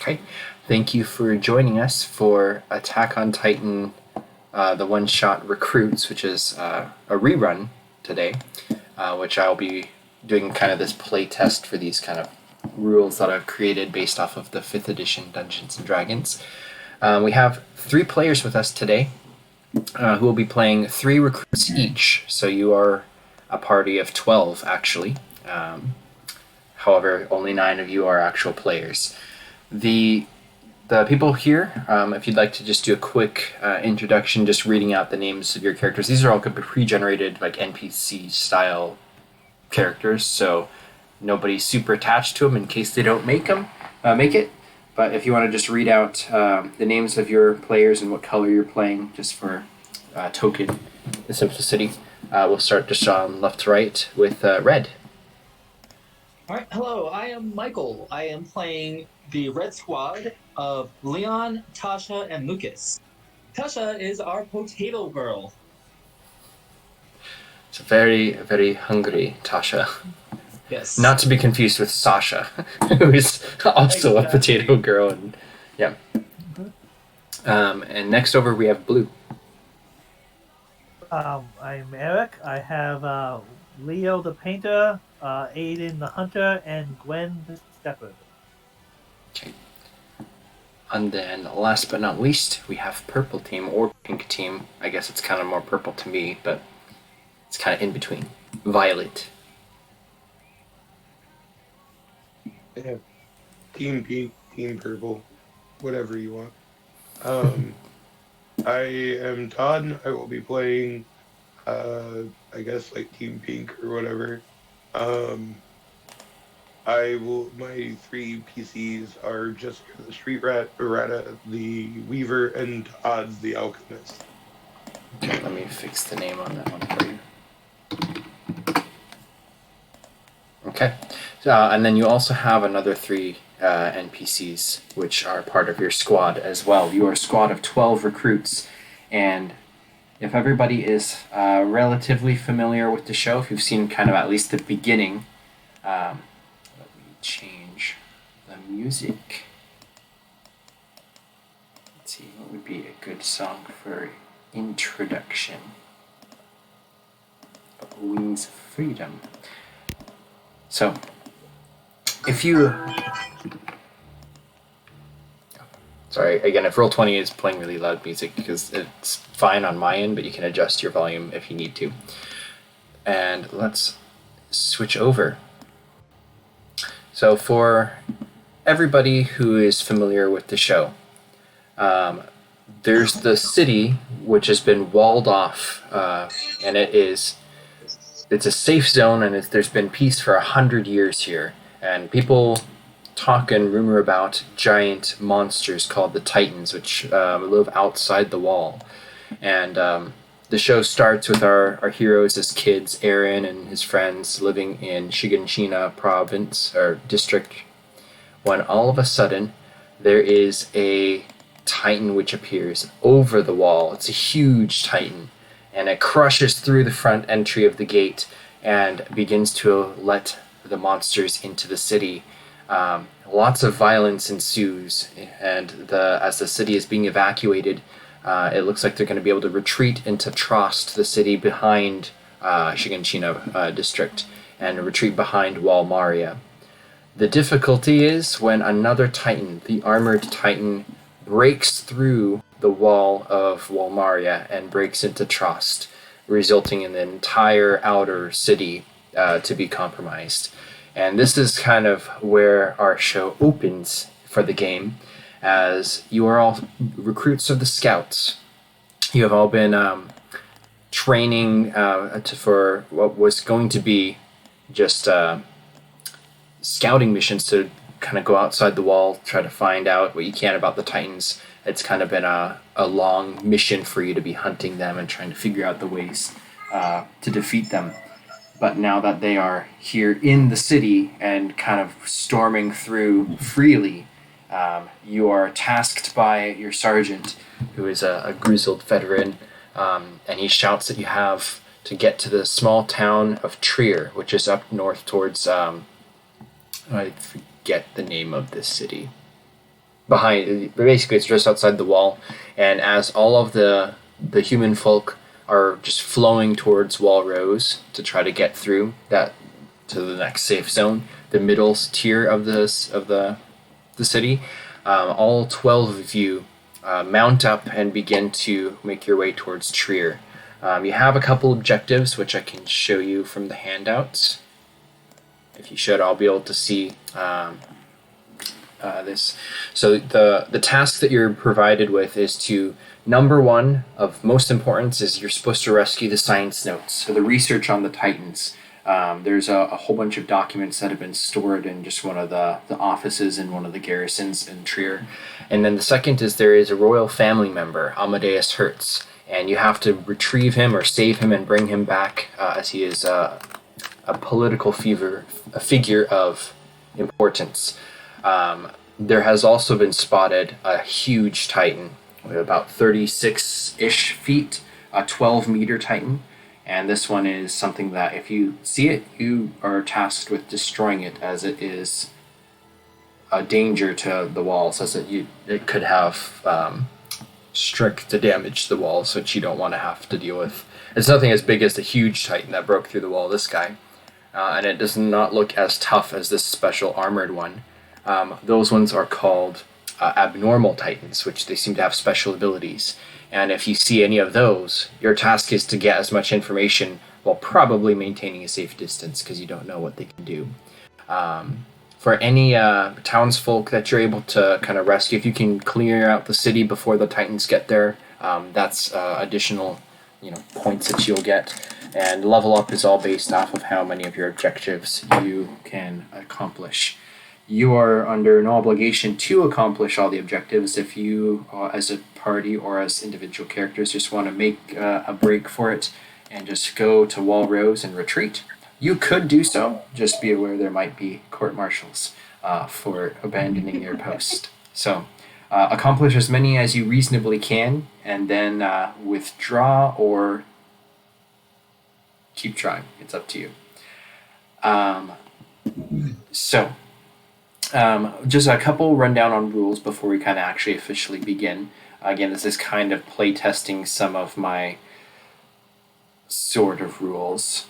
Okay, thank you for joining us for Attack on Titan, the one-shot Recruits, which is a rerun today, which I'll be doing kind of this play test for these kind of rules that I've created based off of the 5th edition Dungeons & Dragons. We have 3 players with us today who will be playing 3 recruits each, so you are a party of 12 actually. However, only 9 of you are actual players. The people here, if you'd like to just do a quick introduction, just reading out the names of your characters. These are all pre-generated, like NPC style characters, so nobody's super attached to them in case they don't make it. But if you want to just read out the names of your players and what color you're playing, just for token simplicity, we'll start just on left to right with Red. All right, hello, I am Michael. I am playing the Red Squad of Leon, Tasha, and Lucas. Tasha is our potato girl. It's very, very hungry Tasha. Yes. Not to be confused with Sasha, who is also a potato girl. And yeah. And next over we have Blue. I'm Eric. I have Leo the Painter, Aiden the Hunter, and Gwen the Shepherd. Okay. And then last but not least, we have Purple Team or Pink Team. I guess it's kind of more purple to me, but it's kind of in between. Violet. Yeah. Team Pink, Team Purple, whatever you want. I am Todd. I will be playing, I guess, like Team Pink or whatever. My 3 PCs are just the Street Rat, Errata, the Weaver, and Todd's the Alchemist. Okay, let me fix the name on that one for you. Okay, and then you also have another 3 NPCs, which are part of your squad as well. You are a squad of 12 recruits, and if everybody is relatively familiar with the show, if you've seen kind of at least the beginning, let me change the music. Let's see, what would be a good song for introduction? Wings of Freedom. So, if you... Sorry, again, if Roll20 is playing really loud music, because it's fine on my end, but you can adjust your volume if you need to. And let's switch over. So for everybody who is familiar with the show, there's the city, which has been walled off, and it's a safe zone, and there's been peace for 100 years here. And people talk and rumor about giant monsters called the Titans, which live outside the wall. And the show starts with our heroes as kids, Aaron and his friends, living in Shiganshina province, or district, when all of a sudden there is a Titan which appears over the wall. It's a huge Titan, and it crushes through the front entry of the gate and begins to let the monsters into the city. Lots of violence ensues, and as the city is being evacuated, it looks like they're going to be able to retreat into Trost, the city behind Shiganshina district, and retreat behind Walmaria. The difficulty is when another Titan, the armored Titan, breaks through the wall of Walmaria and breaks into Trost, resulting in the entire outer city to be compromised. And this is kind of where our show opens for the game, as you are all recruits of the Scouts. You have all been training for what was going to be just scouting missions to kind of go outside the wall, try to find out what you can about the Titans. It's kind of been a long mission for you to be hunting them and trying to figure out the ways to defeat them. But now that they are here in the city and kind of storming through freely, you are tasked by your sergeant, who is a grizzled veteran, and he shouts that you have to get to the small town of Trier, which is up north towards, I forget the name of this city. behind. Basically, it's just outside the wall, and as all of the human folk are just flowing towards Wall Rose to try to get through that to the next safe zone, the middle tier of the city, all 12 of you mount up and begin to make your way towards Trier. You have a couple objectives which I can show you from the handouts. If you should, I'll be able to see this. So the task that you're provided with is to, number one of most importance is you're supposed to rescue the science notes, so the research on the Titans. There's a whole bunch of documents that have been stored in just one of the offices in one of the garrisons in Trier. And then the second is there is a royal family member, Amadeus Hertz, and you have to retrieve him or save him and bring him back as he is a political figure of importance. There has also been spotted a huge Titan with about 36-ish feet, a 12-meter Titan. And this one is something that if you see it, you are tasked with destroying it, as it is a danger to the walls, as it could have strength to damage the walls, which you don't want to have to deal with. It's nothing as big as the huge Titan that broke through the wall, this guy. And it does not look as tough as this special armored one. Those ones are called abnormal Titans, which they seem to have special abilities. And if you see any of those, your task is to get as much information while probably maintaining a safe distance, because you don't know what they can do. For any townsfolk that you're able to kind of rescue, if you can clear out the city before the Titans get there, that's additional points that you'll get. And level up is all based off of how many of your objectives you can accomplish. You are under no obligation to accomplish all the objectives. If you, as a party or as individual characters, just want to make a break for it and just go to Wall Rose and retreat, you could do so. Just be aware there might be court-martials for abandoning your post. So accomplish as many as you reasonably can, and then withdraw or keep trying. It's up to you. Just a couple rundown on rules before we kind of actually officially begin. Again, this is kind of play testing some of my sort of rules.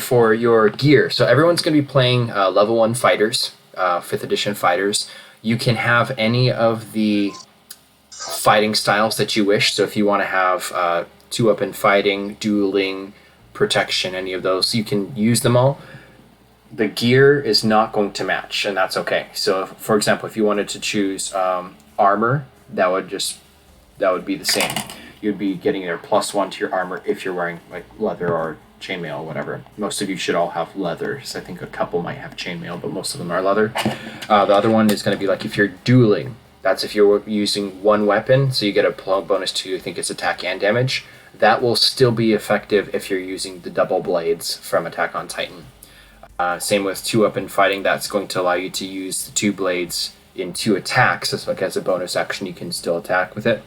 For your gear, so everyone's going to be playing level 1 fighters, 5th edition fighters. You can have any of the fighting styles that you wish. So if you want to have 2-weapon fighting, dueling, protection, any of those, you can use them all. The gear is not going to match, and that's okay. So, for example, if you wanted to choose armor, that would be the same. You'd be getting their +1 to your armor if you're wearing like leather or chainmail or whatever. Most of you should all have leather. So I think a couple might have chainmail, but most of them are leather. The other one is going to be like if you're dueling. That's if you're using one weapon, so you get a bonus to, I think it's attack and damage. That will still be effective if you're using the double blades from Attack on Titan. Same with 2-weapon fighting, that's going to allow you to use the 2 blades in 2 attacks. So like as a bonus action, you can still attack with it.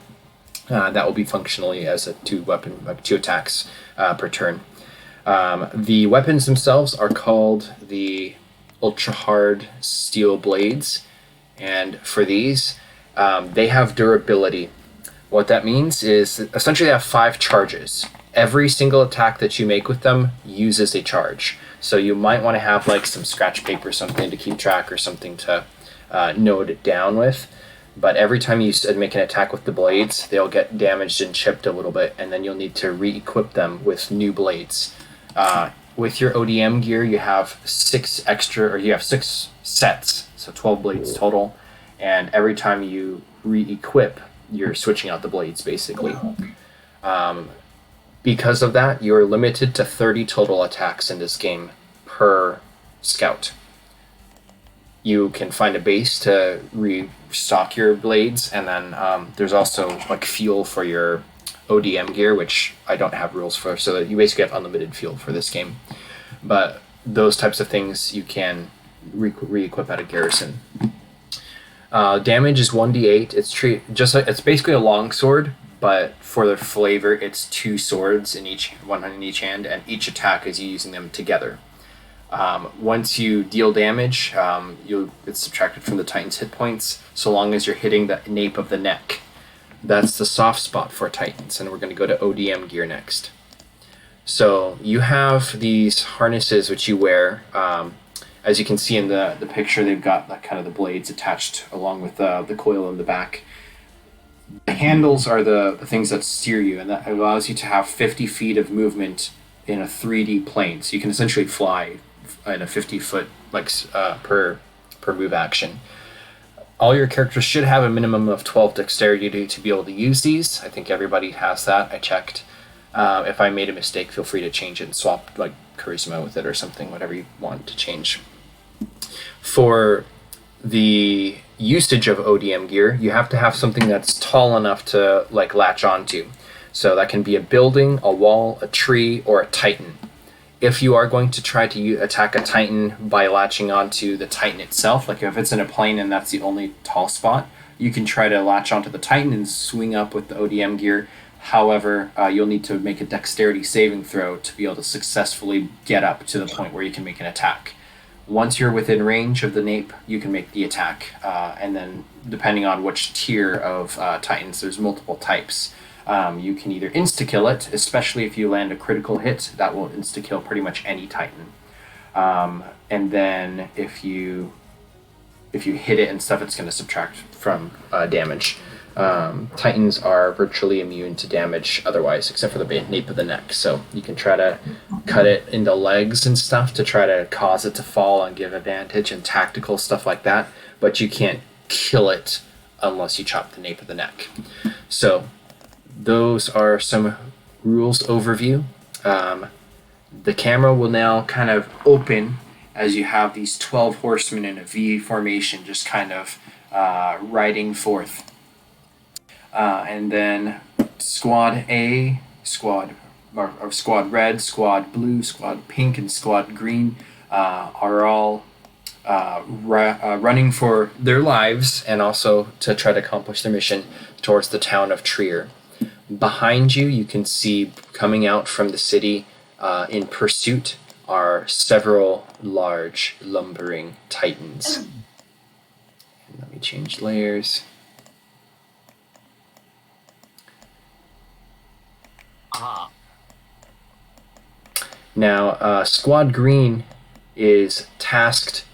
That will be functionally as a 2-weapon, like 2 attacks per turn. The weapons themselves are called the Ultra Hard Steel Blades, and for these, they have durability. What that means is essentially they have 5 charges. Every single attack that you make with them uses a charge. So you might want to have like some scratch paper or something to keep track or something to note it down with. But every time you make an attack with the blades, they'll get damaged and chipped a little bit, and then you'll need to re-equip them with new blades. With your ODM gear, you have 6 sets, so 12 blades total. And every time you re-equip, you're switching out the blades, basically. Because of that, you're limited to 30 total attacks in this game per scout. You can find a base to restock your blades, and then there's also like fuel for your ODM gear, which I don't have rules for, so that you basically have unlimited fuel for this game. But those types of things you can re-equip at a garrison. Damage is 1d8. It's basically a long sword, but for the flavor, it's 2 swords in each, one in each hand, and each attack is you using them together. Once you deal damage, it's subtracted from the Titan's hit points, so long as you're hitting the nape of the neck. That's the soft spot for Titans, and we're going to go to ODM gear next. So you have these harnesses which you wear. As you can see in the picture, they've got kind of the blades attached along with the coil in the back. The handles are the things that steer you, and that allows you to have 50 feet of movement in a 3D plane. So you can essentially fly in a 50-foot per move action. All your characters should have a minimum of 12 dexterity to be able to use these. I think everybody has that. I checked. If I made a mistake, feel free to change it and swap charisma with it or something, whatever you want to change. For the usage of ODM gear, you have to have something that's tall enough to latch onto. So that can be a building, a wall, a tree, or a Titan. If you are going to try to attack a Titan by latching onto the Titan itself, like if it's in a plane and that's the only tall spot, you can try to latch onto the Titan and swing up with the ODM gear. However, you'll need to make a dexterity saving throw to be able to successfully get up to the point where you can make an attack. Once you're within range of the nape, you can make the attack. And then depending on which tier of Titans, there's multiple types. You can either insta-kill it, especially if you land a critical hit, that will insta-kill pretty much any Titan. And then if you hit it and stuff, it's going to subtract from damage. Titans are virtually immune to damage otherwise, except for the nape of the neck. So you can try to cut it into legs and stuff to try to cause it to fall and give advantage and tactical stuff like that. But you can't kill it unless you chop the nape of the neck. So those are some rules overview. The camera will now kind of open as you have these 12 horsemen in a V formation just kind of riding forth. And then Squad A, Squad Red, Squad Blue, Squad Pink, and Squad Green are all running for their lives and also to try to accomplish their mission towards the town of Trier. Behind you, you can see coming out from the city in pursuit are several large lumbering Titans. And let me change layers. Now, Squad Green is tasked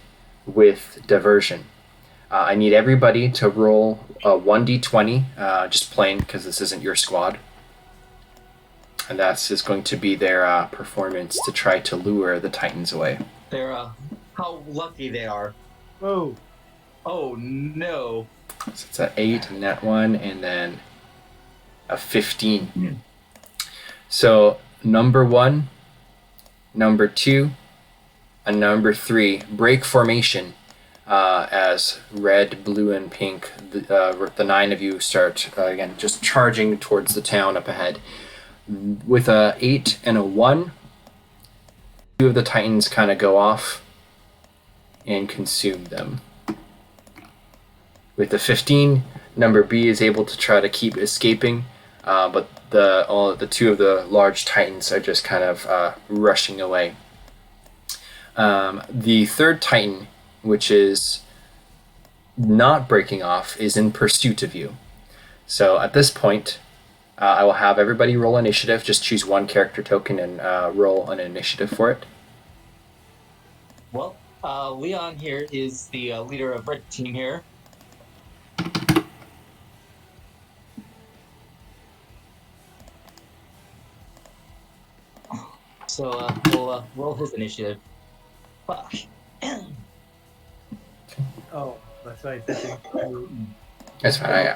with diversion. I need everybody to roll a 1d20, just plain because this isn't your squad. And that's is going to be their performance to try to lure the Titans away. They're, how lucky they are. Whoa. Oh, no. So it's an 8, and that one, and then a 15. Mm. So number 1, number 2, and number 3 break formation as red, blue, and pink. The 9 of you start again just charging towards the town up ahead. With a 8 and a 1, 2 of the Titans kind of go off and consume them. With the 15, number B is able to try to keep escaping, but the 2 of the large Titans are just kind of rushing away. The third Titan, which is not breaking off, is in pursuit of you. So at this point, I will have everybody roll initiative. Just choose one character token and roll an initiative for it. Well, Leon here is the leader of Red Team here. So we'll roll his initiative. Fuck. Oh, that's right. That's fine. I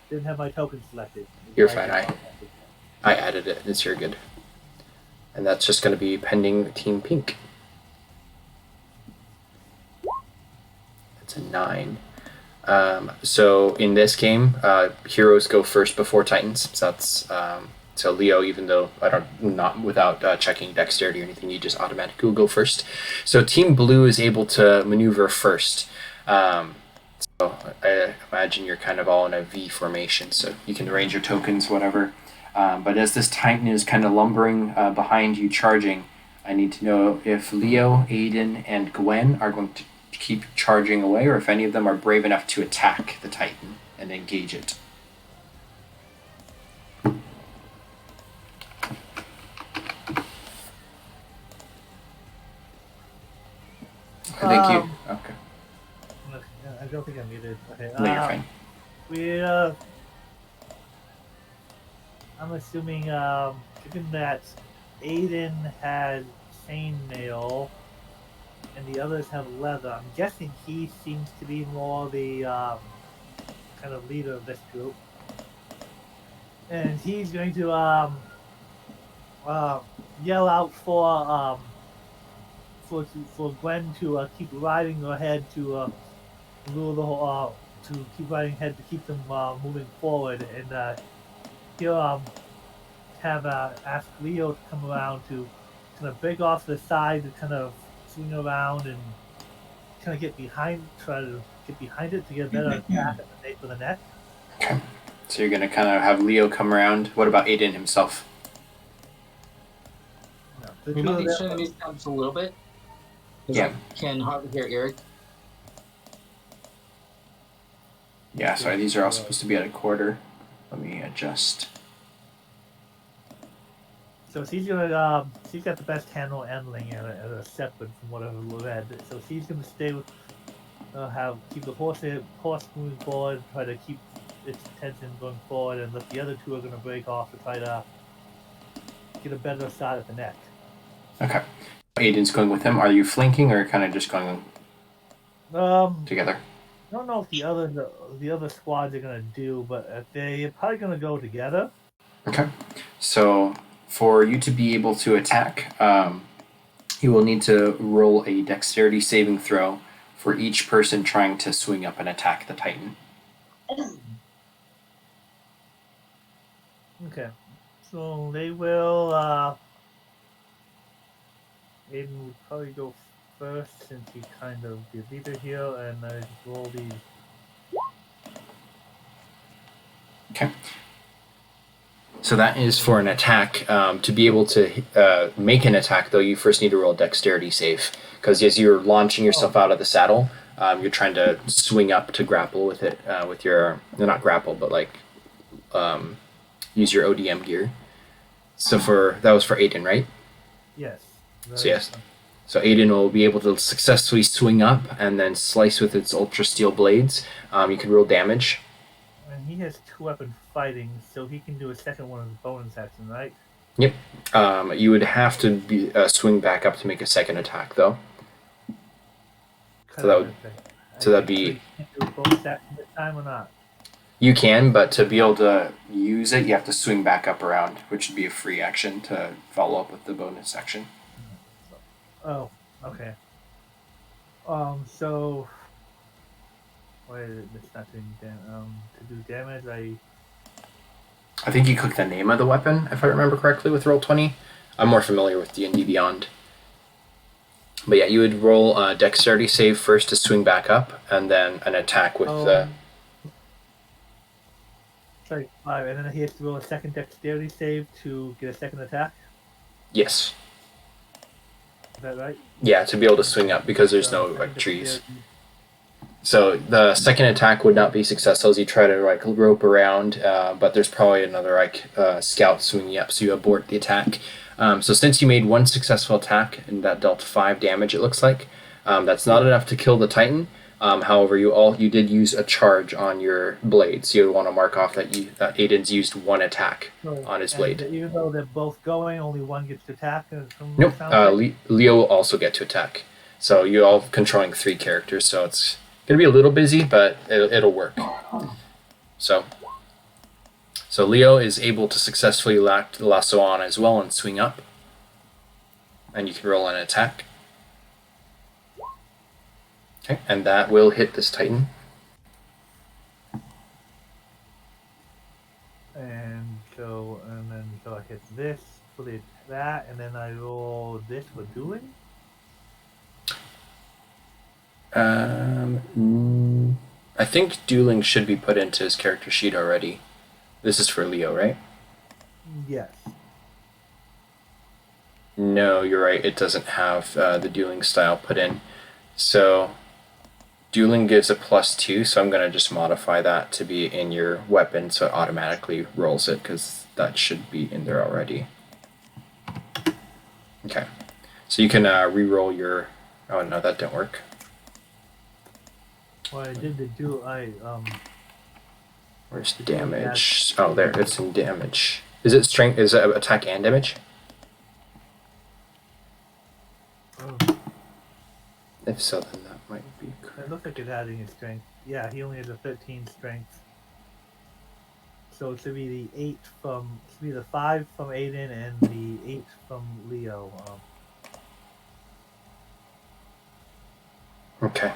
didn't have my token selected. You're fine. I added it. It's your good. And that's just going to be pending Team Pink. That's a 9. So in this game, heroes go first before Titans. So that's so Leo, even though not without checking dexterity or anything, you just automatically go first. So Team Blue is able to maneuver first. So I imagine you're kind of all in a V formation, so you can arrange your tokens, whatever. But as this Titan is kind of lumbering behind you, charging, I need to know if Leo, Aiden, and Gwen are going to keep charging away, or if any of them are brave enough to attack the Titan and engage it. Thank you. Okay. I don't think I muted. Okay. No, you're fine. I'm assuming, given that Aiden had chainmail and the others have leather, I'm guessing he seems to be more the kind of leader of this group, and he's going to yell out for Gwen to keep riding ahead to rule the whole to keep riding ahead to keep them moving forward, and he'll have ask Leo to come around to kind of break off to the side to kind of swing around and kind of try to get behind it to get a better attack at the nape of the neck. Okay. So you're gonna kind of have Leo come around. What about Aiden himself? No, We might be showing these down just a little bit. Yeah. I can hardly hear Eric. Yeah, sorry, these are all supposed to be at a quarter. Let me adjust. So she's got the best handling at a separate from what I've read. So she's gonna stay with, keep the horse moving forward, try to keep its attention going forward, and let the other two are gonna break off to try to get a better shot at the neck. Okay. Aiden's going with him. Are you flanking or kind of just going together? I don't know if the other squads are gonna do, but they're probably gonna go together. Okay. So for you to be able to attack, you will need to roll a dexterity saving throw for each person trying to swing up and attack the Titan. Okay. So they will Aiden would probably go first since he kind of the leader here, and I roll these. Okay. So that is for an attack. To be able to make an attack, though, you first need to roll a dexterity save. Because as you're launching yourself out of the saddle, you're trying to swing up to grapple with it, with your... not grapple, but like use your ODM gear. So that was for Aiden, right? Yes. So yes. So Aiden will be able to successfully swing up and then slice with its ultra steel blades. You can roll damage. And he has 2-weapon fighting, so he can do a second one as a bonus action, right? Yep. You would have to swing back up to make a second attack, though. So that'd be... Can you do a bonus action this time or not? You can, but to be able to use it, you have to swing back up around, which would be a free action to follow up with the bonus action. Oh, okay. So... Why is it not doing to do damage? I think you click the name of the weapon, if I remember correctly, with Roll20. I'm more familiar with D&D Beyond. But yeah, you would roll a dexterity save first to swing back up, and then an attack with the... Sorry, 5, and then he has to roll a second dexterity save to get a second attack? Yes. Is that right? Yeah, to be able to swing up, because there's no like trees. So the second attack would not be successful as you try to like rope around, but there's probably another scout swinging up, so you abort the attack. So since you made one successful attack and that dealt 5 damage, it looks like that's not enough to kill the Titan. However, you did use a charge on your blade, so you want to mark off that Aiden's used one attack on his blade. Even though they're both going, only one gets to attack. Nope. Leo will also get to attack. So you're all controlling 3 characters, so it's gonna be a little busy, but it'll work. So Leo is able to successfully lasso on as well and swing up, and you can roll an attack. Okay, and that will hit this Titan. And so I hit this for that, and then I roll this for dueling. I think dueling should be put into his character sheet already. This is for Leo, right? Yes. No, you're right. It doesn't have the dueling style put in. So dueling gives a +2, so I'm going to just modify that to be in your weapon so it automatically rolls it because that should be in there already. Okay. So you can re-roll your... Oh, no, that didn't work. Well, I did the duel. Where's damage? Oh, there. It's in damage. Is it strength? Is it attack and damage? If so, then that might be It correct. looks like it's adding his strength. Yeah, he only has a 13 strength. So it should be the 8 from... It should be the 5 from Aiden and the 8 from Leo. Okay.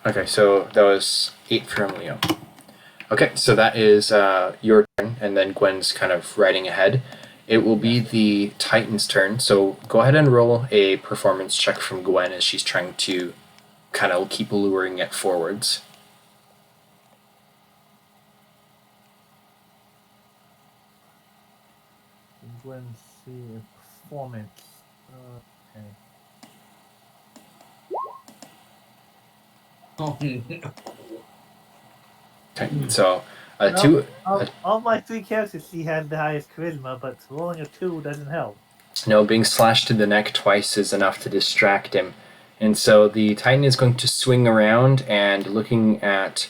Okay, so that was 8 from Leo. Okay, so that is your turn, and then Gwen's kind of riding ahead. It will be the Titan's turn, so go ahead and roll a performance check from Gwen as she's trying to kind of keep luring it forwards. Gwen's performance. Okay. Oh, Okay, so No, two. All my 3 characters, she has the highest charisma, but rolling a 2 doesn't help. No, being slashed in the neck twice is enough to distract him. And so the Titan is going to swing around and looking at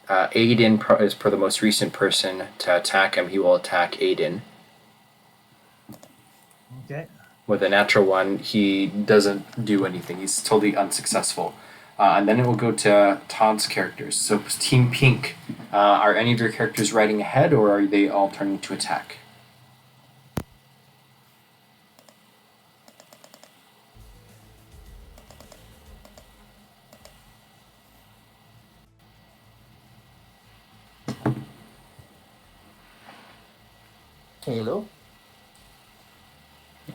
Aiden as per the most recent person to attack him. He will attack Aiden. Okay. With a natural 1, he doesn't do anything. He's totally unsuccessful. And then it will go to Todd's characters. So Team Pink, are any of your characters riding ahead, or are they all turning to attack? hello.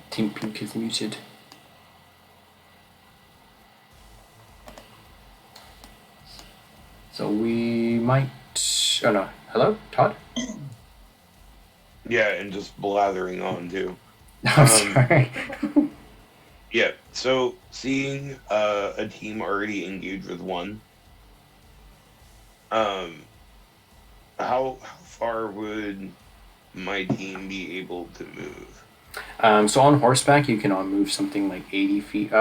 Team Pink is muted. So we might... Oh no. Hello? Todd? Yeah, and just blathering on too. I'm sorry. Yeah, so seeing a team already engaged with one, how far would my team be able to move? So on horseback, you can move something like 80 feet.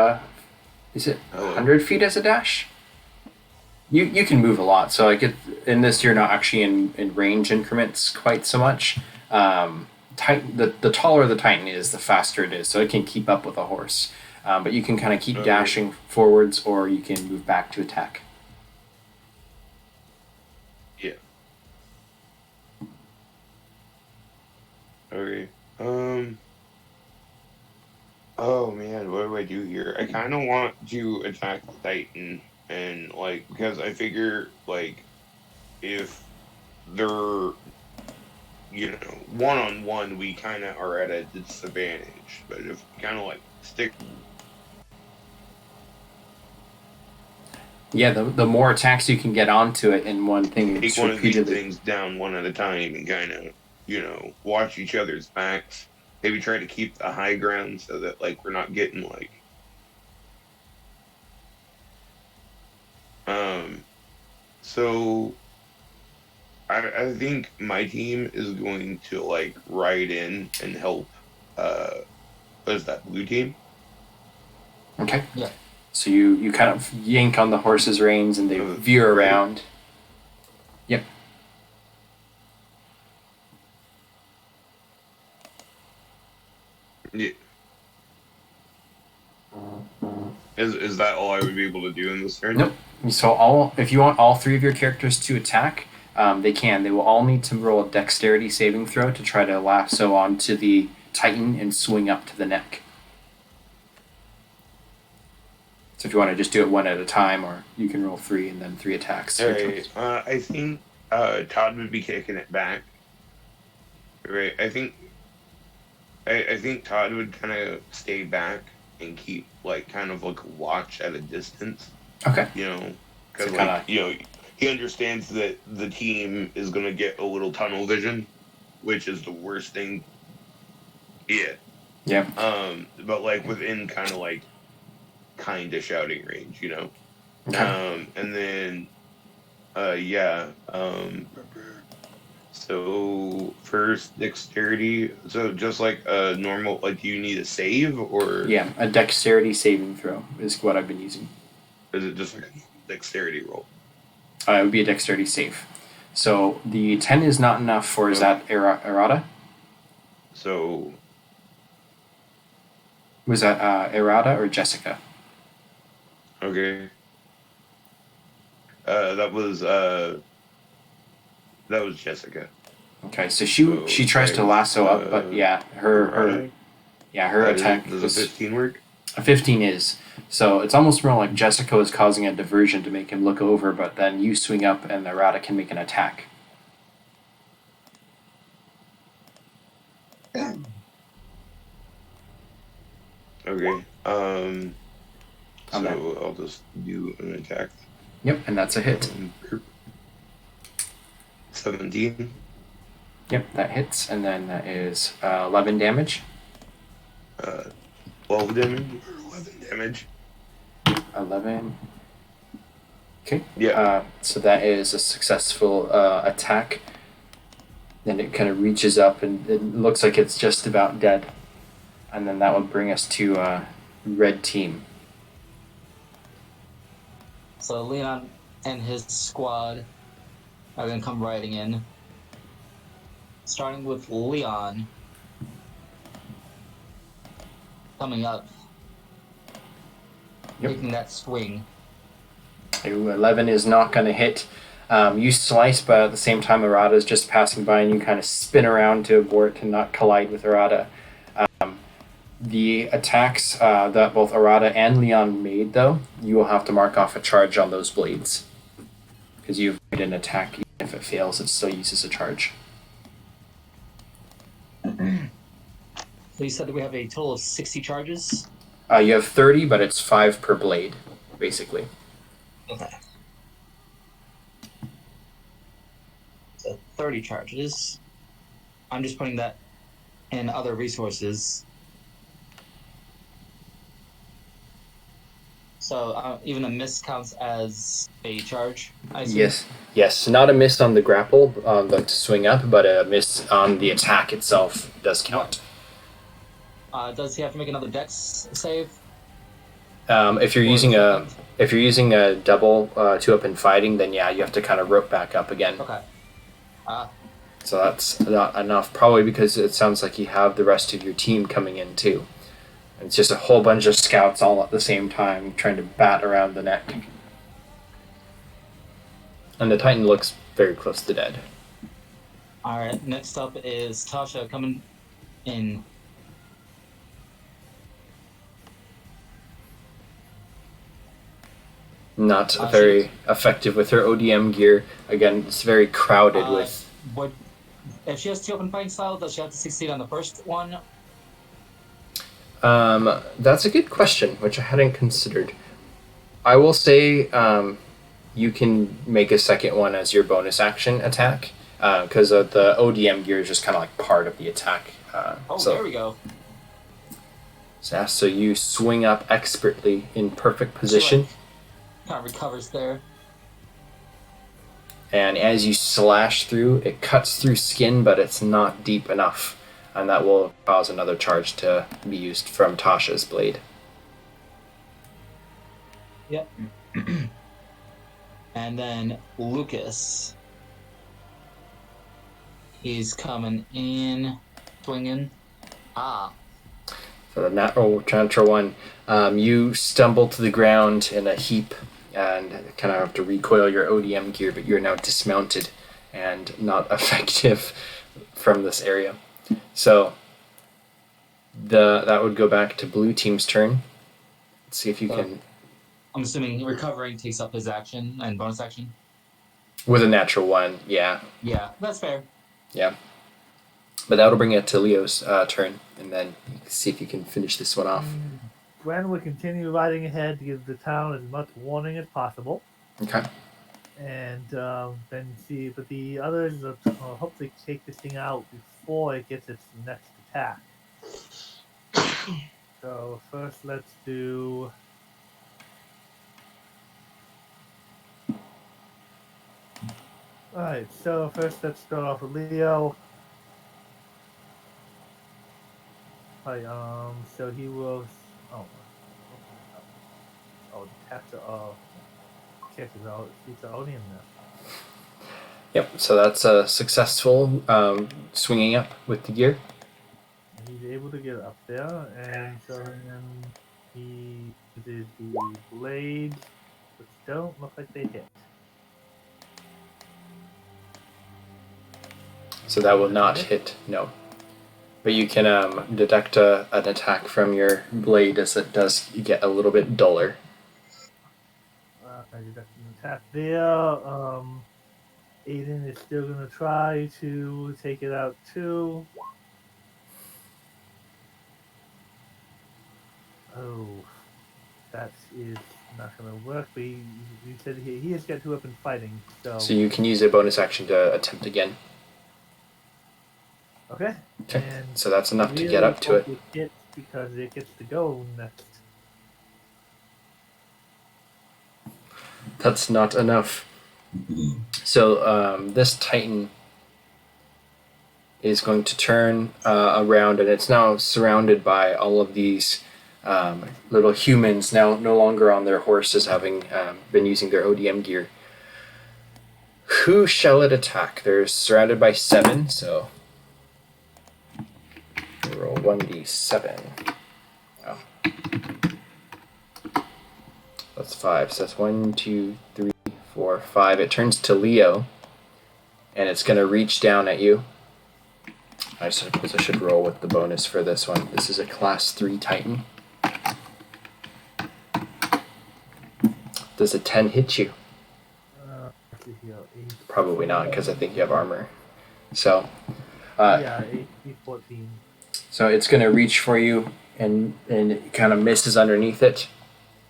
Is it 100 feet as a dash? You can move a lot. So like in this, you're not actually in range increments quite so much. The taller the Titan is, the faster it is. So it can keep up with a horse. But you can kind of keep dashing forwards, or you can move back to attack. Yeah. Okay. Oh man, what do I do here? I kind of want to attack the Titan, and like because I figure like if they're one-on-one, we kind of are at a disadvantage. But if we kind of like stick. Yeah, the more attacks you can get onto it in one thing, Take one of these things down one at a time and kind of, watch each other's backs. Maybe try to keep the high ground so that, like, we're not getting, like... So, I think my team is going to, like, ride in and help, what is that, blue team? Okay. Yeah. So you kind of yank on the horse's reins and they veer around. Yep. Yeah. Is that all I would be able to do in this turn? Nope. So if you want all 3 of your characters to attack, they can. They will all need to roll a dexterity saving throw to try to lasso onto the Titan and swing up to the neck. So if you want to just do it one at a time, or you can roll 3 and then 3 attacks. Right. I think Todd would be kicking it back. Right. I think Todd would kind of stay back and keep kind of a watch at a distance. Okay. Because So he understands that the team is gonna get a little tunnel vision. which is the worst thing. Yeah. Yeah. But like within kind of shouting range, you know. Okay. And then, yeah. So first dexterity. So just like a normal, like, do you need a save or Yeah, a dexterity saving throw is what I've been using. is it just like a dexterity roll? It would be a dexterity save. So the 10 is not enough for, is that errata? So Was that errata or Jessica? okay. That was Jessica. Okay, so she tries to lasso up, but yeah, her attack Does was a 15 work? a 15 is. So it's almost more like Jessica is causing a diversion to make him look over, but then you swing up and errata can make an attack. Okay. On that. So I'll just do an attack. Yep, and that's a hit. 17. Yep, that hits, and then that is 11 damage. 12 damage or 11 damage. 11. Okay. Yeah. So that is a successful attack. Then it kind of reaches up and it looks like it's just about dead. And then that would bring us to red team. So Leon and his squad are going to come riding in. Starting with Leon. Coming up. Yep. Making that swing. 11 is not going to hit. You slice, but at the same time, Arata is just passing by, and you kind of spin around to abort and not collide with Arata. The attacks that both Arata and Leon made, though, you will have to mark off a charge on those blades. Because you've made an attack, even if it fails, it still uses a charge. So you said that we have a total of 60 charges? You have 30, but it's 5 per blade, basically. Okay. So 30 charges. I'm just putting that in other resources. So even a miss counts as a charge, I assume? Yes. Not a miss on the grapple, to swing up, but a miss on the attack itself does count. Does he have to make another dex save? If you're using a double 2-up in fighting, then yeah, you have to kind of rope back up again. Okay. So that's not enough, probably because it sounds like you have the rest of your team coming in too. And it's just a whole bunch of scouts all at the same time trying to bat around the neck. And the Titan looks very close to dead. Alright, next up is Tasha coming in. Not very effective with her ODM gear. Again, it's very crowded with... If she has 2 open fighting style, does she have to succeed on the first one? That's a good question, which I hadn't considered. I will say you can make a second one as your bonus action attack, because the ODM gear is just kind of like part of the attack. There we go. So you swing up expertly in perfect position. Kind of recovers there. And as you slash through, it cuts through skin, but it's not deep enough. And that will cause another charge to be used from Tasha's blade. Yep. And then Lucas. He's coming in, swinging. So the natural one, you stumble to the ground in a heap and kind of have to recoil your ODM gear, but you're now dismounted and not effective from this area. So that would go back to blue team's turn. Let's see if you can... I'm assuming recovering takes up his action and bonus action? With a natural one, yeah. Yeah, that's fair. Yeah. But that'll bring it to Leo's turn, and then you can see if you can finish this one off. Gwen will continue riding ahead to give the town as much warning as possible. Okay. And then see, but the others will hopefully take this thing out before it gets its next attack. So first let's do... Alright, so first let's start off with Leo. Alright, so he will... Oh, the attacks are... Characters are... It's only in there. Yep, so that's a successful swinging up with the gear. He's able to get up there, and so then he uses the blades, which don't look like they hit. So that will not hit, no. But you can detect an attack from your blade as it does get a little bit duller. I detect an attack there. Aiden is still going to try to take it out too. Oh, that is not going to work. But he said he has got 2 weapon fighting, so... So you can use a bonus action to attempt again. Okay. Okay, And so that's enough to get up to it. Hit because it gets to go next. That's not enough. So this Titan is going to turn around, and it's now surrounded by all of these little humans, now no longer on their horses, having been using their ODM gear. Who shall it attack? They're surrounded by 7, so roll 1d7. Oh. That's 5. So that's 1, 2, 3, 4, 5. It turns to Leo, and it's going to reach down at you. I suppose I should roll with the bonus for this one. This is a class 3 Titan. Does a 10 hit you? Probably not, because I think you have armor. So, yeah, 14. So it's going to reach for you, and it kind of misses underneath it.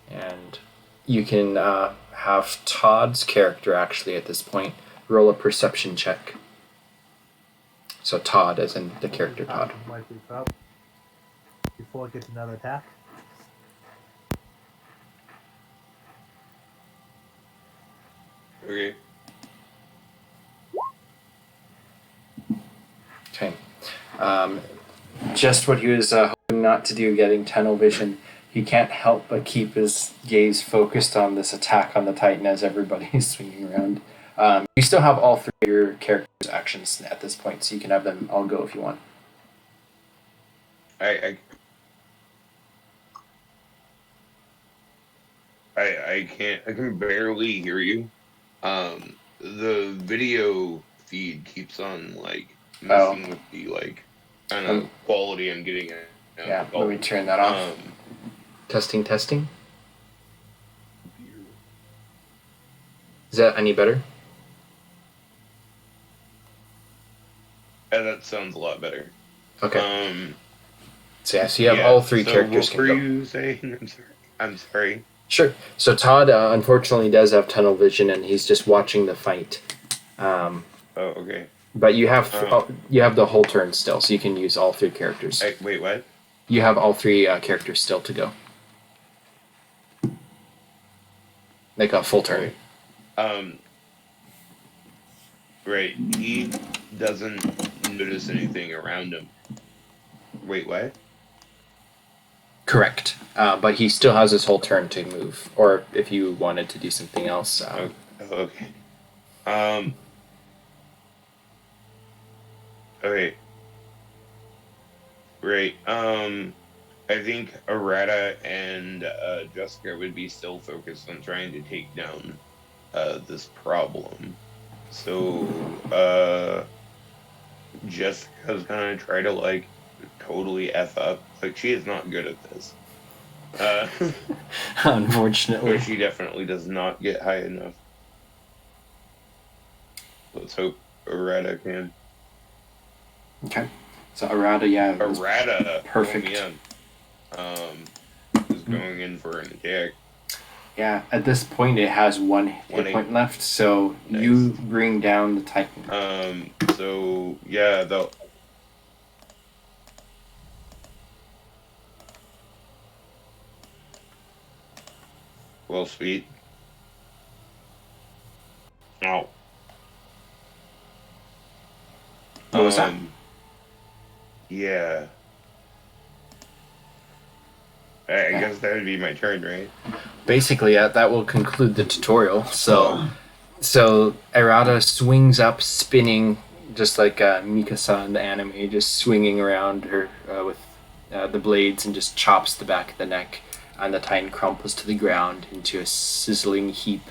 And you can have Todd's character, actually, at this point, roll a perception check. So Todd, as in the character Todd. Before it gets another attack. Okay. Okay. Just what he was hoping not to do, getting tunnel vision. He can't help but keep his gaze focused on this attack on the Titan as everybody's swinging around. You still have all 3 of your characters' actions at this point, so you can have them all go if you want. I can't. I can barely hear you. The video feed keeps on messing with the kind of quality I'm getting at. Yeah, let me turn that off. Testing. Is that any better? That sounds a lot better. Okay. So you have all 3 characters. What were you saying? I'm sorry. Sure. So Todd, unfortunately, does have tunnel vision, and he's just watching the fight. Okay. But you have the whole turn still, so you can use all 3 characters. Wait, what? You have all 3 characters still to go. Like a full turn. Right. He doesn't notice anything around him. Wait, what? Correct. But he still has his whole turn to move, or if you wanted to do something else. Okay. Okay. Great. I think Arata and Jessica would be still focused on trying to take down this problem. So Jessica's gonna try to totally F up. She is not good at this. Unfortunately. But she definitely does not get high enough. Let's hope Arata can. Okay. So Arata, yeah. Arata, perfect. Is going in for an attack. Yeah, at this point it has 1 hit point left, so nice. You bring down the Titan. So yeah, Well, sweet. Oh. What was that? Yeah. I guess that would be my turn, right? Basically, that will conclude the tutorial. So Errata swings up, spinning, just like Mikasa in the anime, just swinging around her with the blades and just chops the back of the neck, and the Titan crumples to the ground into a sizzling heap.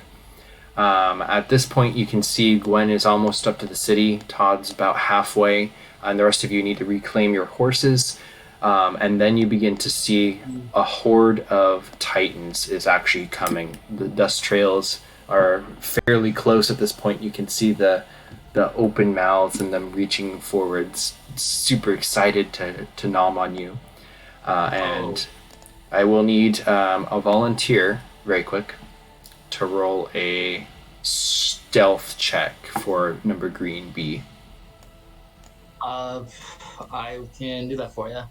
At this point, you can see Gwen is almost up to the city. Todd's about halfway, and the rest of you need to reclaim your horses. And then you begin to see a horde of Titans is actually coming. The dust trails are fairly close at this point. You can see the open mouths and them reaching forwards, super excited to nom on you. And I will need a volunteer, very quick, to roll a stealth check for number green B. I can do that for you.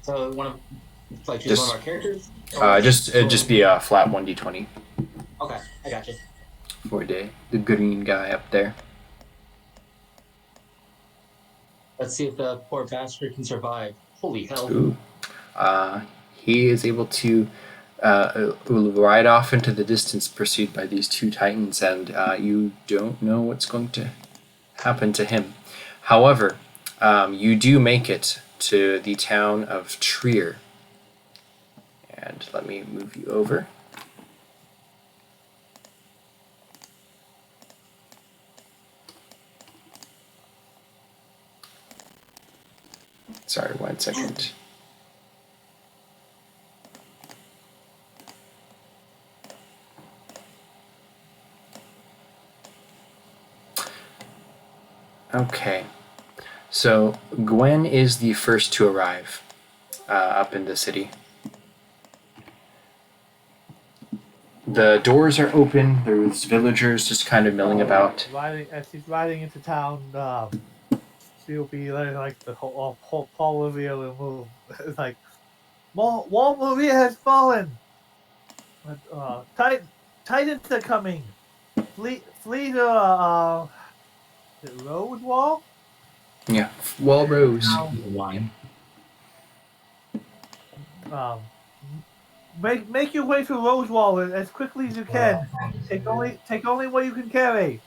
So choose one of our characters? Just be a flat 1d20 Okay, I got you. for the green guy up there. Let's see if the poor bastard can survive. Holy hell. Ooh. He is able to ride off into the distance, pursued by these two Titans, and you don't know what's going to happen to him. However, you do make it to the town of Trier. And let me move you over. Sorry, 1 second. Okay. So Gwen is the first to arrive up in the city. The doors are open. There's villagers just kind of milling about. As she's riding into town, she'll be like the whole Paul Revere will move. It's like, Wall Maria has fallen. Titans are coming. Flee to the Rose Wall. Yeah, Wall Rose. Wine. Make your way through Rose Wall as quickly as you can. Take only what you can carry.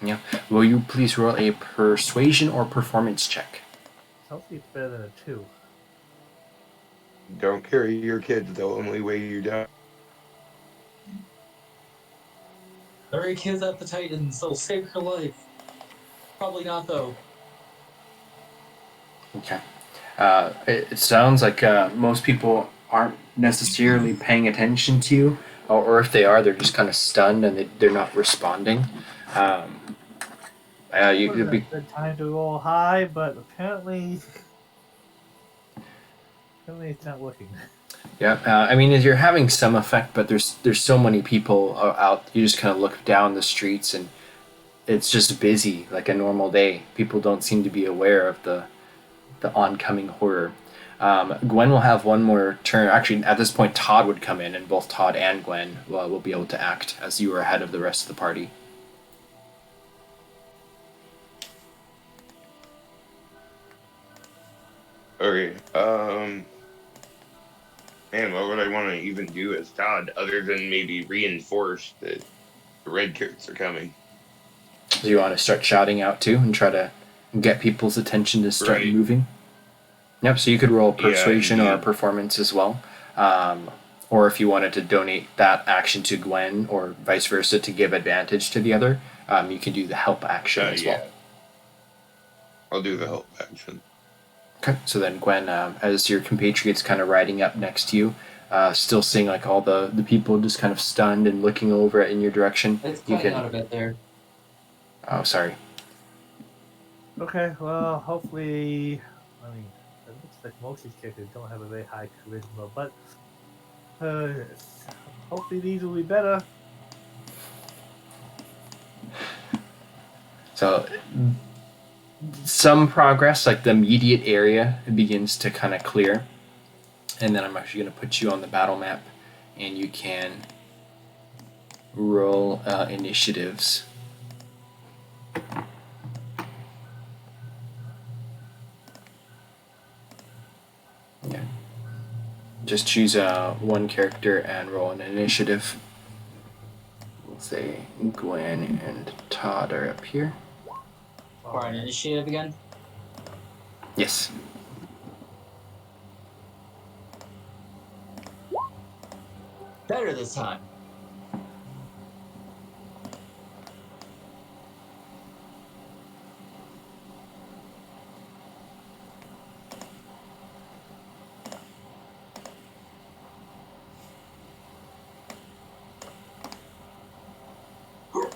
Yeah. Will you please roll a persuasion or performance check? Hopefully it's better than a 2. Don't carry your kids, they'll only weigh you down. Hurry, kids at the Titans. They'll save your life. Probably not, though. Okay. It sounds like most people aren't necessarily paying attention to you, or if they are, they're just kind of stunned and they're not responding. You'd be good time to roll high, but apparently it's not working. Yeah, I mean, you're having some effect, but there's so many people out. You just kind of look down the streets, and it's just busy like a normal day. People don't seem to be aware of the oncoming horror. Gwen will have one more turn. Actually, at this point, Todd would come in, and both Todd and Gwen will be able to act as you are ahead of the rest of the party. Okay. Man, what would I want to even do as Todd other than maybe reinforce that the red coats are coming? Do you want to start shouting out too and try to get people's attention to start moving? Yep, so you could roll persuasion or performance as well. Or if you wanted to donate that action to Gwen or vice versa to give advantage to the other, you can do the help action as well. I'll do the help action. Okay, so then Gwen, as your compatriots kind of riding up next to you, still seeing like all the people just kind of stunned and looking over in your direction. It's cutting out a bit there. Oh, sorry. Okay, well, hopefully, I mean, it looks like most of these characters don't have a very high charisma, but hopefully these will be better. So some progress, like the immediate area begins to kind of clear. And then I'm actually going to put you on the battle map, and you can roll initiatives. Yeah. Just choose one character and roll an initiative. We'll say Gwen and Todd are up here. For an initiative again? Yes. Better this time. Do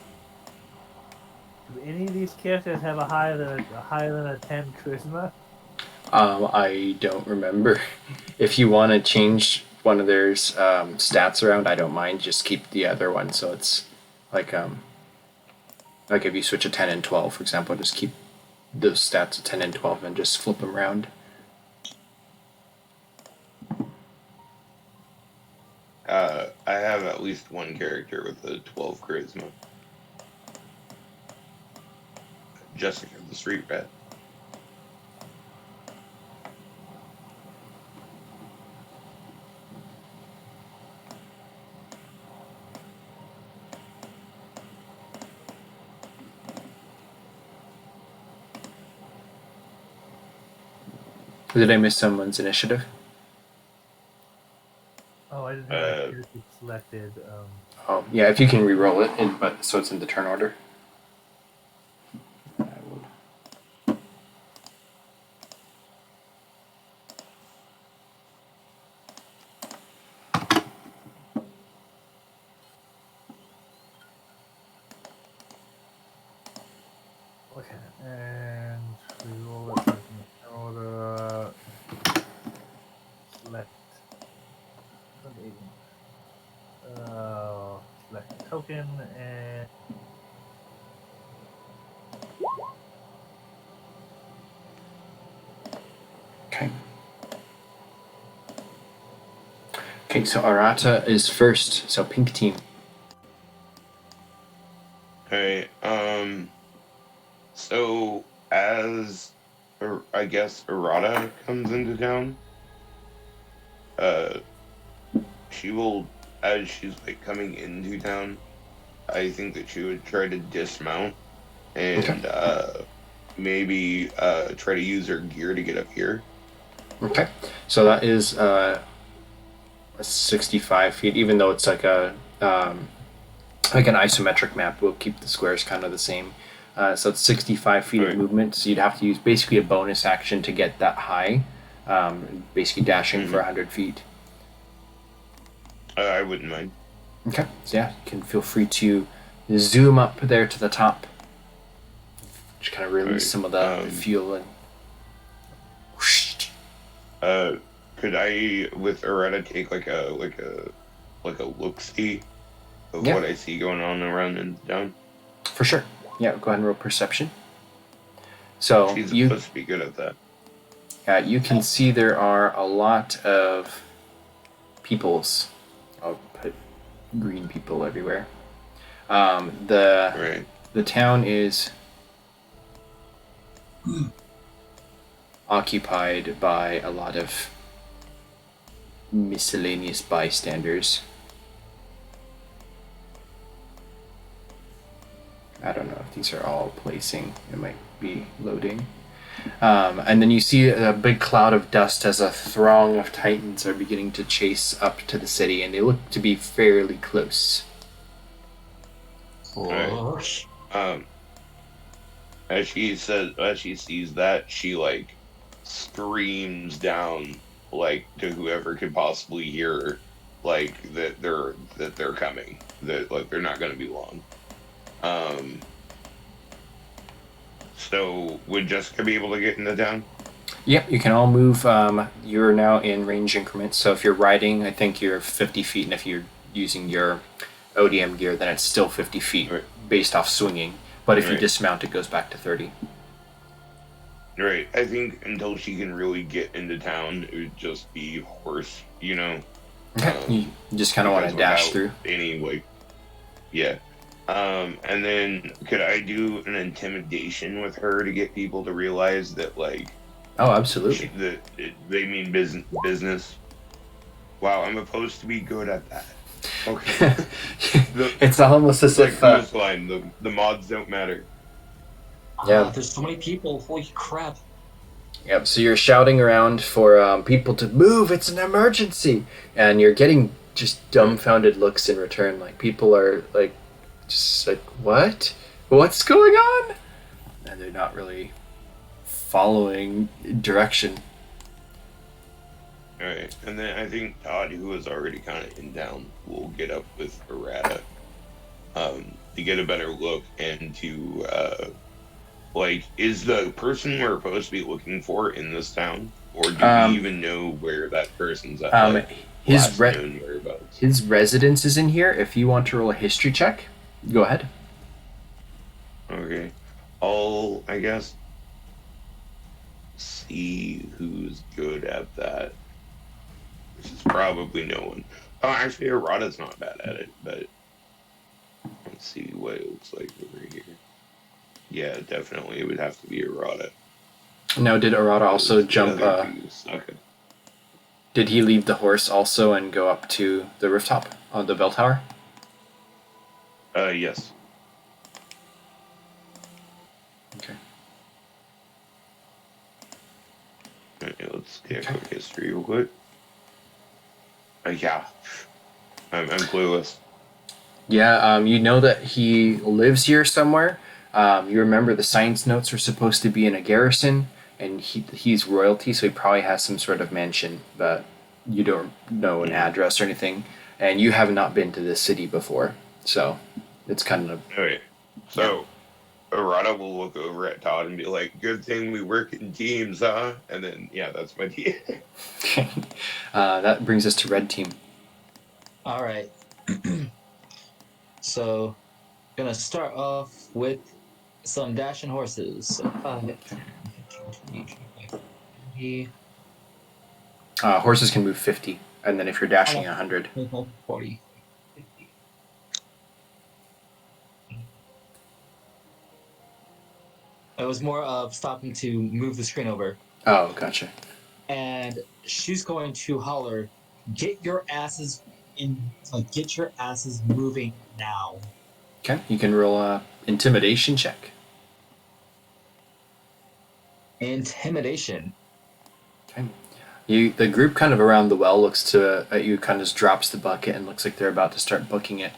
any of these characters have a higher than a 10 charisma? I don't remember. If you want to change one of their stats around, I don't mind. Just keep the other one. So it's like if you switch a 10 and 12, for example, just keep those stats at 10 and 12 and just flip them around. I have at least one character with a 12 charisma. Jessica, the street rat. Did I miss someone's initiative? Oh, I didn't have that character selected. Oh, yeah, if you can re-roll it, but so it's in the turn order. I will. Okay, and we roll it in order. Select. Select a token and. Okay. Okay, so Arata is first, so pink team. Okay, so as, I guess, Errata comes into town, she will, as she's, like, coming into town, I think that she would try to dismount and, maybe, try to use her gear to get up here. Okay, so that is 65 feet, even though it's like a like an isometric map. We'll keep the squares kind of the same. So it's 65 feet of movement, so you'd have to use basically a bonus action to get that high, basically dashing for 100 feet. I wouldn't mind. Okay, so yeah, you can feel free to zoom up there to the top. Just kind of release some of the fuel and. Could I, with Errata, take like a look-see of what I see going on around and down? For sure. Yeah, go ahead and roll perception. So she's supposed to be good at that. You can see there are a lot of peoples. I'll put green people everywhere. The town is occupied by a lot of miscellaneous bystanders. I don't know if these are all placing. It might be loading. And then you see a big cloud of dust as a throng of Titans are beginning to chase up to the city, and they look to be fairly close. Right. As she sees that, she like screams down like to whoever could possibly hear her, like that they're coming, that like they're not going to be long. So would Jessica be able to get into town? Yep, you can all move. You're now in range increments, so if you're riding, I think you're 50 feet, and if you're using your ODM gear, then it's still 50 feet based off swinging. But if you dismount, it goes back to 30. Right. I think until she can really get into town, it would just be horse, you know. Okay. You just kind of want Because to dash without through. any like, yeah. And then could I do an intimidation with her to get people to realize that like Oh, absolutely. they mean business? Wow, I'm supposed to be good at that. Okay. the It's almost as It's like if Who's line. The mods don't matter. yeah. There's so many people. Holy crap. Yep. So you're shouting around for people to move. It's an emergency, and you're getting just dumbfounded looks in return. Like people are like, just like, what? What's going on? And they're not really following direction. All right, and then I think Todd, who was already kind of in town, will get up with Errata to get a better look and to like, is the person we're supposed to be looking for in this town, or do we even know where that person's at? Like, his known whereabouts. his residence is in here. If you want to roll a history check, go ahead. Okay, I guess see who's good at that. This is probably no one. Oh, actually, Errata's not bad at it, but let's see what it looks like over here. Yeah, definitely, it would have to be Errata. Now, did Arata also The jump? other two suck. Did he leave the horse also and go up to the rooftop on the bell tower? Yes. Okay. Right, let's get a quick history real quick. Yeah, I'm clueless. Yeah, you know that he lives here somewhere. You remember the science notes are supposed to be in a garrison, and he's royalty, so he probably has some sort of mansion, but you don't know an address or anything, and you have not been to this city before, so it's kind of. Alright, so Errata will look over at Todd and be like, "Good thing we work in teams, huh?" And then, yeah, that's my team. That brings us to red team. All right. So, gonna start off with some dashing horses. So 5, 10, 15, 20, 25, 30, Horses can move 50, and then if you're dashing 100. 40, 50. It was more of stopping to move the screen over. Oh, gotcha. And she's going to holler, "Get your asses get your asses moving now." Okay, you can roll a intimidation check. Intimidation. Okay. The group kind of around the well looks at you, kind of just drops the bucket and looks like they're about to start booking it.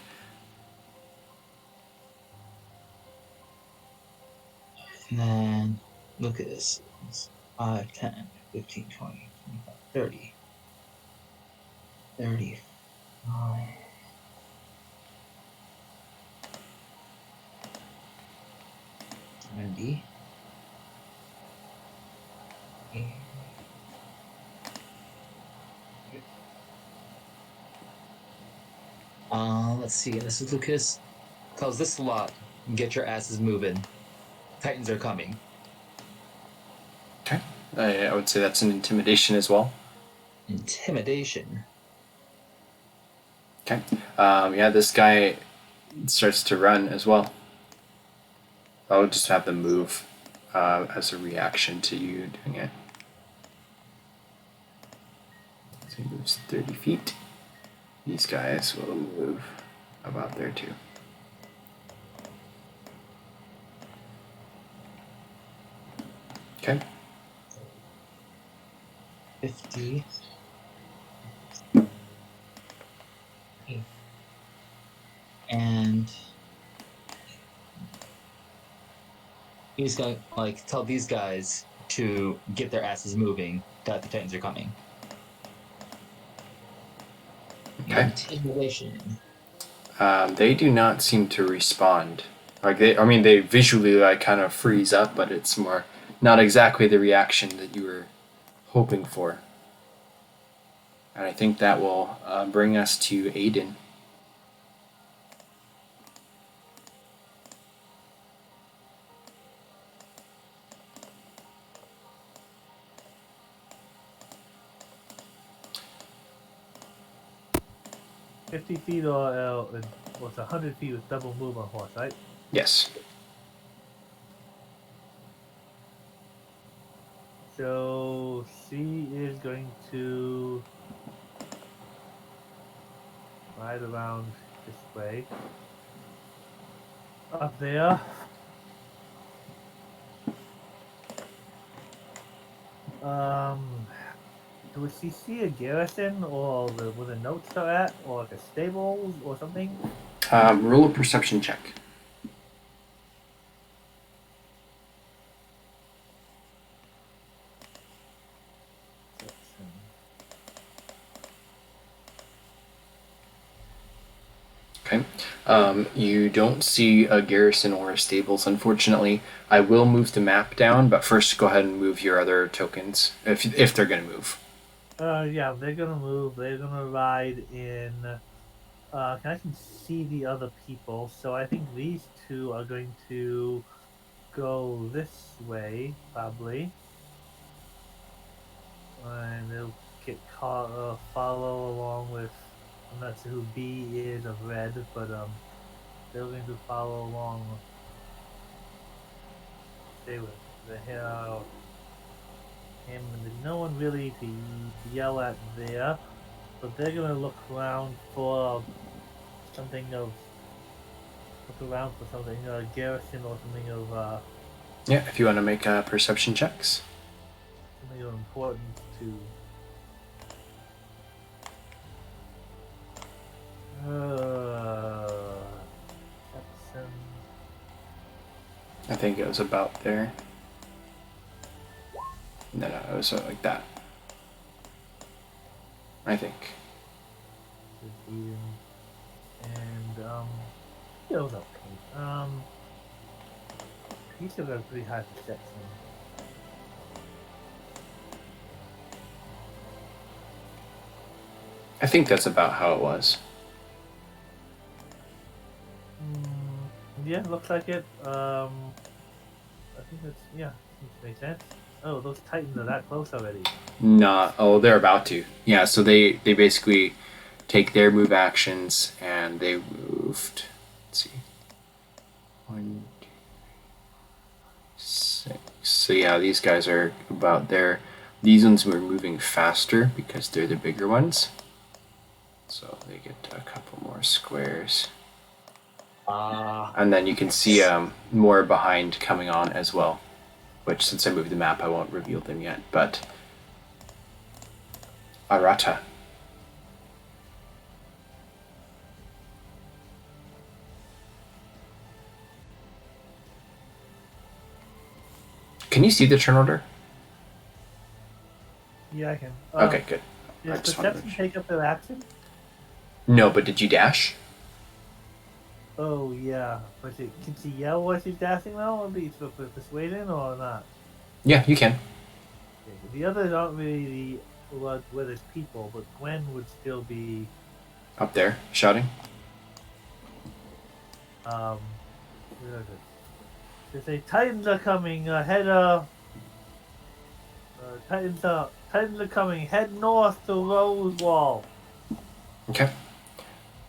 And then, look at this. It's 5, 10, 15, 20, 25, 30. 35. 70. Let's see. This is Lucas. Tells this a lot. Get your asses moving. Titans are coming. Okay. I would say that's an intimidation as well. Intimidation. Okay. Yeah, this guy starts to run as well. I'll just have them move as a reaction to you doing it. So he moves 30 feet. These guys will move about there too. Okay. 50. And he's gonna tell these guys to get their asses moving, that the Titans are coming. Okay. Intimidation. They do not seem to respond. They visually kind of freeze up, but it's more not exactly the reaction that you were hoping for. And I think that will bring us to Aiden. 50 feet or what's 100 feet with double move on horse, right? Yes. So she is going to ride around this way. Up there. Do we see a garrison or where the notes are at, or like a stables or something? Roll a perception check. Okay. You don't see a garrison or a stables, unfortunately. I will move the map down, but first go ahead and move your other tokens, if they're going to move. Yeah, they're gonna move. They're gonna ride in. I can see the other people, so I think these two are going to go this way, probably. And they'll get caught, follow along with. I'm not sure who B is of red, but they're going to follow along. Stay with the hero. Him, and there's no one really to yell at there, but they're gonna look around for something, a garrison or something of Yeah, if you want to make perception checks. something of importance to. Jackson. I think it was about there. No, it was like that. I think. And it was okay. He still got a pretty high perception. I think that's about how it was. Yeah, looks like it. I think that's makes sense. Oh, those Titans are that close already. They're about to. Yeah, so they basically take their move actions and they moved. Let's see. 1, 2, 6. So yeah, these guys are about there. These ones were moving faster because they're the bigger ones. So they get a couple more squares. And then you can see more behind coming on as well. Which, since I moved the map, I won't reveal them yet. But Arata. Can you see the turn order? Yeah, I can. Okay, good. Does perception take up their action? No, but did you dash? Oh yeah, but can she yell while she's dashing though, or be persuading or not? Yeah, you can. Okay, the others aren't really where there's people, but Gwen would still be Up there, shouting. where is it? They say Titans are coming. Titans are coming. Head north to Rose Wall. Okay.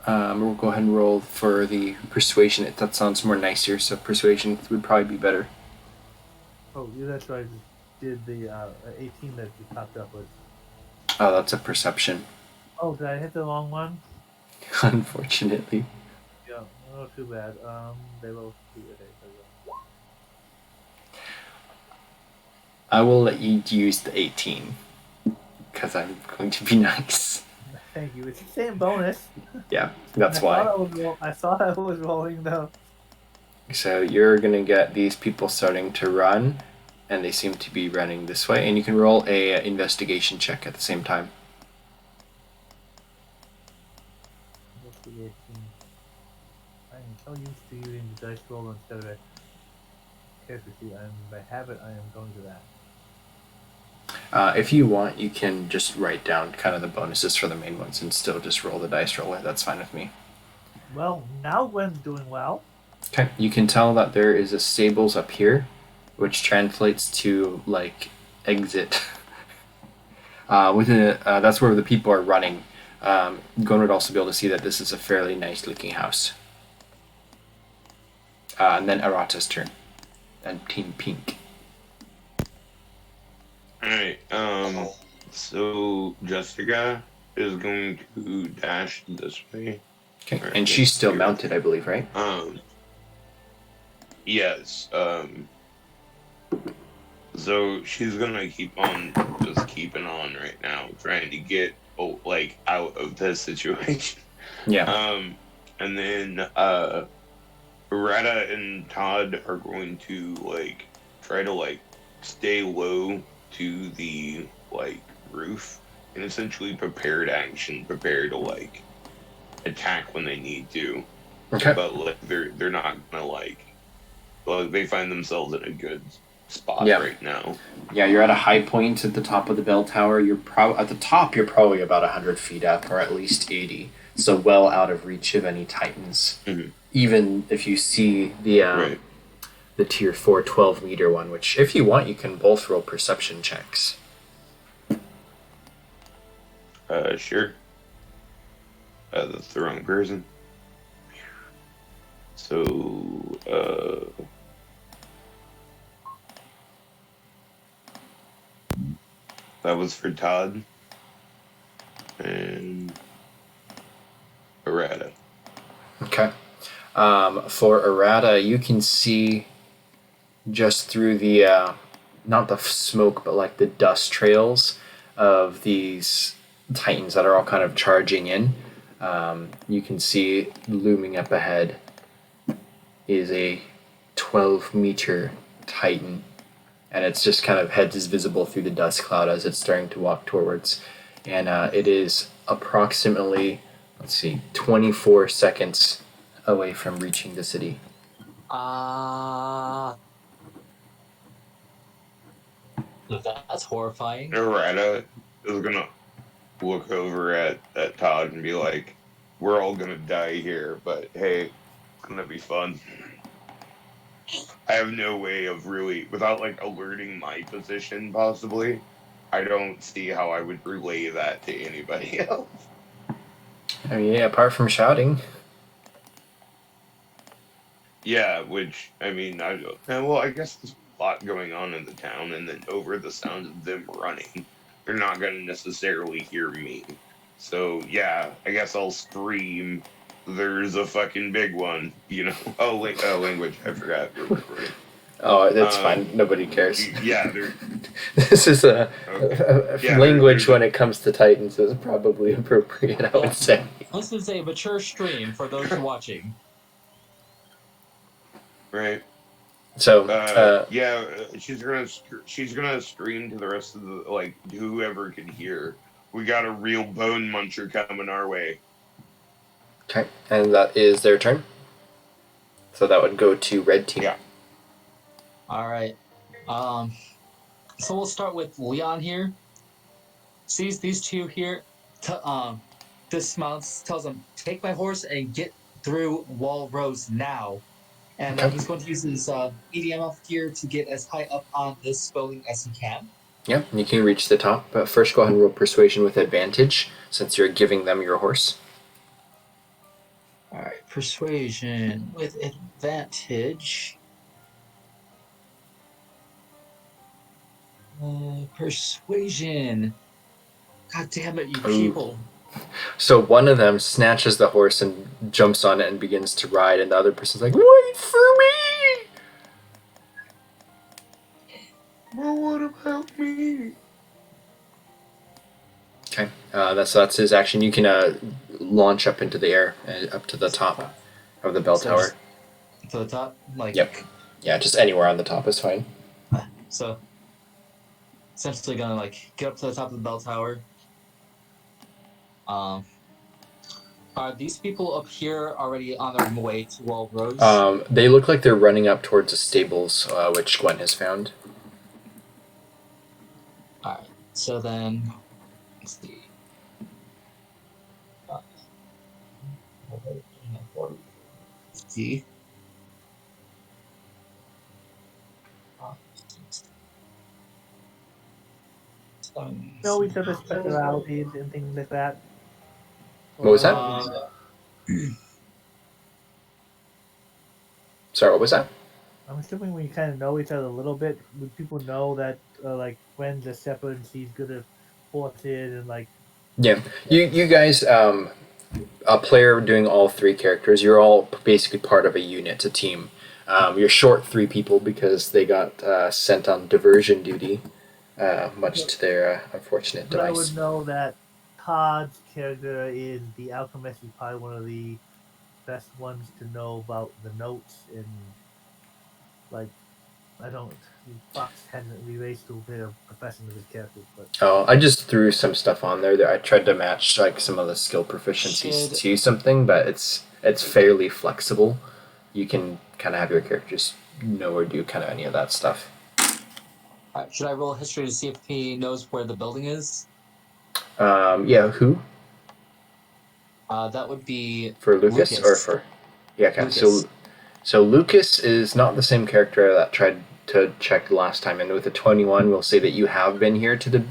We'll go ahead and roll for the persuasion. That sounds more nicer, so persuasion would probably be better. Oh, yeah, that's right. I just did the 18 that you popped up with. Oh, that's a perception. Oh, did I hit the wrong one? Unfortunately. Yeah, oh, too bad. They will see it. I will let you use the 18. Because I'm going to be nice. Thank you. It's the same bonus. Yeah, that's why. I thought I was rolling though. So you're going to get these people starting to run, and they seem to be running this way, and you can roll a investigation check at the same time. Investigation. I am so used to using the dice roll instead of a character sheet. By habit, I am going to that. If you want, you can just write down kind of the bonuses for the main ones and still just roll the dice roller. That's fine with me. Well, now Gwen's doing well. Okay, you can tell that there is a stables up here, which translates to like exit. That's where the people are running Gon would also be able to see that this is a fairly nice looking house. And then Arata's turn. And Team Pink. Alright, so Jessica is going to dash this way. Okay, and she's still mounted, I believe, right? Yes, so she's gonna keep on just keeping on right now, trying to get out of this situation. Yeah. And then Retta and Todd are going to try to stay low to the roof and essentially prepare to attack when they need to. Okay. But they're not gonna they find themselves in a good spot right now. Yeah, you're at a high point at the top of the bell tower. You're at the top. You're probably about 100 feet up, or at least 80. So well out of reach of any Titans. Mm-hmm. Even if you see the tier 4 12-meter one, which if you want, you can both roll perception checks. Sure. That's the wrong person. So, that was for Todd and Errata. Okay. For Errata, you can see just through the, not the smoke, but the dust trails of these Titans that are all kind of charging in. You can see looming up ahead is a 12-meter Titan, and it's just kind of head is visible through the dust cloud as it's starting to walk towards. And it is approximately, 24 seconds away from reaching the city. That's horrifying. Errata is gonna look over at Todd and be like, "We're all gonna die here, but hey, it's gonna be fun." I have no way of really, without alerting my position, possibly. I don't see how I would relay that to anybody else. I mean, apart from shouting. Yeah, which, I mean, I guess there's a lot going on in the town, and then over the sound of them running, they're not going to necessarily hear me. So, yeah, I guess I'll scream, "There's a fucking big one," language, I forgot. Oh, that's fine. Nobody cares. Yeah, this is a language when a- it comes to Titans is probably appropriate, I would say. This is a mature stream for those watching. Right. So, she's gonna scream to the rest of the whoever can hear. We got a real bone muncher coming our way. okay, and that is their turn. So that would go to red team. Yeah. All right. So we'll start with Leon here. Sees these two here. Dismounts. Tells them, "Take my horse and get through Wall Rose now." And he's going to use his EDMF gear to get as high up on this building as he can. Yeah, you can reach the top, but first go ahead and roll persuasion with advantage, since you're giving them your horse. Alright, persuasion with advantage. Persuasion. God damn it, you people. So one of them snatches the horse and jumps on it and begins to ride, and the other person's like, "Wait for me!" Well, what about me? Okay, that's his action. You can launch up into the air, up to the top of the bell tower. To the top? Yep. Yeah, just anywhere on the top is fine. So, essentially gonna get up to the top of the bell tower. Are these people up here already on their way to Wall Rose? They look like they're running up towards the stables, which Gwen has found. Alright, so then, let's see. See? No, each other's specialities and things like that. What was that? Sorry, what was that? I'm assuming we kind of know each other a little bit. Would people know that like when the separate and she's good at force it and like Yeah, you guys, a player doing all three characters. You're all basically part of a unit, a team. You're short three people because they got sent on diversion duty, much to their unfortunate but I demise. would know that Todd's character is the alchemist is probably one of the best ones to know about the notes and like I don't Fox hadn't erased a bit of profession of his characters, but Oh, I just threw some stuff on there that I tried to match like some of the skill proficiencies Should- to something, but it's fairly flexible. You can kind of have your characters know or do kind of any of that stuff. Alright, should I roll history to see if he knows where the building is? Yeah, who? That would be For Lucas, or for? Yeah, okay. Lucas. So Lucas is not the same character that tried to check last time, and with a 21, we'll say that you have been here to the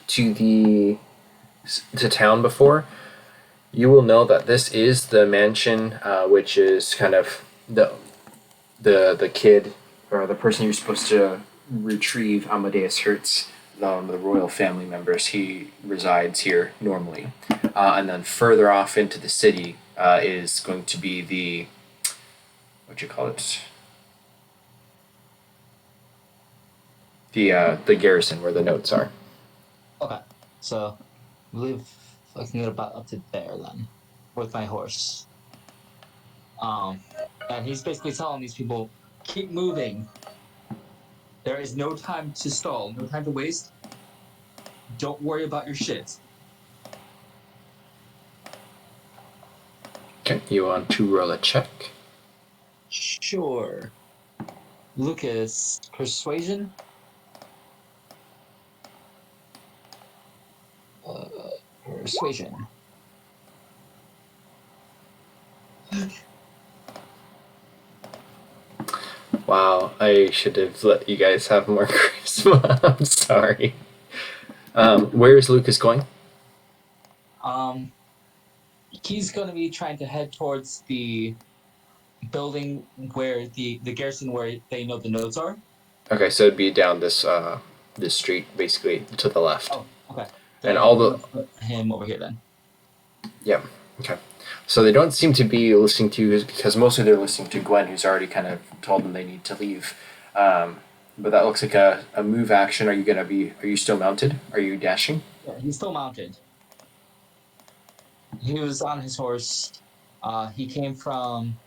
to town before. You will know that this is the mansion, which is kind of the kid or the person you're supposed to retrieve, Amadeus Hertz, the royal family members. He resides here normally, and then further off into the city is going to be the what you call it, the garrison where the notes are. Okay, so I believe I can get about up to there then with my horse. And he's basically telling these people, keep moving. There is no time to stall, no time to waste. Don't worry about your shit. Okay, you want to roll a check? Sure. Lucas, persuasion? Persuasion. Wow, I should have let you guys have more charisma. I'm sorry. Where is Lucas going? He's going to be trying to head towards the building where the garrison where they know the nodes are. Okay, so it'd be down this street, basically to the left. Oh, okay. And all the put him over here then. Yeah. Okay. So they don't seem to be listening to you because mostly they're listening to Gwen, who's already kind of told them they need to leave. But that looks like a move action. Are you still mounted? Are you dashing? Yeah, he's still mounted. He was on his horse. He came from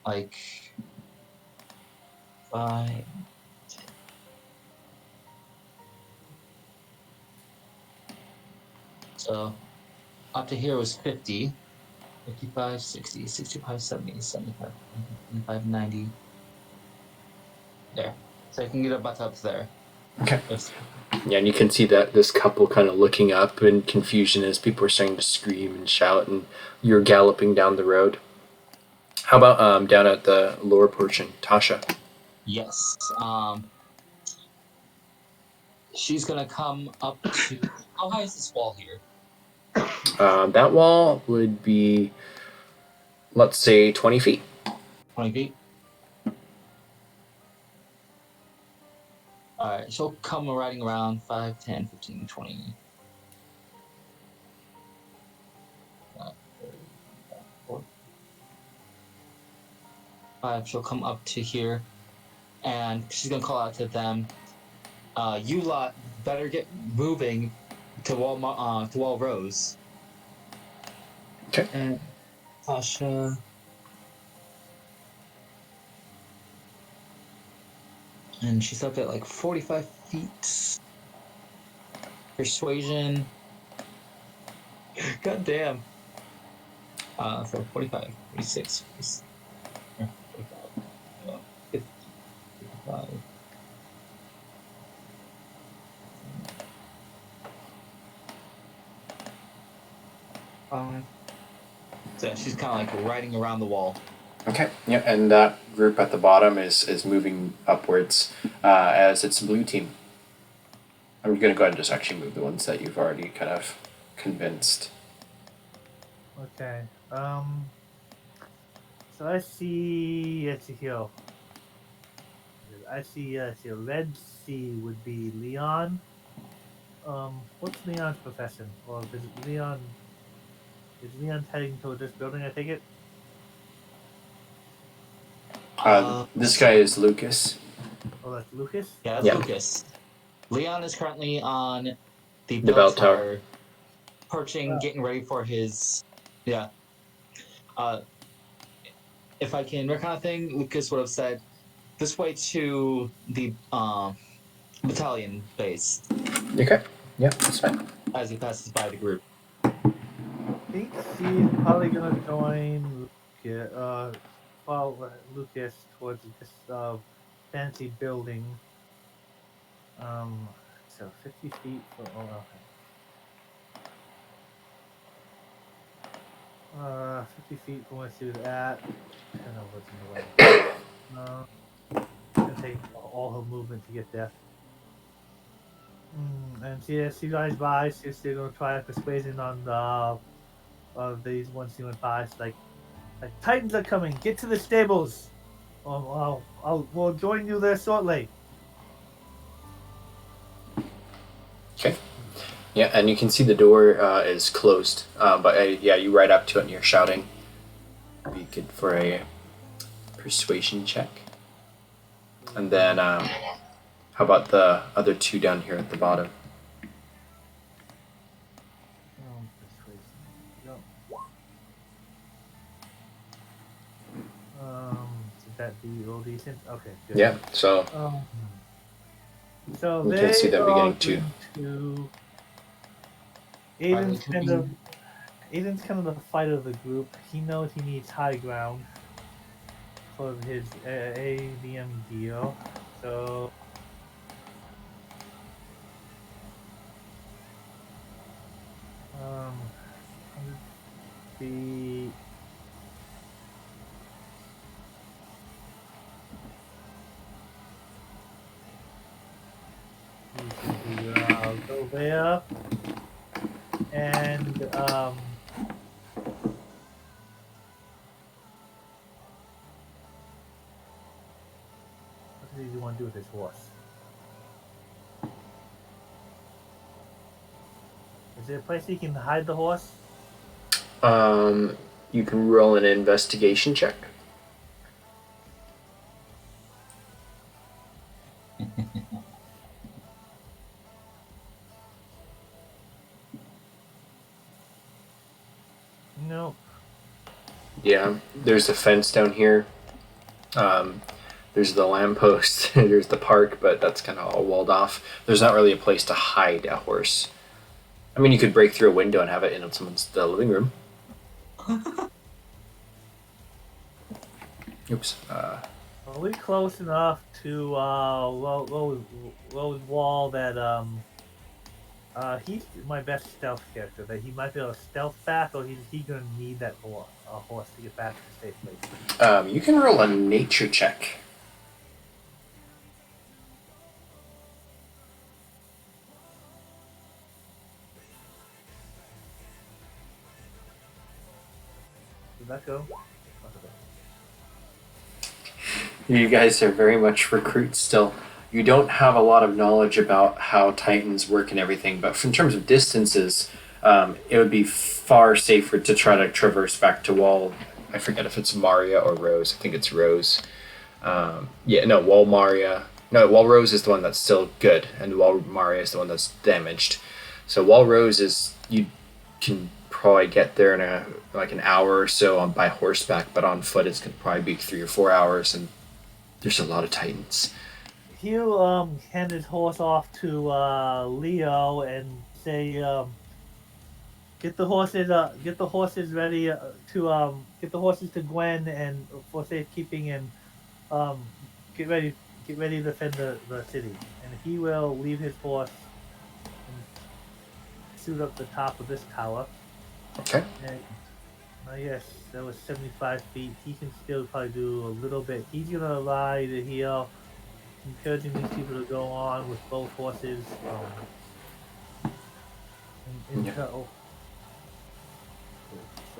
like 5. So up to here was 50, 55, 60, 65, 70, 75, 75, 90. There. So I can get about up to there. Okay. Yes. Yeah, and you can see that this couple kind of looking up in confusion as people are starting to scream and shout, and you're galloping down the road. How about down at the lower portion, Tasha? Yes. She's gonna come up to. How high is this wall here? That wall would be, let's say, 20 feet. 20 feet. Alright, she'll come riding around 5, 10, 15, 20. 5, she'll come up to here, and she's gonna call out to them. You lot better get moving to Wall Rose. Okay. And Tasha. And she's up at like 45 feet. Persuasion. God damn. So 45, 46, 45, 50, 55. So she's kind of like riding around the wall. Okay. Yeah, and that group at the bottom is moving upwards as it's blue team. I'm going to go ahead and just actually move the ones that you've already kind of convinced. Okay. So I see. Let's see here. I see. Red C would be Leon. What's Leon's profession? Or is Leon? Is Leon heading toward this building? I take it. This guy is Lucas. Oh, that's Lucas. Yeah, that's Yeah. Lucas. Leon is currently on the The bell tower. perching, getting ready for his. Yeah. If I can recount a thing, Lucas would have said, "This way to the battalion base." Okay. Yeah, that's fine. As he passes by the group. I think she's probably gonna join follow Lucas towards this fancy building. So 50 feet from. Oh, okay. 50 feet from where she was at. I don't know what's in the way. Gonna take all her movement to get there. And she guys by. She's still gonna try persuasion on these ones she went by. She's like Titans are coming. Get to the stables. We'll join you there shortly. Okay. Yeah, and you can see the door is closed. But yeah, you ride up to it and you're shouting. Be good for a persuasion check. And then, how about the other two down here at the bottom? Is that the old decent? Okay, good. Yeah, so So you they can see them beginning to. Aiden's kind of the fighter of the group. He knows he needs high ground for his AVM deal. So the go there and what does he want to do with his horse? Is there a place he can hide the horse? you can roll an investigation check. No. Yeah, there's a fence down here. There's the lamppost. There's the park, but that's kind of all walled off. There's not really a place to hide a horse. I mean, you could break through a window and have it in the living room. Oops. Are we close enough to Lowe's wall that he's my best stealth character, that he might be able to stealth back, or he gonna need that horse to get back to the safe place? You can roll a nature check. Did that go? You guys are very much recruits still. You don't have a lot of knowledge about how Titans work and everything, but in terms of distances, it would be far safer to try to traverse back to Wall. I forget if it's Maria or Rose. I think it's Rose. Wall Maria. No, Wall Rose is the one that's still good, and Wall Maria is the one that's damaged. So Wall Rose is, you can probably get there in an hour or so by horseback, but on foot it's going to probably be 3 or 4 hours, and there's a lot of Titans. He'll hand his horse off to Leo and say, get the horses ready get the horses to Gwen and for safekeeping, and get ready to defend the city. And he will leave his horse and shoot up the top of this tower. Okay. And yes, that was 75 feet. He can still probably do a little bit. He's gonna ride here, encouraging these people to go on with both horses.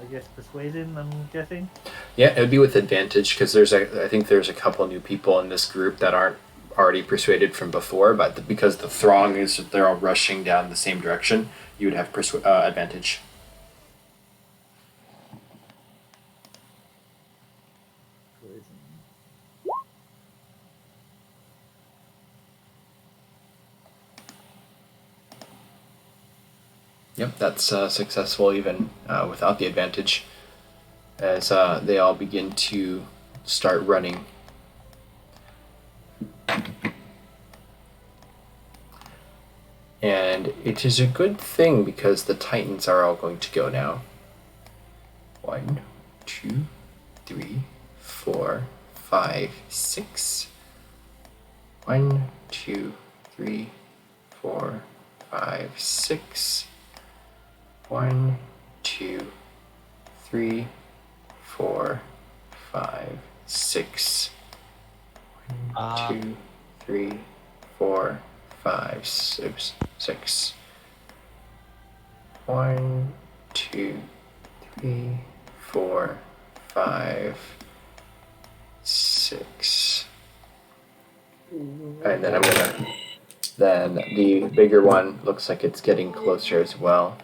I guess, persuasion, I'm guessing. Yeah, it would be with advantage because I think there's a couple new people in this group that aren't already persuaded from before, but because the throng is they're all rushing down the same direction, you would have advantage. Yep, that's successful even without the advantage, as they all begin to start running. And it is a good thing because the Titans are all going to go now. 1, 2, 3, 4, 5, 6. 1, 2, 3, 4, 5, 6. 1, 2, 3, 4, 5, 6. 1, 2, 3, 4, 5, 6, 6. 1, 2, 3, 4, 5, 6. And then then the bigger one looks like it's getting closer as well.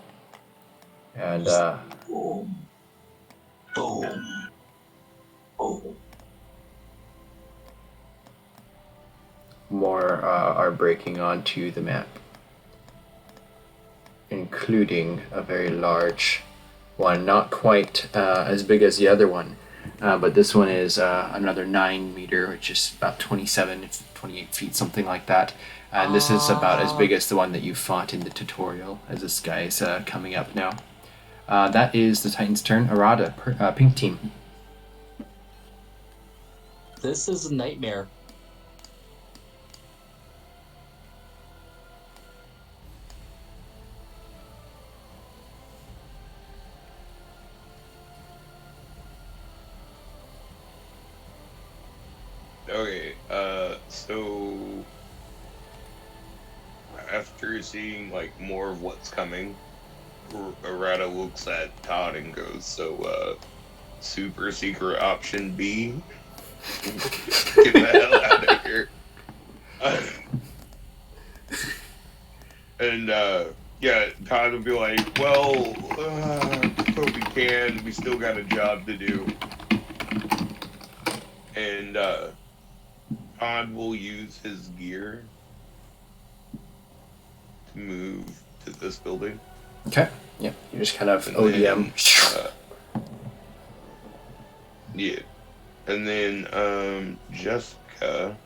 And more are breaking onto the map, including a very large one, not quite as big as the other one, but this one is another 9 meter, which is about 27, 28 feet, something like that. And this is about as big as the one that you fought in the tutorial, as this guy is coming up now. That is the Titan's turn. Arada, pink team. This is a nightmare. Okay, so after seeing like more of what's coming, Arata looks at Todd and goes, "So, super secret option B, get the hell out of here." And yeah, Todd will be like, "Well, hope we can. We still got a job to do." And Todd will use his gear to move to this building. Okay. Yeah, you just kind of And ODM. Yeah. And then Jessica,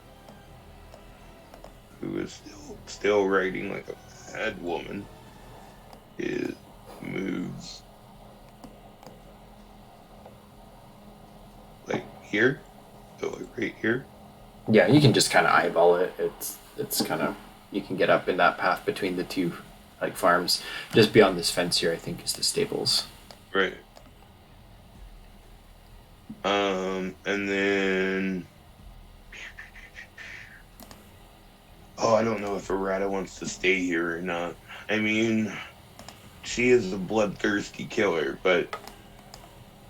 who is still riding like a bad woman, moves like here. So like right here. Yeah, you can just kind of eyeball it. It's kind of, you can get up in that path between the two like farms. Just beyond this fence here, I think, is the stables. Right. And then I don't know if Arata wants to stay here or not. I mean, she is a bloodthirsty killer, but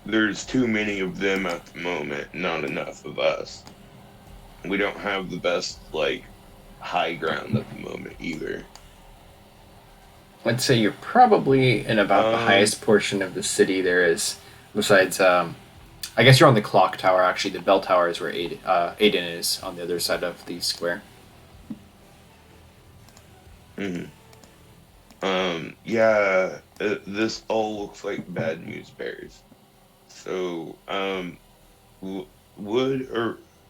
there's too many of them at the moment, not enough of us. We don't have the best, like, high ground at the moment either. I'd say you're probably in about the highest portion of the city there is. Besides, I guess you're on the clock tower, actually. The bell tower is where Aiden is, on the other side of the square. Mm-hmm. Yeah, this all looks like bad news bears. So,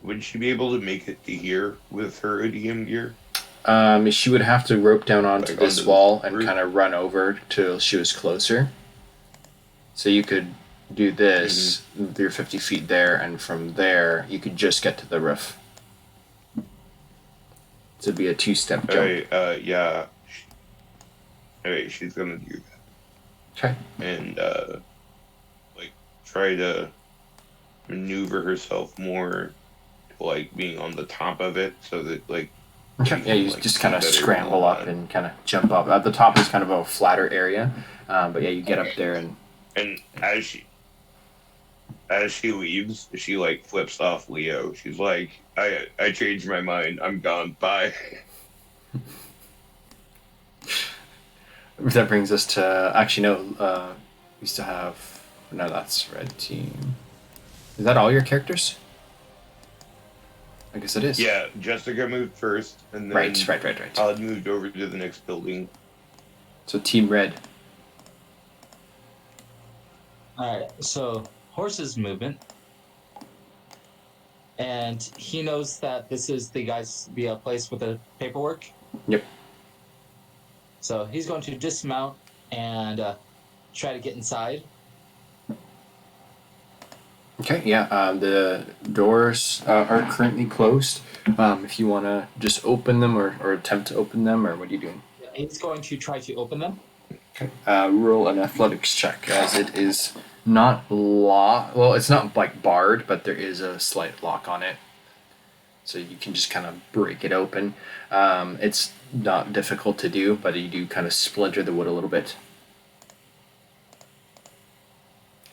would she be able to make it to here with her ODM gear? She would have to rope down onto Like this onto wall the and roof? kind of run over till she was closer. So you could do this, you're 50 feet there, and from there, you could just get to the roof. So it'd be a 2-step jump. Alright, yeah. Alright, she's gonna do that. Okay. And, like, try to maneuver herself more to, like, being on the top of it so that, like, Okay. Yeah, you like, just kind of better scramble go up on. and kind of jump up. At the top is kind of a flatter area, but yeah, you get up there and And as she leaves, she like flips off Leo. She's like, I changed my mind. I'm gone. Bye. That brings us to actually no. We still have no. That's red team. Is that all your characters? I guess it is. Yeah, Jessica moved first, and then Right. Todd moved over to the next building. So team red. All right, so horse's movement, and he knows that this is the place with the paperwork. Yep. So he's going to dismount and try to get inside. Okay. Yeah. The doors are currently closed. If you want to just open them or attempt to open them, or what are you doing? He's going to try to open them. Okay. Roll an athletics check, as it is not well, it's not like barred, but there is a slight lock on it, so you can just kind of break it open. It's not difficult to do, but you do kind of splinter the wood a little bit.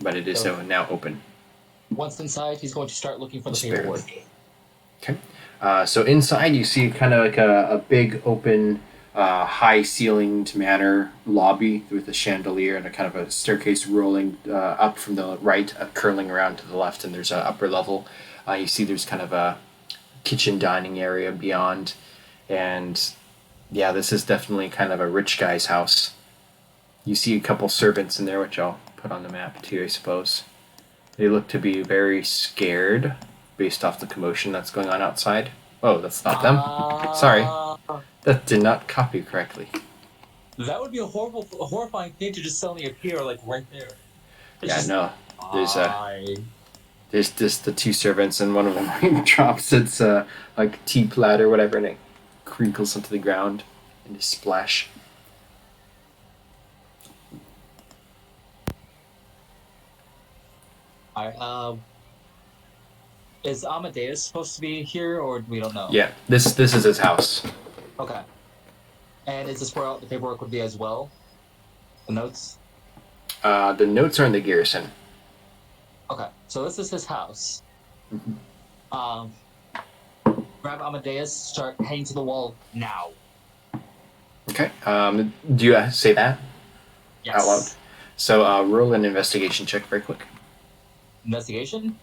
But it is so now open. Once inside, he's going to start looking for the Just barely. paperwork. Okay. So inside you see kind of like a big open, high ceilinged manor lobby with a chandelier and a kind of a staircase rolling up from the right, curling around to the left, and there's an upper level. You see there's kind of a kitchen dining area beyond, and yeah, this is definitely kind of a rich guy's house. You see a couple servants in there, which I'll put on the map too, I suppose. They look to be very scared based off the commotion that's going on outside. Oh, that's not them. Sorry. That did not copy correctly. That would be a horrifying thing to just suddenly appear, like, right there. No. There's just the two servants, and one of them drops its like tea platter or whatever, and it crinkles onto the ground and a splash. Alright, is Amadeus supposed to be here, or we don't know? Yeah, this is his house. Okay. And is this where the paperwork would be as well? The notes? The notes are in the garrison. Okay, so this is his house. Mm-hmm. Grab Amadeus, start heading to the wall now. Okay. Do you say that Yes. out loud? So roll an investigation check very quick. Investigation?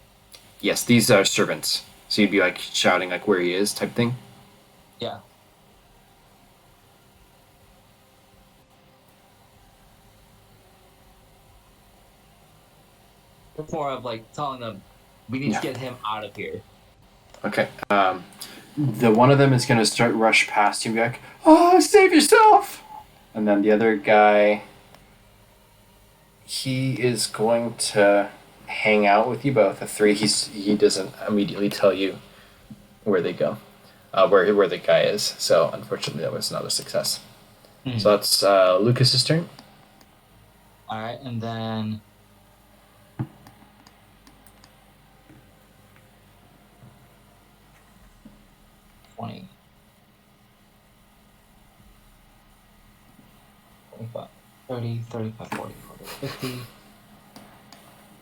Yes, these are servants. So you'd be like shouting like where he is type thing. Yeah. It's more of like telling them, we need to get him out of here. Okay. The one of them is going to start rush past you and be like, "Oh, save yourself!" And then the other guy, he is going to hang out with you both. The three, he doesn't immediately tell you where they go, where the guy is. So unfortunately, that was not a success. Mm-hmm. So that's Lucas's turn. All right, and then. $20. 25, 30, 35, 40, 50.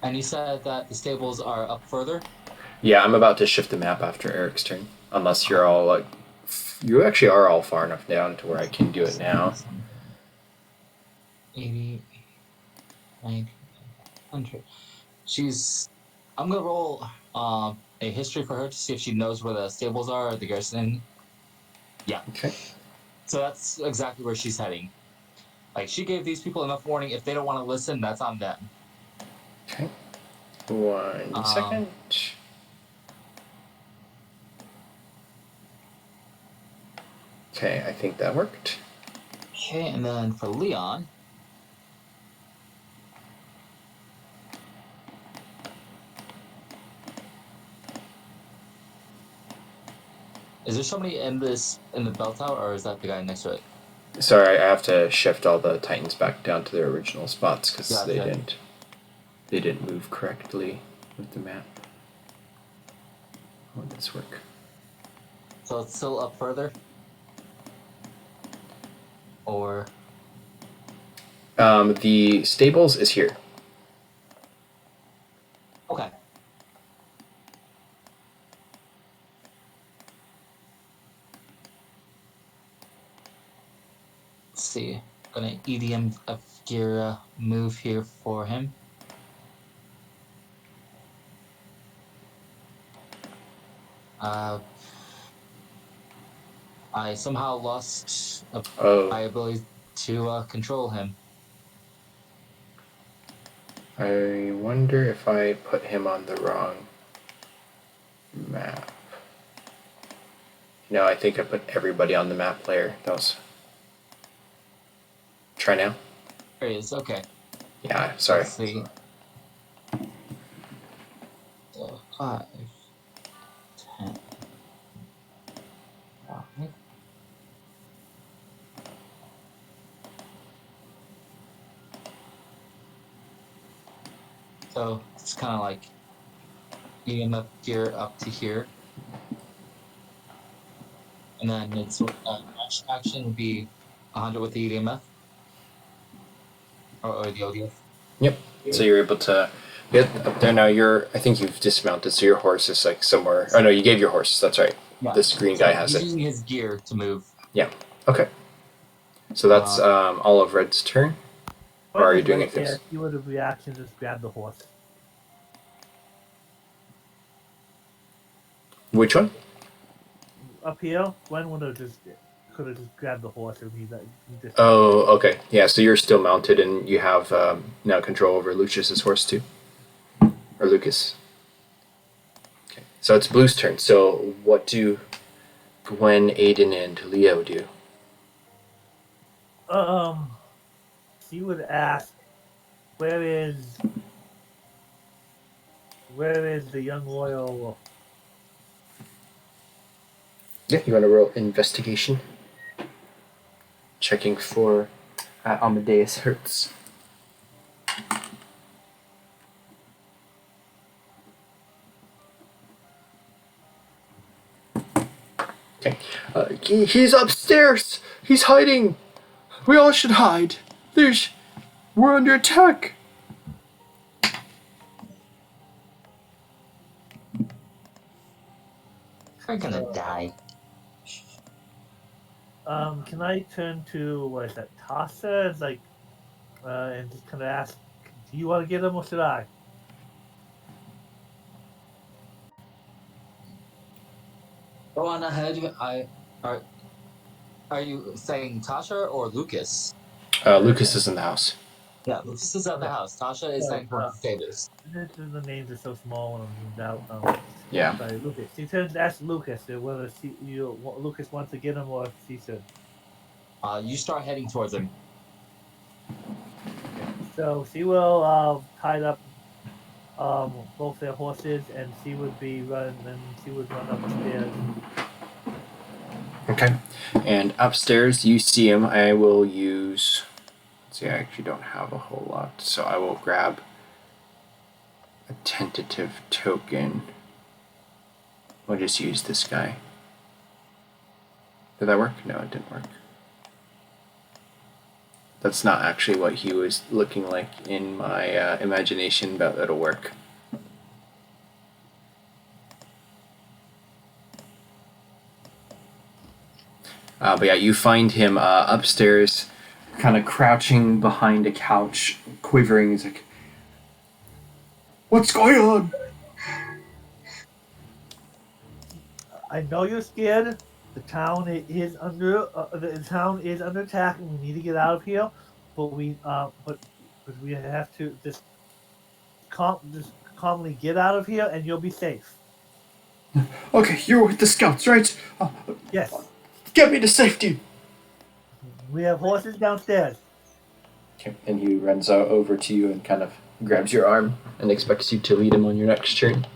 And you said that the stables are up further? Yeah, I'm about to shift the map after Eric's turn. Unless you're all like, you actually are all far enough down to where I can do it now. 80, 90, 100. I'm gonna roll a history for her to see if she knows where the stables are or the garrison. Yeah. Okay. So that's exactly where she's heading. Like, she gave these people enough warning. If they don't want to listen, that's on them. Okay. 1 second. Okay, I think that worked. Okay, and then for Leon. Is there somebody in the bell tower, or is that the guy next to it? Sorry, I have to shift all the Titans back down to their original spots because they didn't move correctly with the map. How would this work? So it's still up further? Or... The stables is here. my EDM of gear move here for him. I somehow lost my ability to control him. I wonder if I put him on the wrong map. No, I think I put everybody on the map player. That was... Try now? There he is, okay. Yeah, sorry. Let's see. 5, 10, 5. So it's kind of like EMF gear up to here. And then its action would be 100 with the EMF. Or the ODF. Yep. So you're able to get up there now. I think you've dismounted, so your horse is like somewhere. Oh no, you gave your horse. That's right. Yeah. This green guy has he's it. using his gear to move. Yeah. Okay. So that's all of Red's turn. Or are you doing anything? Yeah, you would have reaction, just grab the horse. Which one? Up here, Gwen could have just grabbed the horse and he just. Oh, okay. Yeah, so you're still mounted and you have now control over Lucius's horse too? Or Lucas? Okay. So it's Blue's turn. So what do Gwen, Aiden, and Leo do? She would ask, where is the young royal? Yeah, you want to roll investigation? Checking for Amadeus Hertz. Okay. He's upstairs! He's hiding! We all should hide! We're under attack! You're gonna die. Can I turn to, what is that, Tasha? It's like, and just kind of ask, do you want to get him or should I? Go on ahead. Are you saying Tasha or Lucas? Lucas is in the house. Yeah, Lucas is at the house. Tasha is saying for status. The names are so small when I'm moved out. Yeah. Sorry, Lucas. She turns to ask Lucas whether Lucas wants to get him or if she should. You start heading towards him. So she will tie up both their horses, and she would run upstairs. Okay. And upstairs, you see him. I will use... See, I actually don't have a whole lot, so I will grab a tentative token. We'll just use this guy. Did that work? No, it didn't work. That's not actually what he was looking like in my imagination, but it'll work. But yeah, you find him upstairs, kind of crouching behind a couch, quivering. He's like, "What's going on?" I know you're scared. The town is under attack, and we need to get out of here. But we have to just calmly get out of here, and you'll be safe. Okay, you're with the scouts, right? Yes. Get me to safety. We have horses downstairs. Okay, and he runs over to you and kind of grabs your arm and expects you to lead him on your next turn.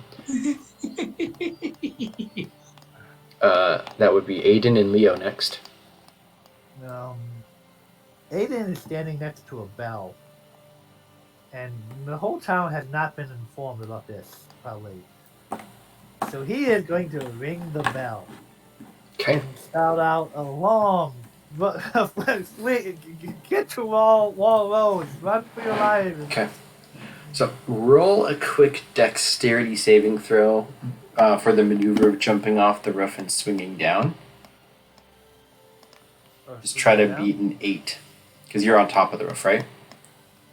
That would be Aiden and Leo next. Aiden is standing next to a bell, and the whole town has not been informed about this, probably. So he is going to ring the bell. Okay. And shout out a long, get to Wall Roads, run for your lives. Okay. So roll a quick dexterity saving throw for the maneuver of jumping off the roof and swinging down. Just try to beat an 8. Because you're on top of the roof, right?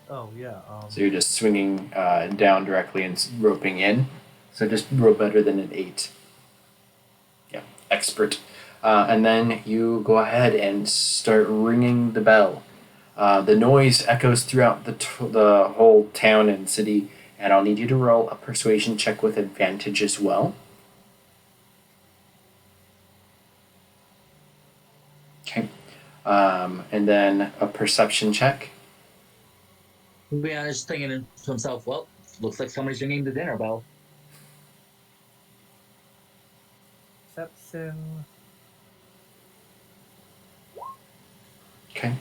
Oh yeah. So you're just swinging down directly and roping in. So just roll better than an 8. Yeah, expert. And then you go ahead and start ringing the bell. The noise echoes throughout the whole town and city, and I'll need you to roll a persuasion check with advantage as well. Okay. And then a perception check. Leon is thinking to himself, well, looks like somebody's ringing the dinner bell. Perception. Okay.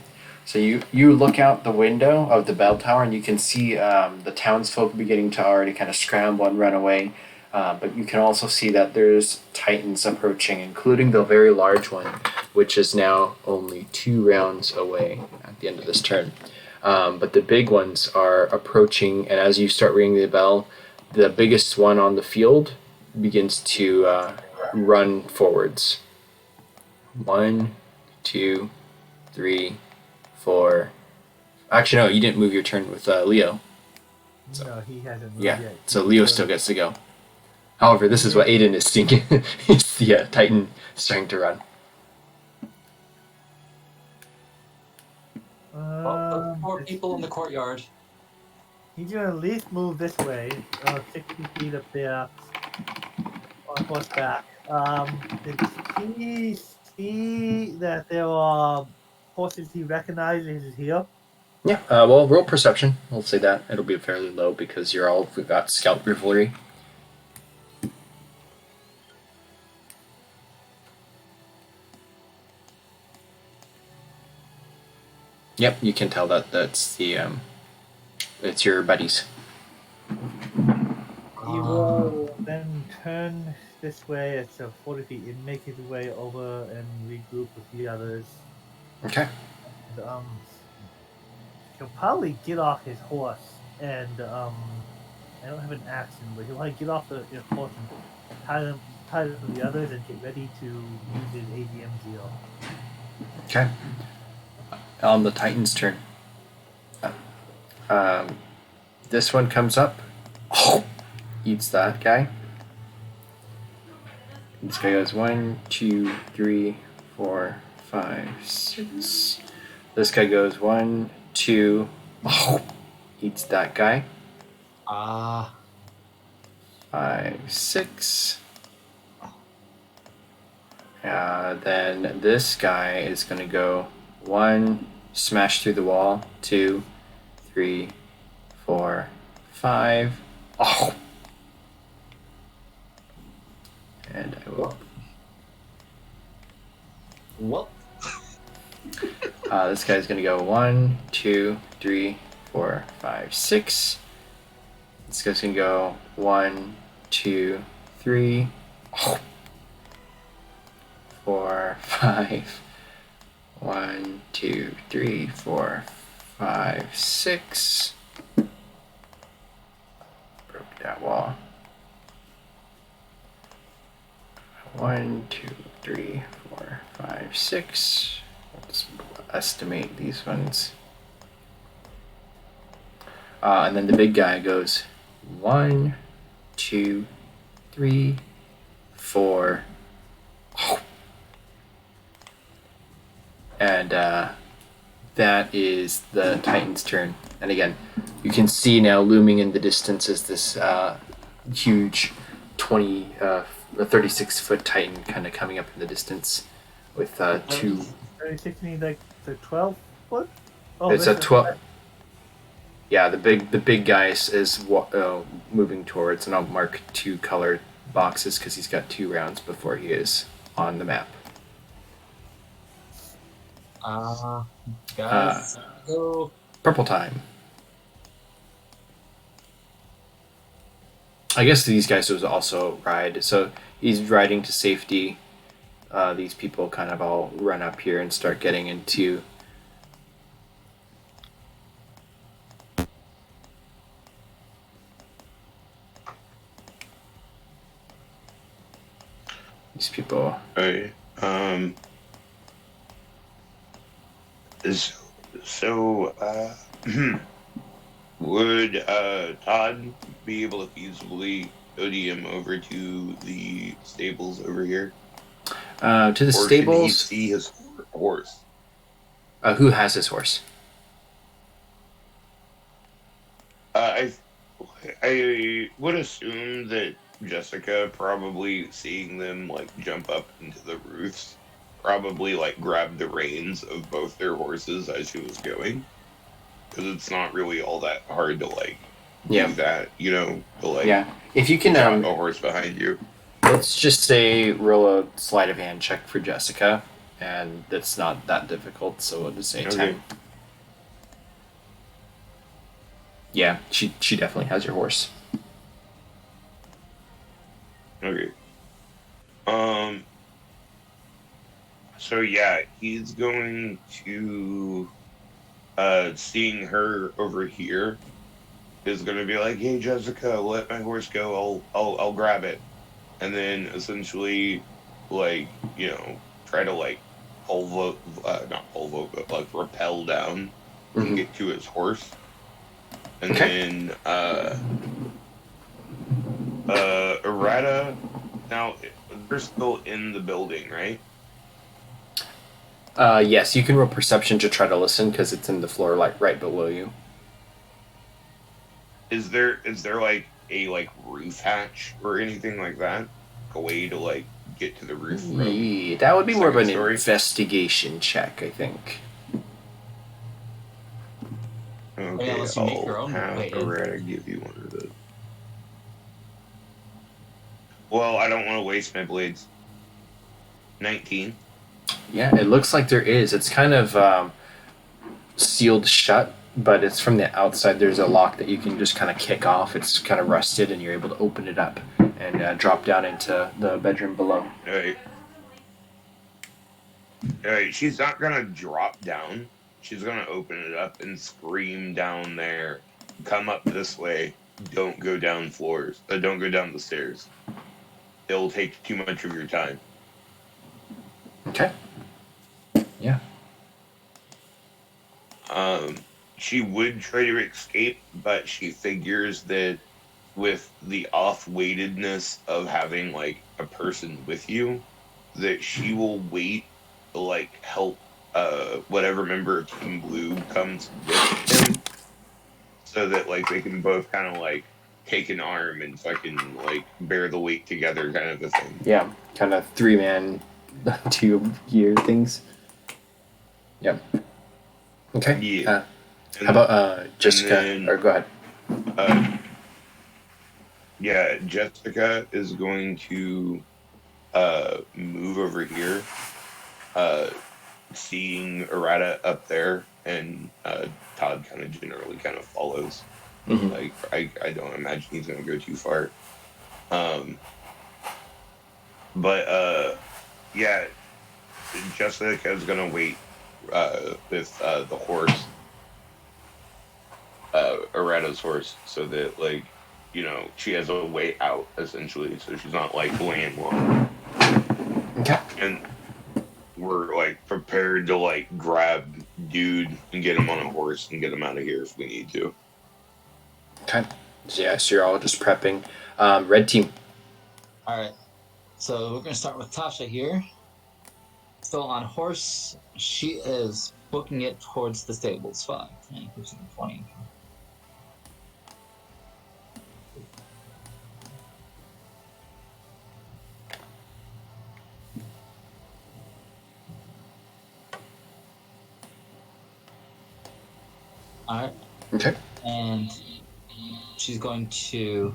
So you look out the window of the bell tower and you can see the townsfolk beginning to already kind of scramble and run away. But you can also see that there's Titans approaching, including the very large one, which is now only 2 rounds away at the end of this turn. But the big ones are approaching, and as you start ringing the bell, the biggest one on the field begins to run forwards. 1, 2, 3, 4. Actually, no, you didn't move your turn with Leo. So, no, he hasn't moved yeah, yet. so Leo still gets to go. However, this is what Aiden is seeing. It's the Titan starting to run. Well, 4 people in the courtyard. He's gonna at least move this way, 60 feet up there on horseback. Did he see that there are horses he recognizes here? Yeah, well, roll perception. We'll say that. It'll be fairly low because we've got scout rivalry. Yep, you can tell that that's it's your buddies. He will then turn this way at 40 feet and make his way over and regroup with the others. Okay. And, he'll probably get off his horse and I don't have an action, but he'll get off his horse and tie them to the others and get ready to use his ADM deal. Okay. On the Titan's turn. This one comes up. Oh, eats that guy. This guy goes 1, 2, 3, 4, 5, 6. This guy goes 1, 2. Oh, eats that guy. 5, 6. Then this guy is gonna go 1, smash through the wall. 2, 3, 4, 5. Oh. And I will. Whoop. This guy's gonna go 1, 2, 3, 4, 5, 6. This guy's gonna go 1, 2, 3, 4, 5. 1, 2, 3, 4, 5, 6. Broke that wall. 1, 2, 3, 4, 5, 6. Let's estimate these ones. And then the big guy goes 1, 2, 3, 4. And that is the Titan's turn. And again, you can see now looming in the distance is this huge 36-foot Titan kind of coming up in the distance with 2. 36 means like the 12 foot? Oh, It's a 12. Yeah, the big guy is moving towards, and I'll mark 2 colored boxes because he's got 2 rounds before he is on the map. Guys, go. Purple time. I guess these guys was also ride, so he's riding to safety. These people kind of all run up here and start getting into these people. Alright. Would Todd be able to feasibly OD over to the stables over here? To the Or should he stables. see his horse? Who has his horse? I would assume that Jessica, probably seeing them like jump up into the roofs, probably like grabbed the reins of both their horses as she was going, because it's not really all that hard to like Yeah. do that, you know, to like Yeah. If you can, jot a horse behind you. let's just say roll a sleight of hand check for Jessica, and it's not that difficult, so we'll just say Okay. 10. Yeah, she definitely has your horse. Okay. So yeah, he's going to seeing her over here is gonna be like, "Hey Jessica, let my horse go. I'll grab it," and then essentially, like, you know, try to like not pole vault, but like rappel down and Mhm. get to his horse, and Okay. then errata. Now they're still in the building, right? Yes, you can roll perception to try to listen because it's in the floor, like right below you. Is there like a like roof hatch or anything like that? A way to like get to the roof from Yeah, that would be more of an second story? investigation check, I think. Okay, unless you make your I'll own have way in. Errata give you one of those. Well, I don't want to waste my blades. 19. Yeah, it looks like there is. It's kind of sealed shut, but it's from the outside. There's a lock that you can just kind of kick off. It's kind of rusted, and you're able to open it up and drop down into the bedroom below. Alright. Alright, she's not gonna drop down. She's gonna open it up and scream down there. Come up this way. Don't go down floors. Don't go down the stairs. It'll take too much of your time. Okay. Yeah. She would try to escape, but she figures that with the off-weightedness of having like a person with you, that she will wait to like help whatever member of Team Blue comes with him, so that like they can both kind of like take an arm and fucking like bear the weight together, kind of a thing. Yeah. Kind of 3-man, 2-year things. Yep. Okay. Yeah. How about Jessica? then- Or go ahead. Yeah, Jessica is going to move over here, seeing Errata up there, and Todd kind of generally kind of follows. Mhm. Like, I don't imagine he's going to go too far. Yeah, Jessica is going to wait with the horse, Errata's horse, so that, like, you know, she has a way out, essentially, so she's not, like, landlocked. Okay. And we're, like, prepared to, like, grab dude and get him on a horse and get him out of here if we need to. Okay. So yeah, so you're all just prepping. Red team. Alright. So we're gonna start with Tasha here. So on horse, she is booking it towards the stables. 5, 10, 15, 20. Alright. Okay. And she's going to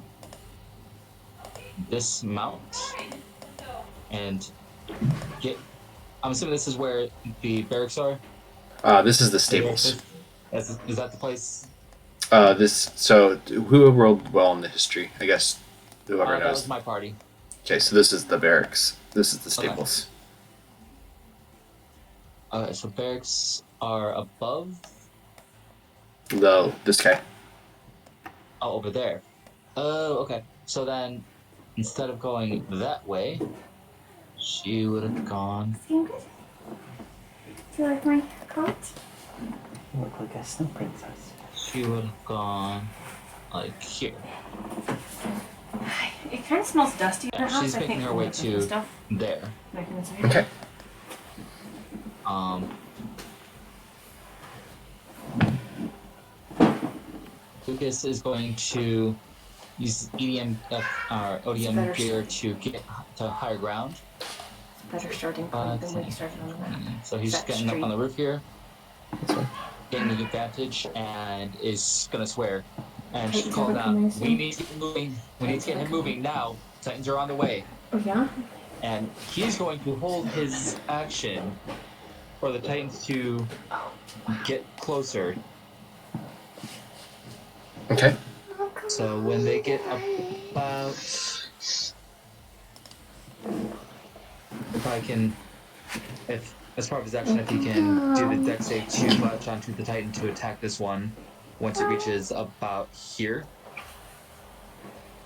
dismount and get. I'm assuming this is where the barracks are. This is the stables. Is that the place? So who rolled well in the history? I guess whoever That knows. was my party. Okay, so this is the barracks. This is the Okay. stables. Okay, so barracks are above. This guy. Oh, over there. Oh, okay. So then, instead of going that way, she would have gone. Feeling good? Do you like my coat? You look like a snow princess. She would have gone like here. It kind of smells dusty in the house. She's I making think her from way the to stuff there. back inside. Okay. Lucas is going to use EDM or ODM gear to get to higher ground. Better starting point than when you started on the map. So he's That getting up on the roof here, This one. getting the advantage, and is gonna swear. And she Titans called are out, looking "We nice. need to get moving. We need to get him moving now. Titans are on the way." Oh yeah? And he's going to hold his action for the Titans to get closer. Okay. So when they get about, if I can, if as part of his action, if he can do the dex save to latch onto the Titan to attack this one, once it reaches about here,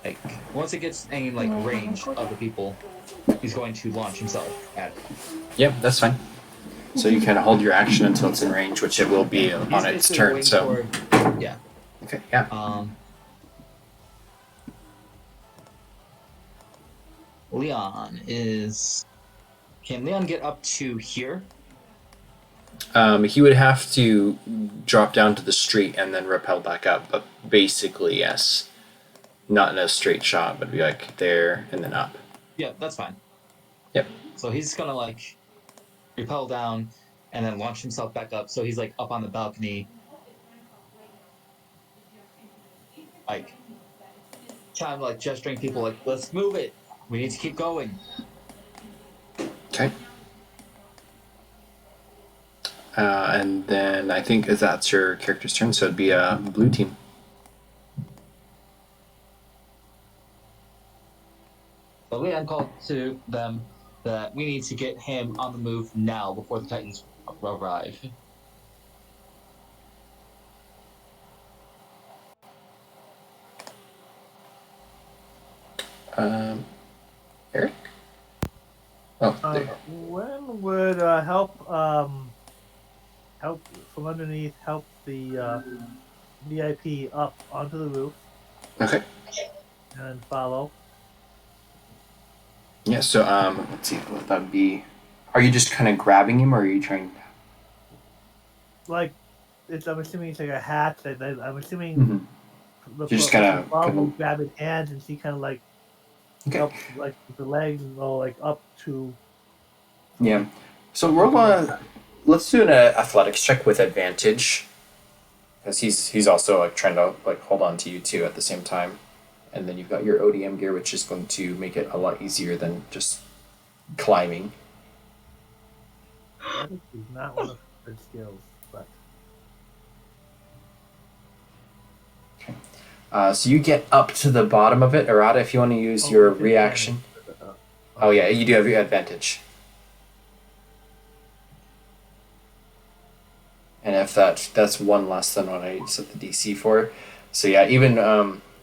like once it gets any like range of the people, he's going to launch himself at it. Yep, that's fine. So you can hold your action until it's in range, which it will be on He's its basically turn. waiting So for- yeah. okay, yeah. Leon is. Can Leon get up to here? He would have to drop down to the street and then rappel back up, but basically yes, not in a straight shot, but be like there and then up. Yeah, that's fine. Yep. So he's gonna like rappel down and then launch himself back up. So he's like up on the balcony, like kind of like gesturing people like, "Let's move it. We need to keep going." Okay. And then I think that's your character's turn, so it'd be a blue team. So Leon called to them that we need to get him on the move now before the Titans arrive. Eric? Oh, there. When would help from underneath help the VIP up onto the roof Okay. and follow? Yeah, so let's see what that'd be. Are you just kind of grabbing him, or are you trying? Like, I'm assuming it's like a hatch. I'm assuming Mm-hmm. the You're just kinda follow, putting- grab his hands, and she kind of like Okay. help like with the legs and go like up to. Yeah. So roll a. Let's do an athletics check with advantage, because he's also like trying to like hold on to you too at the same time, and then you've got your ODM gear, which is going to make it a lot easier than just climbing. That is not one of her skills, but So you get up to the bottom of it, Arata. If you want to use your reaction. Oh yeah, you do have your advantage. And if that's one less than what I set the DC for. So yeah, even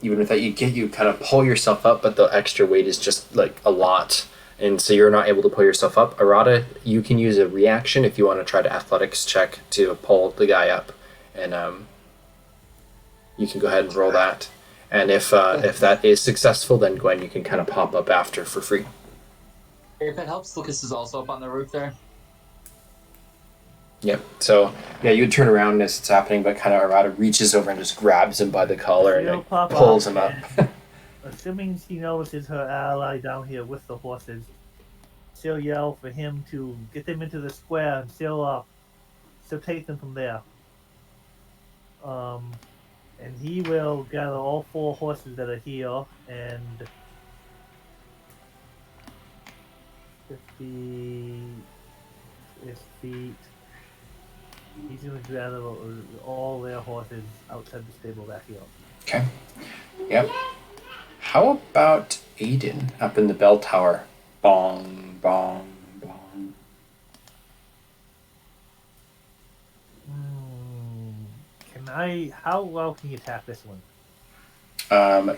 with that, you kind of pull yourself up, but the extra weight is just like a lot, and so you're not able to pull yourself up. Arata, you can use a reaction if you want to try to athletics check to pull the guy up, and you can go ahead and roll that. And if that is successful, then Gwen, you can kind of pop up after for free. If it helps, Lucas is also up on the roof there. Yep. So yeah, you would turn around as it's happening, but kind of Arata reaches over and just grabs him by the collar and She'll like, pop pulls up him up. and- assuming she knows it's her ally down here with the horses, she'll yell for him to get them into the square, and she'll take them from there. And he will gather all 4 horses that are here and 50 feet. He's going to gather all their horses outside the stable back here. Okay. Yep. How about Aiden up in the bell tower? Bong, bong, bong. How well can you tap this one?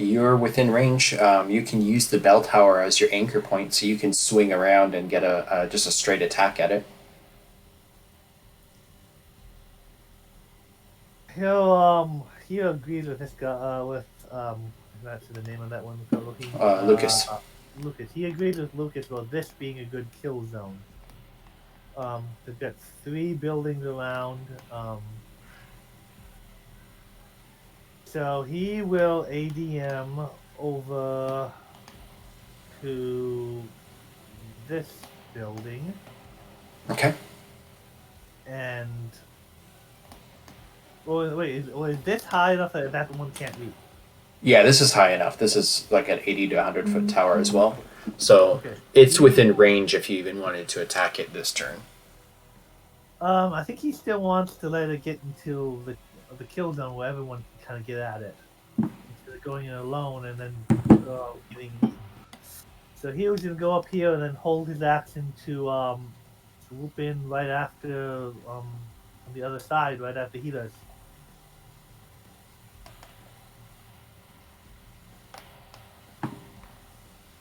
You're within range. You can use the bell tower as your anchor point, so you can swing around and get just a straight attack at it. he agrees with this guy. That's the name of that one without looking. Lucas. Lucas. He agrees with Lucas about this being a good kill zone. They've got 3 buildings around. So he will ADM over to this building Okay. and. Well, wait, is this high enough that that one can't reach? Yeah, this is high enough. This is like an 80 to 100 foot tower as well. So Okay. it's within range if you even wanted to attack it this turn. I think he still wants to let it get into the kill zone where everyone can kind of get at it instead of going in alone and then getting eaten. So he was gonna go up here and then hold his action to swoop in right after on the other side right after he does.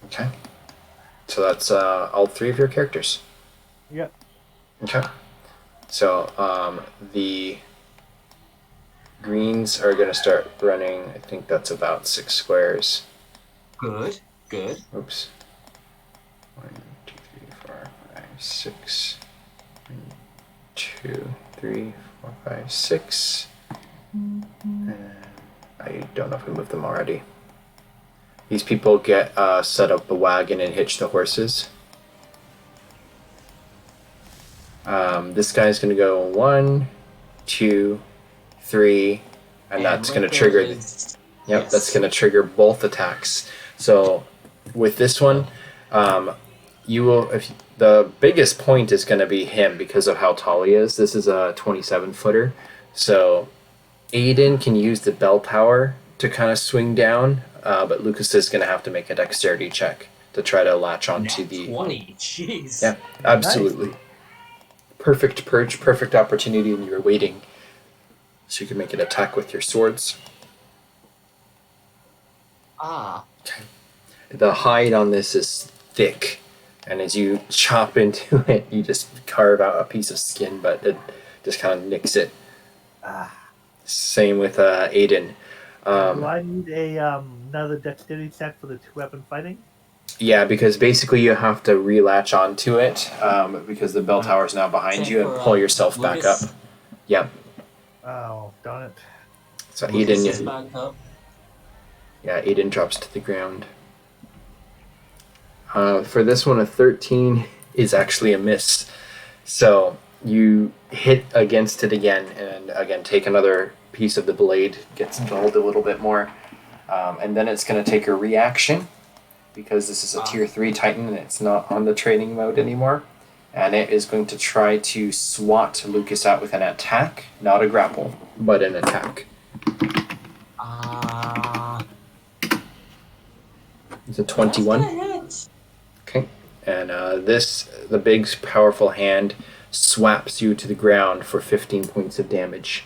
Okay. So that's all 3 of your characters. Yep. Okay. So the greens are going to start running. I think that's about 6 squares. Good. Oops. 1, 2, 3, 4, 5, 6. 1, 2, 3, 4, 5, 6. And I don't know if we moved them already. These people get set up a wagon and hitch the horses. This guy's going to go 1, 2, 3, and that's going to trigger. Yep, yes. That's going to trigger both attacks. So with this one, you will. If the biggest point is going to be him because of how tall he is. This is a 27-footer, so Aiden can use the bell tower to kind of swing down, but Lucas is going to have to make a dexterity check to try to latch onto the. 20. Jeez. Yeah, absolutely. Nice. Perfect perch, perfect opportunity, and you were waiting, so you can make an attack with your swords. Ah. Okay. The hide on this is thick, and as you chop into it, you just carve out a piece of skin, but it just kind of nicks it. Same with Aiden. Do I need another dexterity check for the 2-weapon fighting? Yeah, because basically you have to relatch onto it because the bell tower is now behind you and pull yourself back up. Yep. Oh, darn it. So Lucas Aiden, is back up. Yeah, Aiden drops to the ground. For this one, a 13 is actually a miss. So you hit against it again, and again take another piece of the blade, gets dulled a little bit more, and then it's going to take a reaction because this is a tier 3 Titan and it's not on the training mode anymore. And it is going to try to swat Lucas out with an attack, not a grapple, but an attack. It's a 21. Okay. And the big, powerful hand swaps you to the ground for 15 points of damage.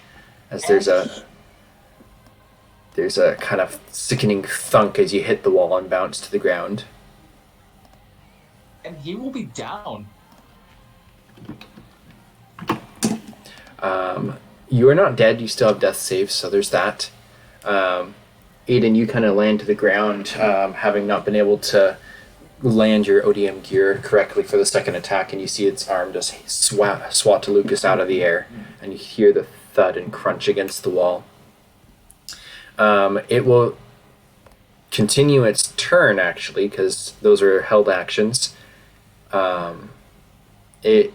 As there's a kind of sickening thunk as you hit the wall and bounce to the ground. And he will be down. You are not dead. You still have death saves, so there's that. Aiden, you kind of land to the ground, having not been able to land your ODM gear correctly for the second attack, and you see its arm just swat to Lucas out of the air, and you hear the thud and crunch against the wall. It will continue its turn, actually, because those are held actions. It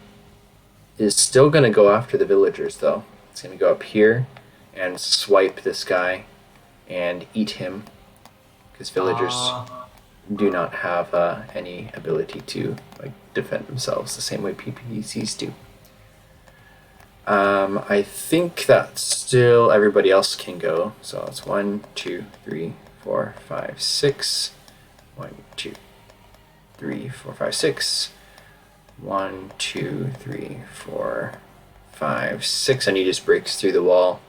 is still going to go after the villagers, though. It's going to go up here and swipe this guy and eat him, because villagers do not have any ability to defend themselves the same way PPCs do. I think that still everybody else can go. So it's 1, 2, 3, 4, 5, 6. 1, 2, 3, 4, 5, 6. 1, 2, 3, 4, 5, 6, and he just breaks through the wall.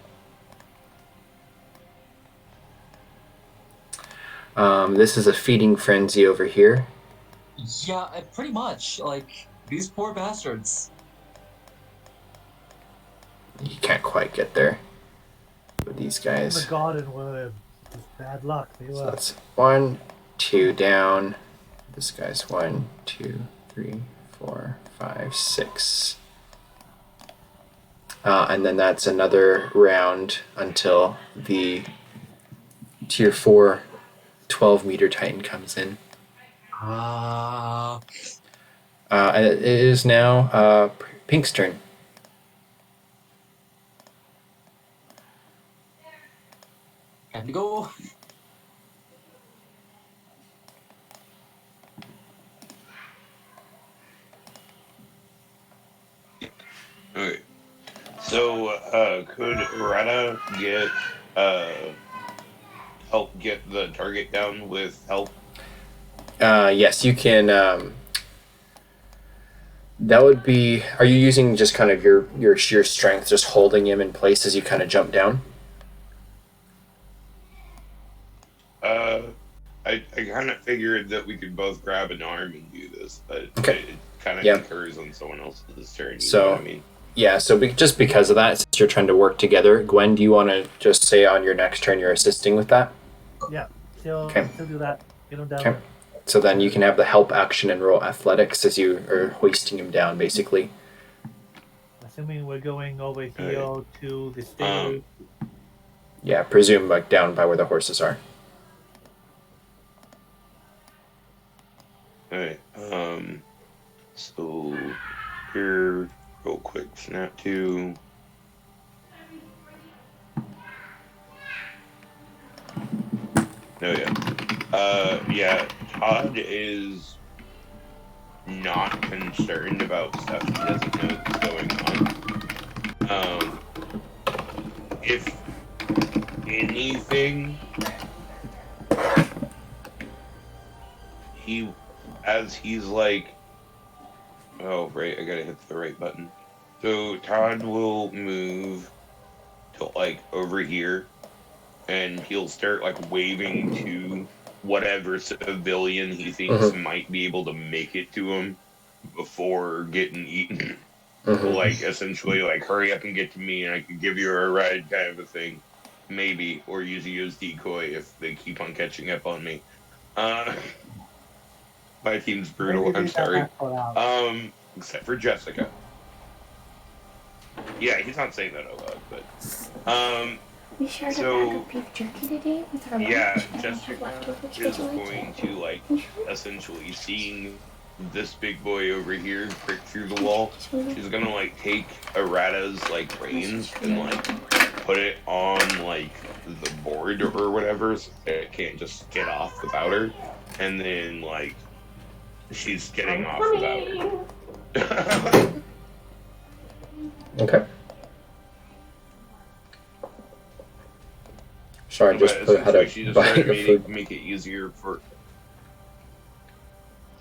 This is a feeding frenzy over here. Yeah, pretty much. These poor bastards. You can't quite get there. for these In the guys. garden were just bad luck. They So were. that's 1, 2 down. This guy's 1, 2, 3, 4, 5, 6. And then that's another round until the tier 4 12-meter Titan comes in. And it is now Pink's turn. Time to go. Okay. So, could Retta get help get the target down with help? Yes, you can. That would be. Are you using just kind of your sheer strength, just holding him in place as you kind of jump down? I kind of figured that we could both grab an arm and do this, but Okay. it kind of Yeah. incurs on someone else's turn. You So- know what I mean? Yeah. So just because of that, since you're trying to work together, Gwen, do you want to just say on your next turn you're assisting with that? Yeah. Still, Okay. still do that. Get them down. Okay. So then you can have the help action and roll athletics as you are hoisting him down, basically. Assuming we're going over here to the stage. Yeah, presume like down by where the horses are. Alright, so here, real quick, snap to. Oh yeah, Todd is not concerned about stuff he doesn't know is going on. If anything, he's like, oh right, I gotta hit the right button. So Todd will move to like over here, and he'll start like waving to whatever civilian he thinks might be able to make it to him before getting eaten. Like essentially, like hurry up and get to me, and I can give you a ride, kind of a thing, maybe, or use you as decoy if they keep on catching up on me. My team's brutal. I'm sorry. Except for Jessica. Yeah, he's not saying that out loud, but We shared So- a bag of beef jerky today with our yeah, lunch, and we Jessica have leftovers is for lunch. going to like You sure? essentially seeing this big boy over here prick through the wall. She's gonna like take Arata's like reins and like put it on like the board or whatever, so it can't just get off without her. And then like she's getting off without her. Okay. Sorry, I just But had essentially she a just bite tried of to food. make it easier for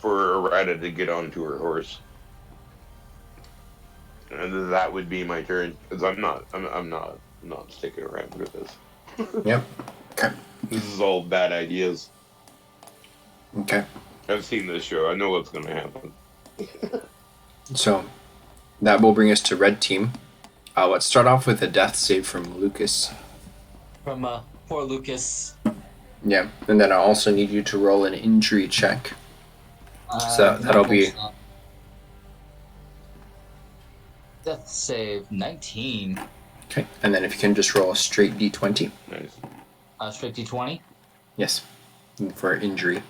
Arata to get onto her horse. And that would be my turn, because I'm not sticking around for this. Yep. Okay. This is all bad ideas. Okay. I've seen this show. I know what's going to happen. So that will bring us to red team. Let's start off with a death save from Lucas. From poor Lucas. Yeah, and then I also need you to roll an injury check. So that'll be Death save 19. okay. And then if you can just roll a straight d20. Nice. Straight D20. Yes, for injury.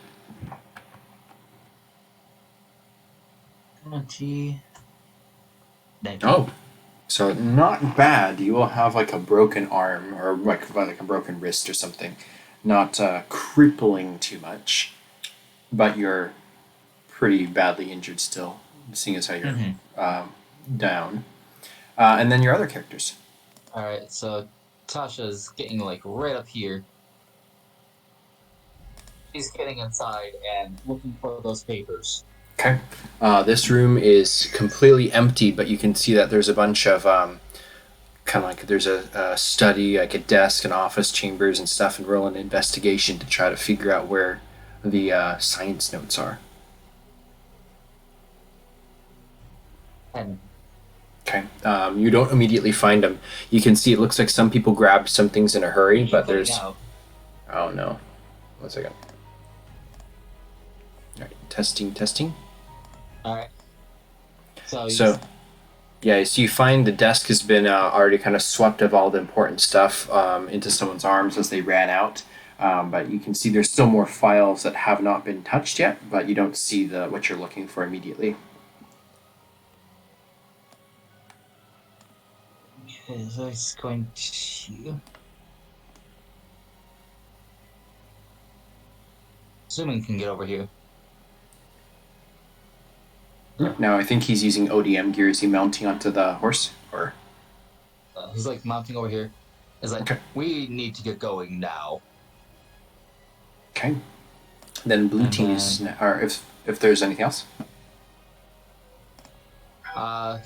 20. 19. Oh, so not bad. You will have like a broken arm or like a broken wrist or something. Not crippling too much, but you're pretty badly injured still, seeing as how you're down. And then your other characters. Alright, so Tasha's getting like right up here. She's getting inside and looking for those papers. Okay. This room is completely empty, but you can see that there's a bunch of kind of like there's a study, like a desk and office chambers and stuff, and roll an investigation to try to figure out where the science notes are. 10. Okay. You don't immediately find him. You can see it looks like some people grabbed some things in a hurry, but there's. Now. Oh no. 1 second. All right. Testing. All right. So Yeah, so you find the desk has been already kind of swept of all the important stuff into someone's arms as they ran out. But you can see there's still more files that have not been touched yet, but you don't see what you're looking for immediately. okay, so it's going to. Assuming can get over here. Now I think he's using ODM gear. Is he mounting onto the horse, or? He's like mounting over here. It's like, Okay. we need to get going now. Okay. Then blue team is, or if there's anything else.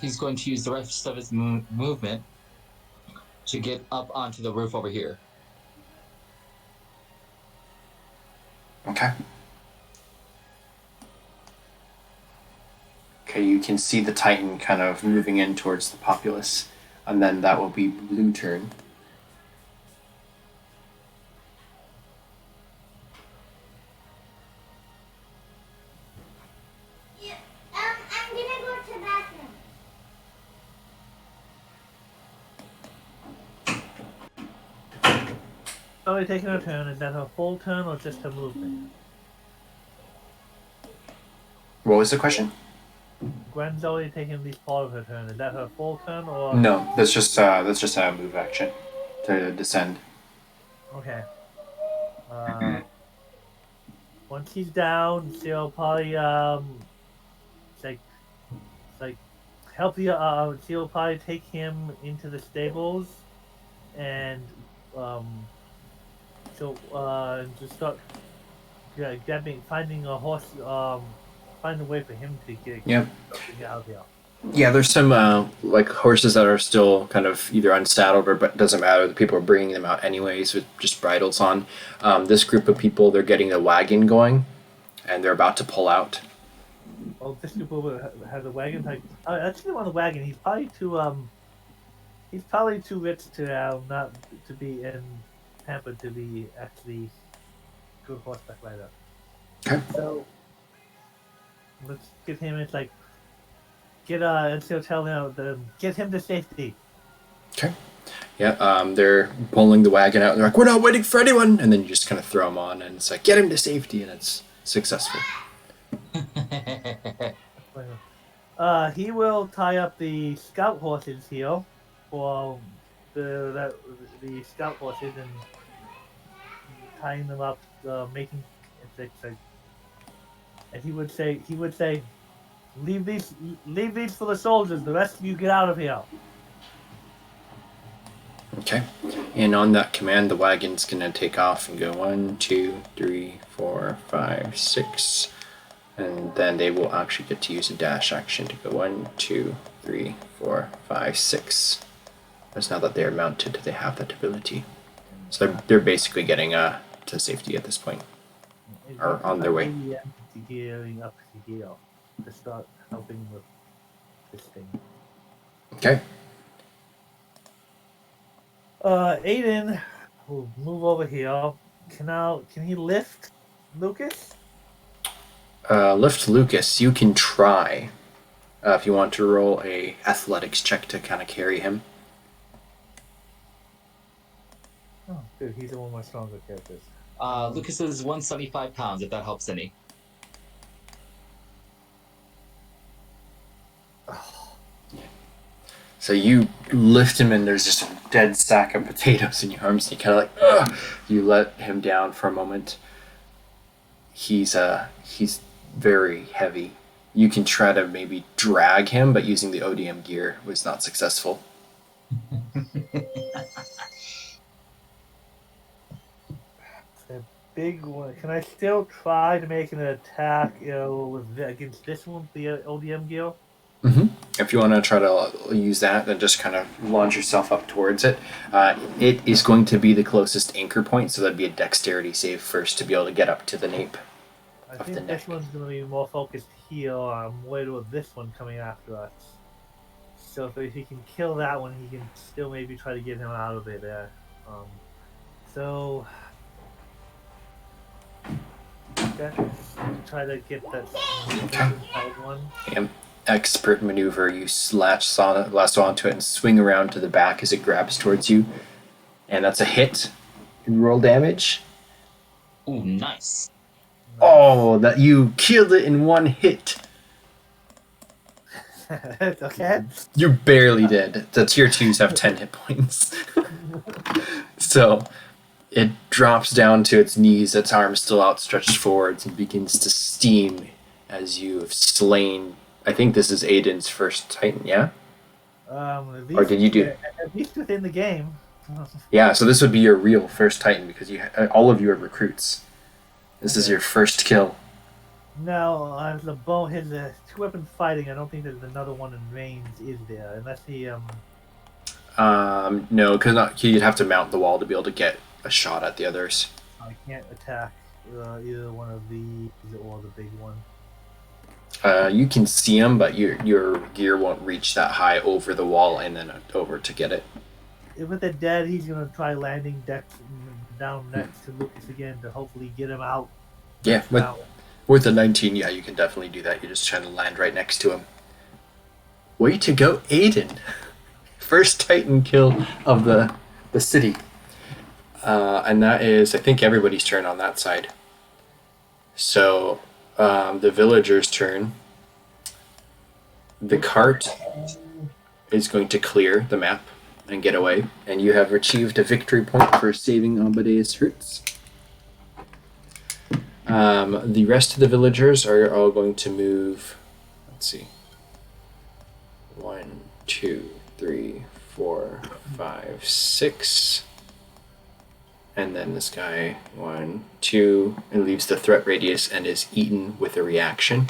He's going to use the rest of his movement to get up onto the roof over here. Okay. Okay, you can see the Titan kind of moving in towards the populace, and then that will be blue turn. I'm gonna go to the bathroom. Only taking a turn. Is that her full turn or just her movement? What was the question? Gwen's only taking these part of her turn. Is that her full turn or? No, that's just a move action to descend. Okay. Once he's down, she'll probably help you. She'll probably take him into the stables, and she'll just start finding a horse. Find a way for him to get out here. Yeah, there's some like horses that are still kind of either unsaddled or, but it doesn't matter. The people are bringing them out anyways with just bridles on. This group of people, they're getting the wagon going, and they're about to pull out. Oh, this group over has a wagon. Like, actually, on the wagon, he's probably too rich to not to be in pampered to be actually good horseback rider. Okay. So let's get him. It's like and she'll tell him get him to safety. Okay. Yeah, they're pulling the wagon out, and they're like, "We're not waiting for anyone," and then you just kind of throw him on, and it's like, "Get him to safety," and it's successful. He will tie up the scout horses here for the scout horses and tying them up, making it's like, and he would say, leave these for the soldiers. The rest of you get out of here. Okay. And on that command, the wagon's gonna take off and go 1, 2, 3, 4, 5, 6. And then they will actually get to use a dash action to go 1, 2, 3, 4, 5, 6. Because now that they are mounted, they have that ability. So they're basically getting to safety at this point. Or on their way. Gearing up to here to start helping with this thing. Okay. Aiden will move over here. Can he lift Lucas? Lift Lucas, you can try. If you want to roll a athletics check to kind of carry him. Oh, good. He's one of my stronger characters. Lucas is 175 pounds, if that helps any. So you lift him, and there's just a dead sack of potatoes in your arms, and you kind of like, ugh! You let him down for a moment. He's very heavy. You can try to maybe drag him, but using the ODM gear was not successful. A big one. Can I still try to make an attack against this one, the ODM gear? Mm-hmm. If you want to try to use that, then just kind of launch yourself up towards it. It is going to be the closest anchor point, so that'd be a dexterity save first to be able to get up to the nape. I think this one's going to be more focused here. I'm worried about this one coming after us. So if he can kill that one, he can still maybe try to get him out of it there. So okay, try to get that inside one. Expert maneuver. You lasso onto it and swing around to the back as it grabs towards you, and that's a hit. And roll damage. Ooh, nice. Oh, that you killed it in one hit. Okay. You barely did. The tier 2s have 10 hit points. So it drops down to its knees, its arms still outstretched forwards, and begins to steam as you have slain. I think this is Aiden's first Titan, yeah? At least, Or did you do? At least within the game. Yeah, so this would be your real first Titan because all of you are recruits. This is your first kill. No, the bow his two-weapon fighting. I don't think there's another one in range, is there? Unless he No, because you'd have to mount the wall to be able to get a shot at the others. I can't attack either one of these or the big one. You can see them, but your gear won't reach that high over the wall and then over to get it. With the dead, he's gonna try landing down next to Lucas again to hopefully get him out. Yeah, with the 19, yeah, you can definitely do that. You're just trying to land right next to him. Way to go, Aiden! First Titan kill of the city. And that is, I think, everybody's turn on that side. So, the villager's turn. The cart is going to clear the map and get away, and you have achieved a victory point for saving Amadeus Hertz. The rest of the villagers are all going to move. Let's see. 1, 2, 3, 4, 5, 6. And then this guy, 1, 2, and leaves the threat radius and is eaten with a reaction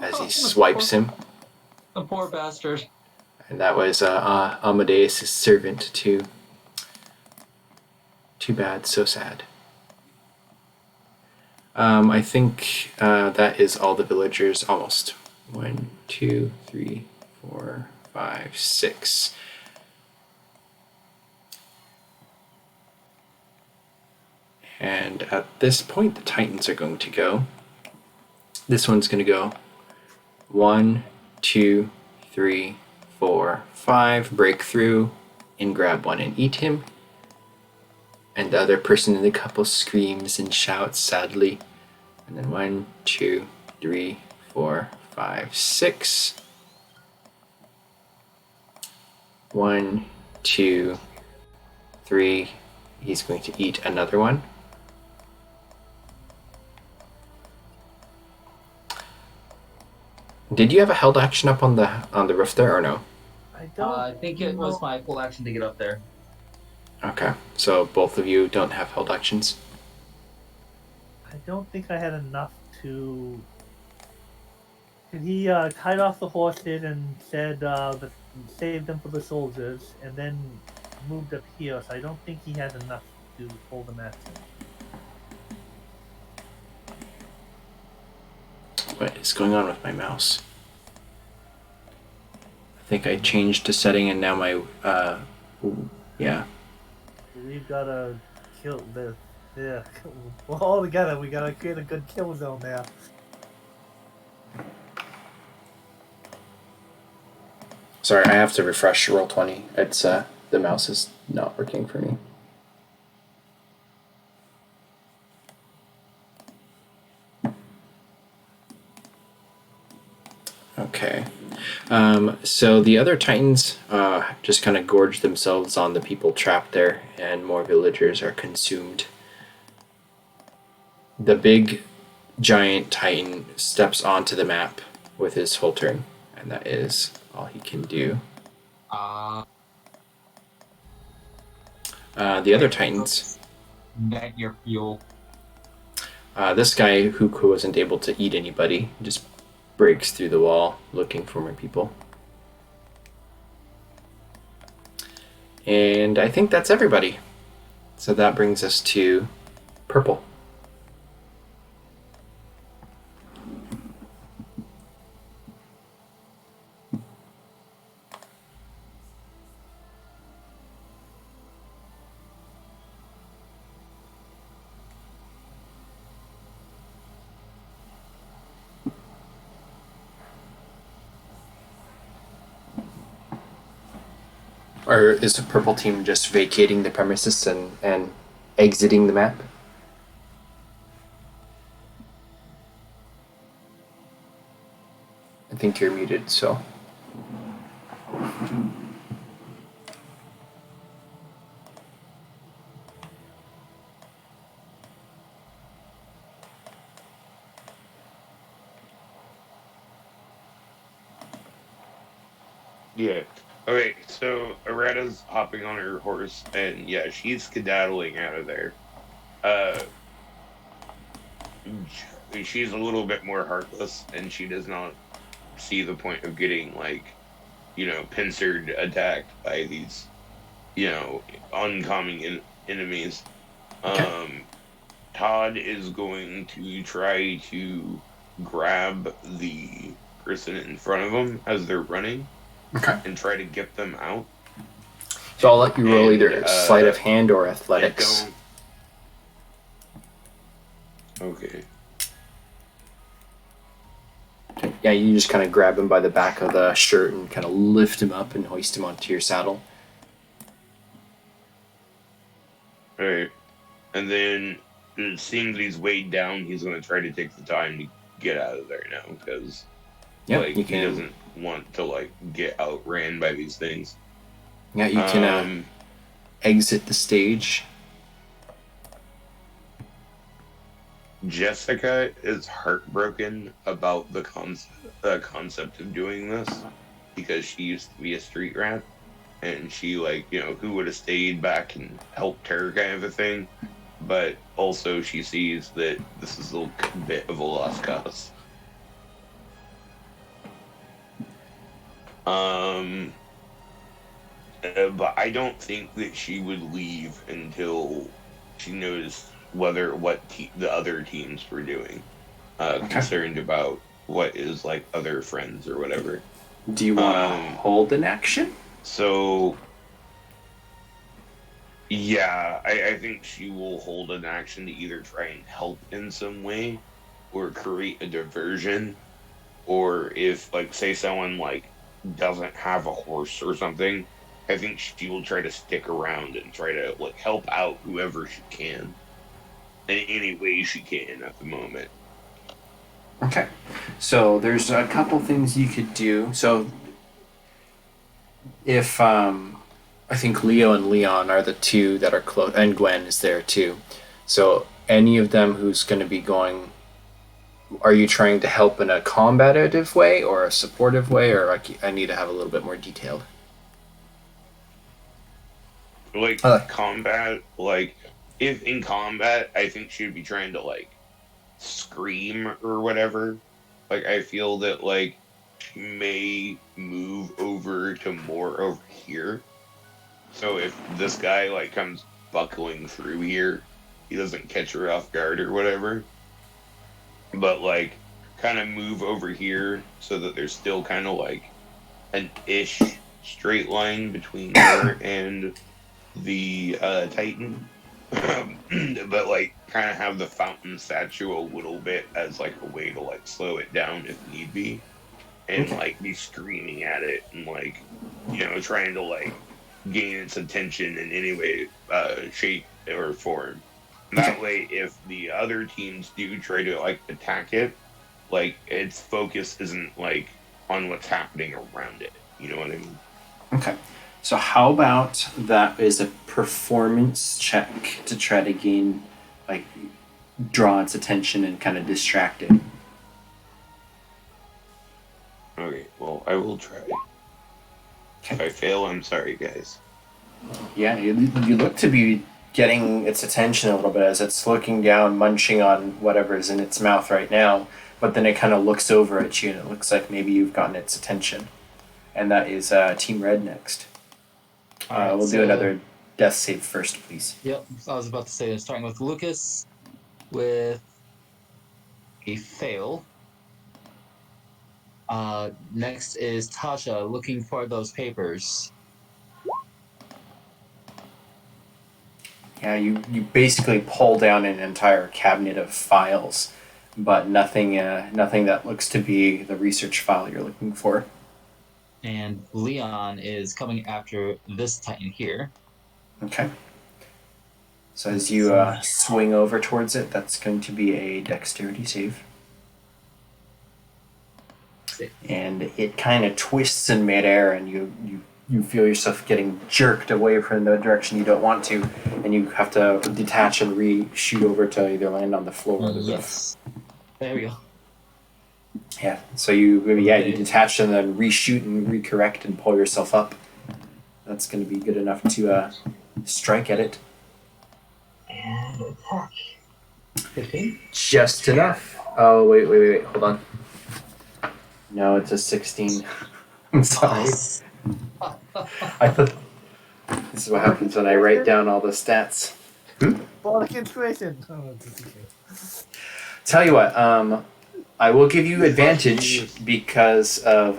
as he swipes him. The poor bastard. And that was Amadeus' servant too. Too bad, so sad. I think that is all the villagers, almost. 1, 2, 3, 4, 5, 6. And at this point, the Titans are going to go. This one's going to go 1, 2, 3, 4, 5. Break through and grab one and eat him. And the other person in the couple screams and shouts sadly. And then 1, 2, 3, 4, 5, 6. 1, 2, 3. He's going to eat another one. Did you have a held action up on the roof there or no? I don't. I think it was my full action to get up there. Okay, so both of you don't have held actions. I don't think I had enough to. He tied off the horses and said save them for the soldiers, and then moved up here. So I don't think he has enough to hold them action. What is going on with my mouse? I think I changed to setting and now my yeah. We've gotta kill the. Yeah, we're all together. We gotta create a good kill zone there. Sorry, I have to refresh Roll20. It's the mouse is not working for me. Okay. So the other Titans just kind of gorge themselves on the people trapped there, and more villagers are consumed. The big giant Titan steps onto the map with his full turn, and that is all he can do. The other Titans. Net your fuel. This guy who wasn't able to eat anybody just breaks through the wall looking for more people. And I think that's everybody. So that brings us to purple. Or is the purple team just vacating the premises and exiting the map? I think you're muted, so. Yeah. Okay, so Aretta's hopping on her horse, and yeah, she's skedaddling out of there. Uh, she's a little bit more heartless, and she does not see the point of getting, like, pincered attacked by these, oncoming enemies. Okay. Todd is going to try to grab the person in front of him as they're running Okay. and try to get them out. So I'll let you roll And, either sleight of hand or I athletics. don't. Okay. Yeah, you just kind of grab him by the back of the shirt and kind of lift him up and hoist him onto your saddle. Alright. And then, seeing that he's weighed down, he's going to try to take the time to get out of there now, because Yeah, like you he can. doesn't want to like get outran by these things. Yeah, you can exit the stage. Jessica is heartbroken about the concept of doing this because she used to be a street rat, and she who would have stayed back and helped her kind of a thing. But also she sees that this is a bit of a lost cause. But I don't think that she would leave until she knows what the other teams were doing. Concerned about what is like other friends or whatever. Do you want to hold an action? So, yeah, I think she will hold an action to either try and help in some way, or create a diversion, or if like say someone like doesn't have a horse or something, I think she will try to stick around and try to like help out whoever she can in any way she can at the moment. Okay. So there's a couple things you could do. So if I think Leo and Leon are the two that are close, and Gwen is there too. So any of them who's going to be going, are you trying to help in a combative way or a supportive way, or I need to have a little bit more detailed? Like combat, like if in combat, I think she would be trying to like scream or whatever. Like I feel that like she may move over to more over here. So if this guy like comes buckling through here, he doesn't catch her off guard or whatever. But like kind of move over here so that there's still kind of like an ish straight line between her and the Titan. But like kind of have the fountain statue a little bit as like a way to like slow it down if need be, and like be screaming at it and like trying to like gain its attention in any way, shape or form. That way, if the other teams do try to like attack it, like its focus isn't like on what's happening around it. You know what I mean? Okay. So how about that is a performance check to try to gain, like, draw its attention and kind of distract it. Okay, well, I will try. If I fail, I'm sorry, guys. Yeah, you look to be getting its attention a little bit as it's looking down, munching on whatever is in its mouth right now, but then it kind of looks over at you and it looks like maybe you've gotten its attention. And that is Team Red next. We'll do another death save first, please. Yep, I was about to say, starting with Lucas with a fail. Next is Tasha looking for those papers. Yeah, you basically pull down an entire cabinet of files, but nothing that looks to be the research file you're looking for. And Leon is coming after this Titan here. Okay. So as you swing over towards it, that's going to be a dexterity save. And it kind of twists in midair, and you feel yourself getting jerked away from the direction you don't want to, and you have to detach and re-shoot over to either land on the floor or the roof. Yes. There we go. Yeah, so you detach and then reshoot and recorrect and pull yourself up. That's going to be good enough to strike at it. And attack. 15? Just enough. Oh, wait, hold on. No, it's a 16. I'm sorry. I thought this is what happens when I write down all the stats. Ball inspiration. Tell you what, I will give you advantage because of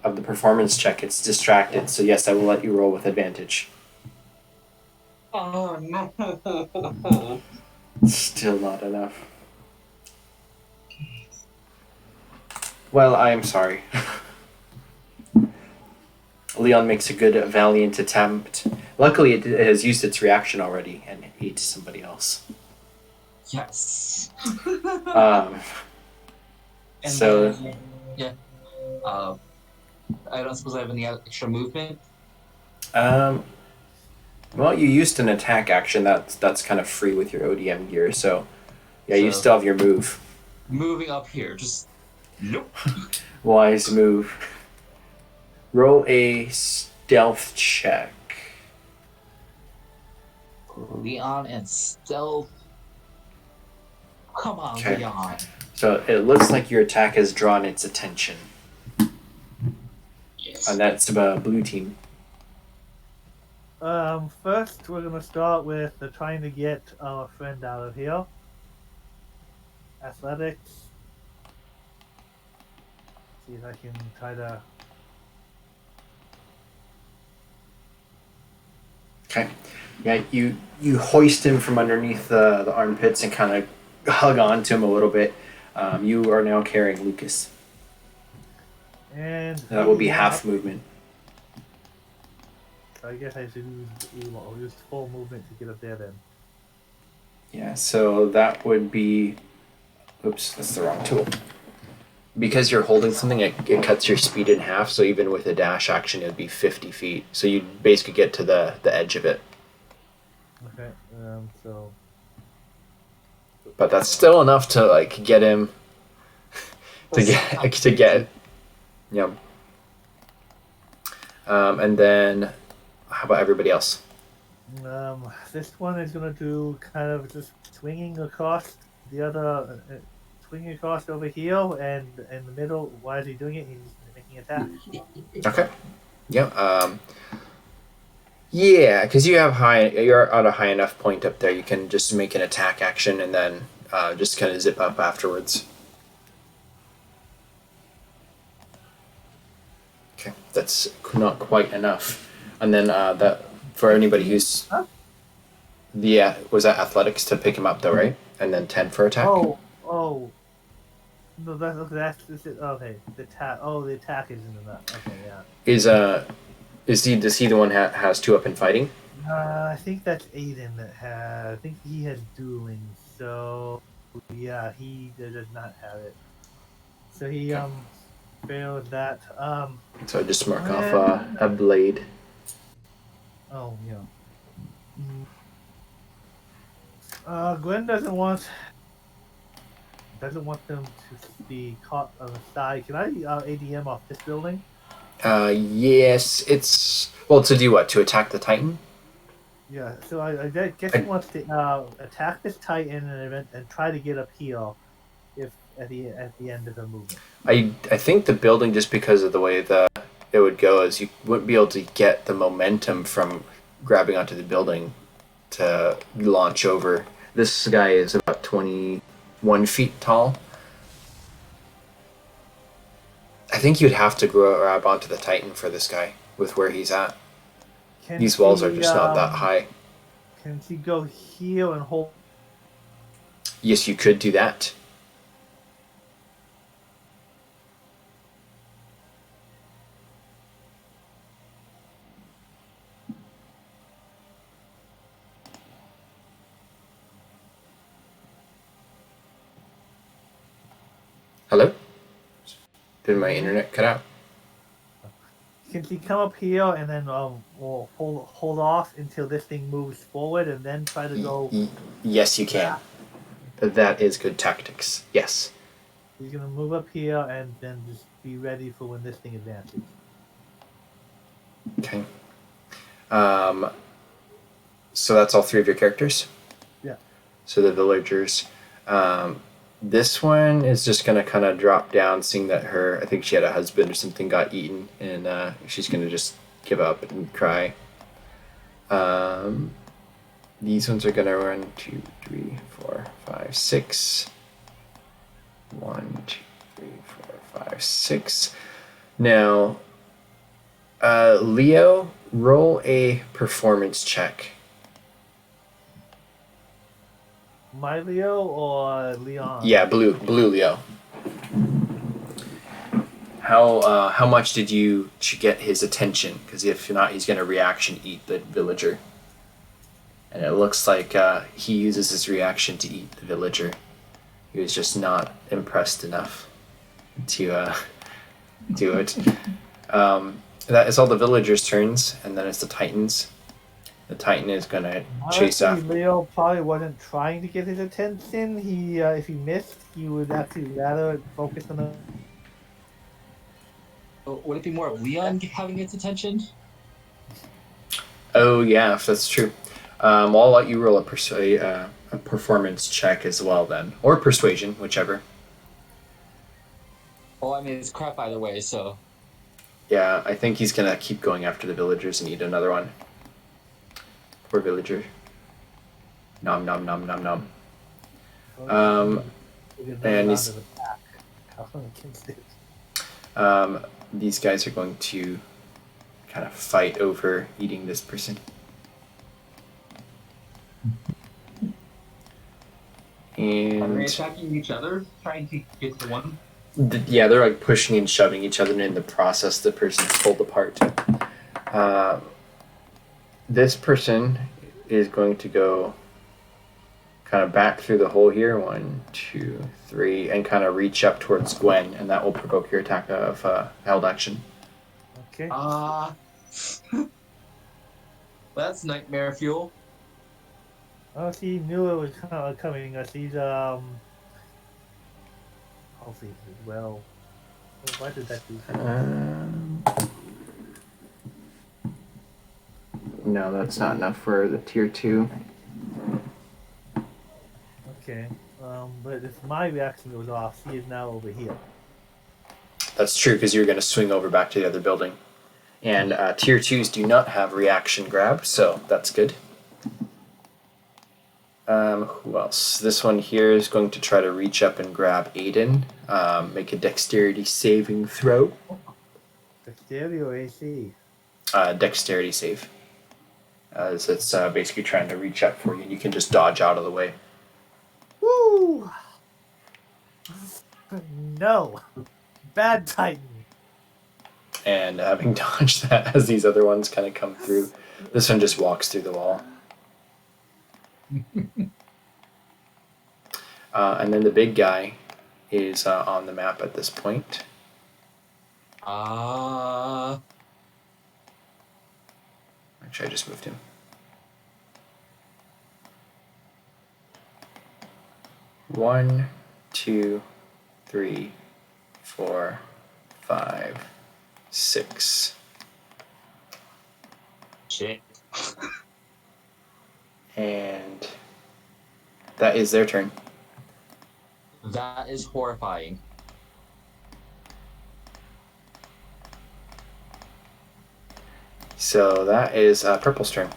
the performance check. It's distracted, so yes, I will let you roll with advantage. Oh no. Still not enough. Well, I am sorry. Leon makes a good valiant attempt. Luckily, it has used its reaction already and ate somebody else. Yes. And So then, yeah. I don't suppose I have any extra movement. Well, you used an attack action. That's kind of free with your ODM gear. So, yeah, you So- still have your move. Moving up here, just nope. Wise move. Roll a stealth check. Leon and stealth. Come on, Okay. Leon. So it looks like your attack has drawn its attention, Yes. and that's blue team. First we're gonna start with trying to get our friend out of here. Athletics. See if I can try to. Okay. Yeah, you hoist him from underneath the armpits and kind of hug on to him a little bit. You are now carrying Lucas. And That will be half movement. So I guess I should use full movement to get up there then. Yeah, so that would be... Oops, that's the wrong tool. Because you're holding something, it cuts your speed in half, so even with a dash action, it would be 50 feet. So you basically get to the edge of it. Okay, so... But that's still enough to, like, get him... to get... Yeah. And then... How about everybody else? This one is gonna do kind of just swinging across the other... swinging across over here, and in the middle, why is he doing it? He's making an attack. Okay. Yeah. Yeah, because you're at a high enough point up there, you can just make an attack action and then just kind of zip up afterwards. Okay, that's not quite enough. And then that for anybody who's Huh? was that athletics to pick him up though, right? And then 10 for attack. Oh. No, that's okay. The attack. Oh, the attack isn't enough. Okay, yeah. Does he the one has 2 up in fighting? I think that's Aiden that has. I think he has dueling. So yeah, he does not have it. So he failed that. So I just mark off a blade. Oh yeah. Glenn doesn't want them to be caught on the side. Can I ADM off this building? Yes, it's to do what? To attack the Titan? Yeah. So I guess he wants to attack this Titan and try to get up here, if at the end of the movement. I think the building, just because of the way that it would go, is you wouldn't be able to get the momentum from grabbing onto the building to launch over. This guy is about 21 feet tall. I think you'd have to grab onto the Titan for this guy with where he's at. These walls are just not that high. Can she go here and hold? Yes, you could do that. Hello? Did my internet cut out? Can she come up here and then we'll hold off until this thing moves forward and then try to go? Yes, you can. That is good tactics. Yes. She's gonna move up here and then just be ready for when this thing advances. Okay. So that's all three of your characters? Yeah. So the villagers. This one is just going to kind of drop down, seeing that I think she had a husband or something got eaten, and she's going to just give up and cry. These ones are going to run 2, 3, 4, 5, 6. 1, 2, 3, 4, 5, 6. Now, Leo, roll a performance check. My Leo or Leon? Yeah, blue Leo. How much did you get his attention? Because if not, he's gonna reaction eat the villager. And it looks like he uses his reaction to eat the villager. He was just not impressed enough to do it. That is all the villagers' turns, and then it's the Titans. The Titan is gonna chase Honestly, after. Leo probably wasn't trying to get his attention. He, if he missed, he would actually rather focus on the. Would it be more of Leon having its attention? Oh yeah, if that's true. I'll let you roll a performance check as well then, or persuasion, whichever. Well, I mean, it's crap either way, so. Yeah, I think he's gonna keep going after the villagers and eat another one. Poor villager. Nom nom nom nom nom. And he's. These guys are going to kind of fight over eating this person. And Are they attacking each other, trying to get to one? Yeah, they're like pushing and shoving each other, and in the process, the person's pulled apart. This person is going to go kind of back through the hole here. 1, 2, 3, and kind of reach up towards Gwen, and that will provoke your attack of held action. Okay. That's nightmare fuel. Oh, she knew it was coming. She's hopefully as well. Why did that do? No, that's not enough for the tier 2. Okay. But if my reaction goes off, she is now over here. That's true, because you're going to swing over back to the other building. And tier 2s do not have reaction grab, so that's good. Who else? This one here is going to try to reach up and grab Aiden. Make a dexterity saving throw. Dexterity or AC? Dexterity save. As it's basically trying to reach up for you, and you can just dodge out of the way. Woo! No! Bad Titan! And having dodged that as these other ones kind of come through, this one just walks through the wall. And then the big guy is on the map at this point. Actually, I just moved him. One, 2, 3, 4, 5, 6. Shit. And that is their turn. That is horrifying. So that is Purple's turn.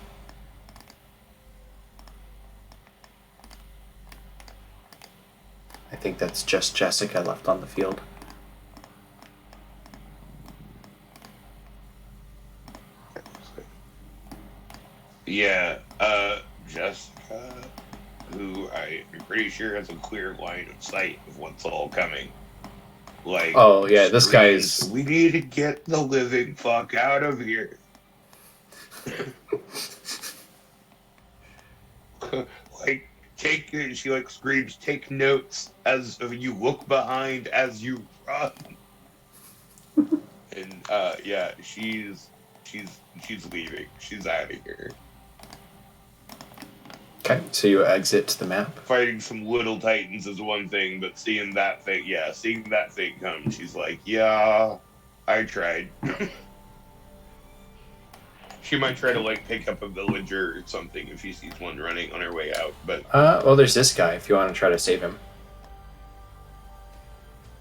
I think that's just Jessica left on the field. Yeah, Jessica, who I'm pretty sure has a clear line of sight of what's all coming. Like, oh yeah, this guy screams, is. "We need to get the living fuck out of here!" like She like screams, take notes as you look behind as you run. And yeah, she's leaving. She's out of here. Okay, so you exit the map. Fighting some little titans is one thing, but seeing that thing come, she's like, yeah, I tried. She might try to like pick up a villager or something if she sees one running on her way out, but Well, there's this guy if you want to try to save him.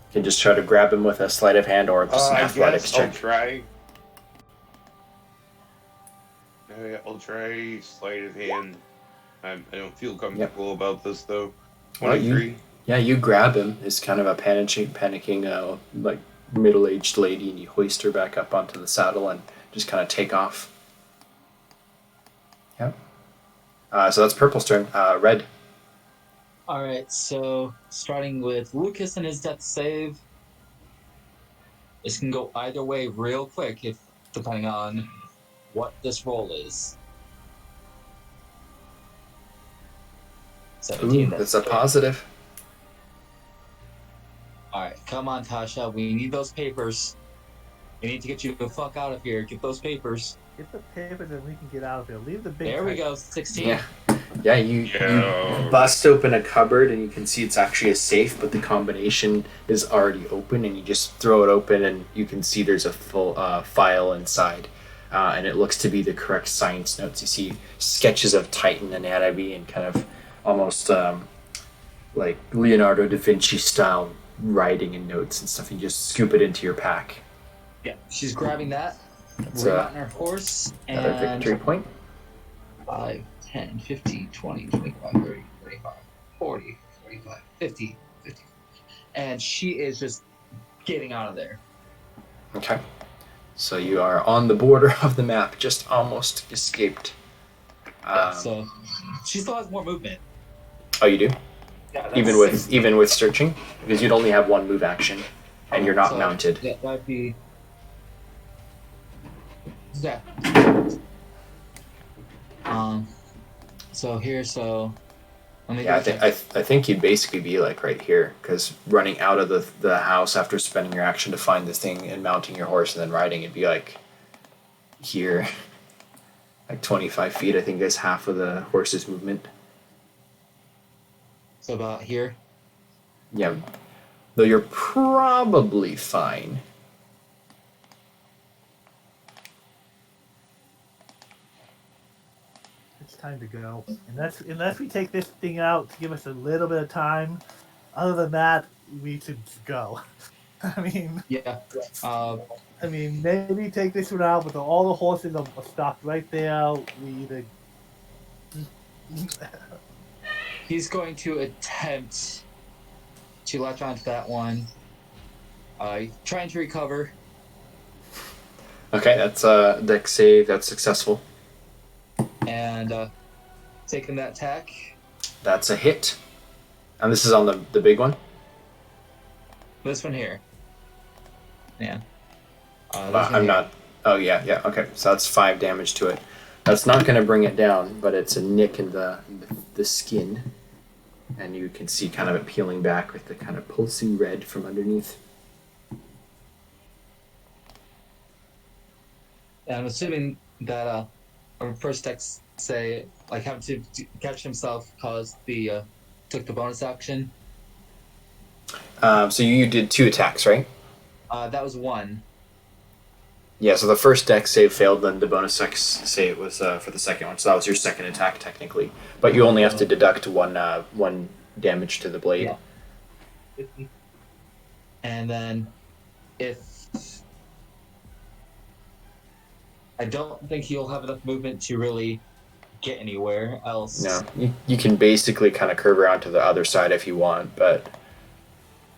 You can just try to grab him with a sleight of hand or just an athletics check. I'll try. I'll try sleight of hand. I don't feel comfortable about this though. 23. Well, you grab him. It's kind of a panicking like middle-aged lady, and you hoist her back up onto the saddle and just kind of take off. Yep. So that's Purple's turn. Red. Alright, so starting with Lucas and his death save. This can go either way real quick, if depending on what this roll is. 17. That's a positive. Alright, come on, Tasha. We need those papers. We need to get you the fuck out of here. Get those papers. Get the papers and we can get out of here. Leave the big. There we go. 16. Yeah. Yeah, you bust open a cupboard and you can see it's actually a safe, but the combination is already open, and you just throw it open and you can see there's a full file inside. And it looks to be the correct science notes. You see sketches of Titan anatomy and kind of almost like Leonardo da Vinci style writing and notes and stuff. You just scoop it into your pack. Yeah, she's grabbing that. That's We're on our horse. another And victory point. 5, 10, 15, 20, 25, 30, 35, 40, 45, 50, 50. And she is just getting out of there. Okay. So you are on the border of the map, just almost escaped. So she still has more movement. Oh, you do? Yeah, that's Even with searching, because you'd only have one move action, and you're not so, mounted. Yeah, that'd be. Yeah. So here, so. Let me Yeah, go I think you'd basically be like right here, because running out of the house after spending your action to find this thing and mounting your horse and then riding, it'd be like here, like 25 feet. I think is half of the horse's movement. So about here. Yeah, though you're probably fine. It's time to go. Unless we take this thing out to give us a little bit of time. Other than that, we should go. I mean, Yeah. maybe take this one out, but all the horses are stopped right there. We either. He's going to attempt to latch onto that one. Trying to recover. Okay, that's a dex save. That's successful. And taking that attack. That's a hit. And this is on the big one? This one here. Yeah. I'm not... Oh, yeah, okay. So that's 5 damage to it. That's not going to bring it down, but it's a nick in the skin. And you can see kind of it peeling back with the kind of pulsing red from underneath. And I'm assuming that our first dex say, like, having to catch himself caused took the bonus action. So you did 2 attacks, right? That was 1. Yeah, so the first dex save failed, then the bonus dex save was for the second one. So that was your second attack, technically. But you only have to deduct one damage to the blade. Yeah. And then, if I don't think he'll have enough movement to really get anywhere else. No, you can basically kind of curve around to the other side if you want, but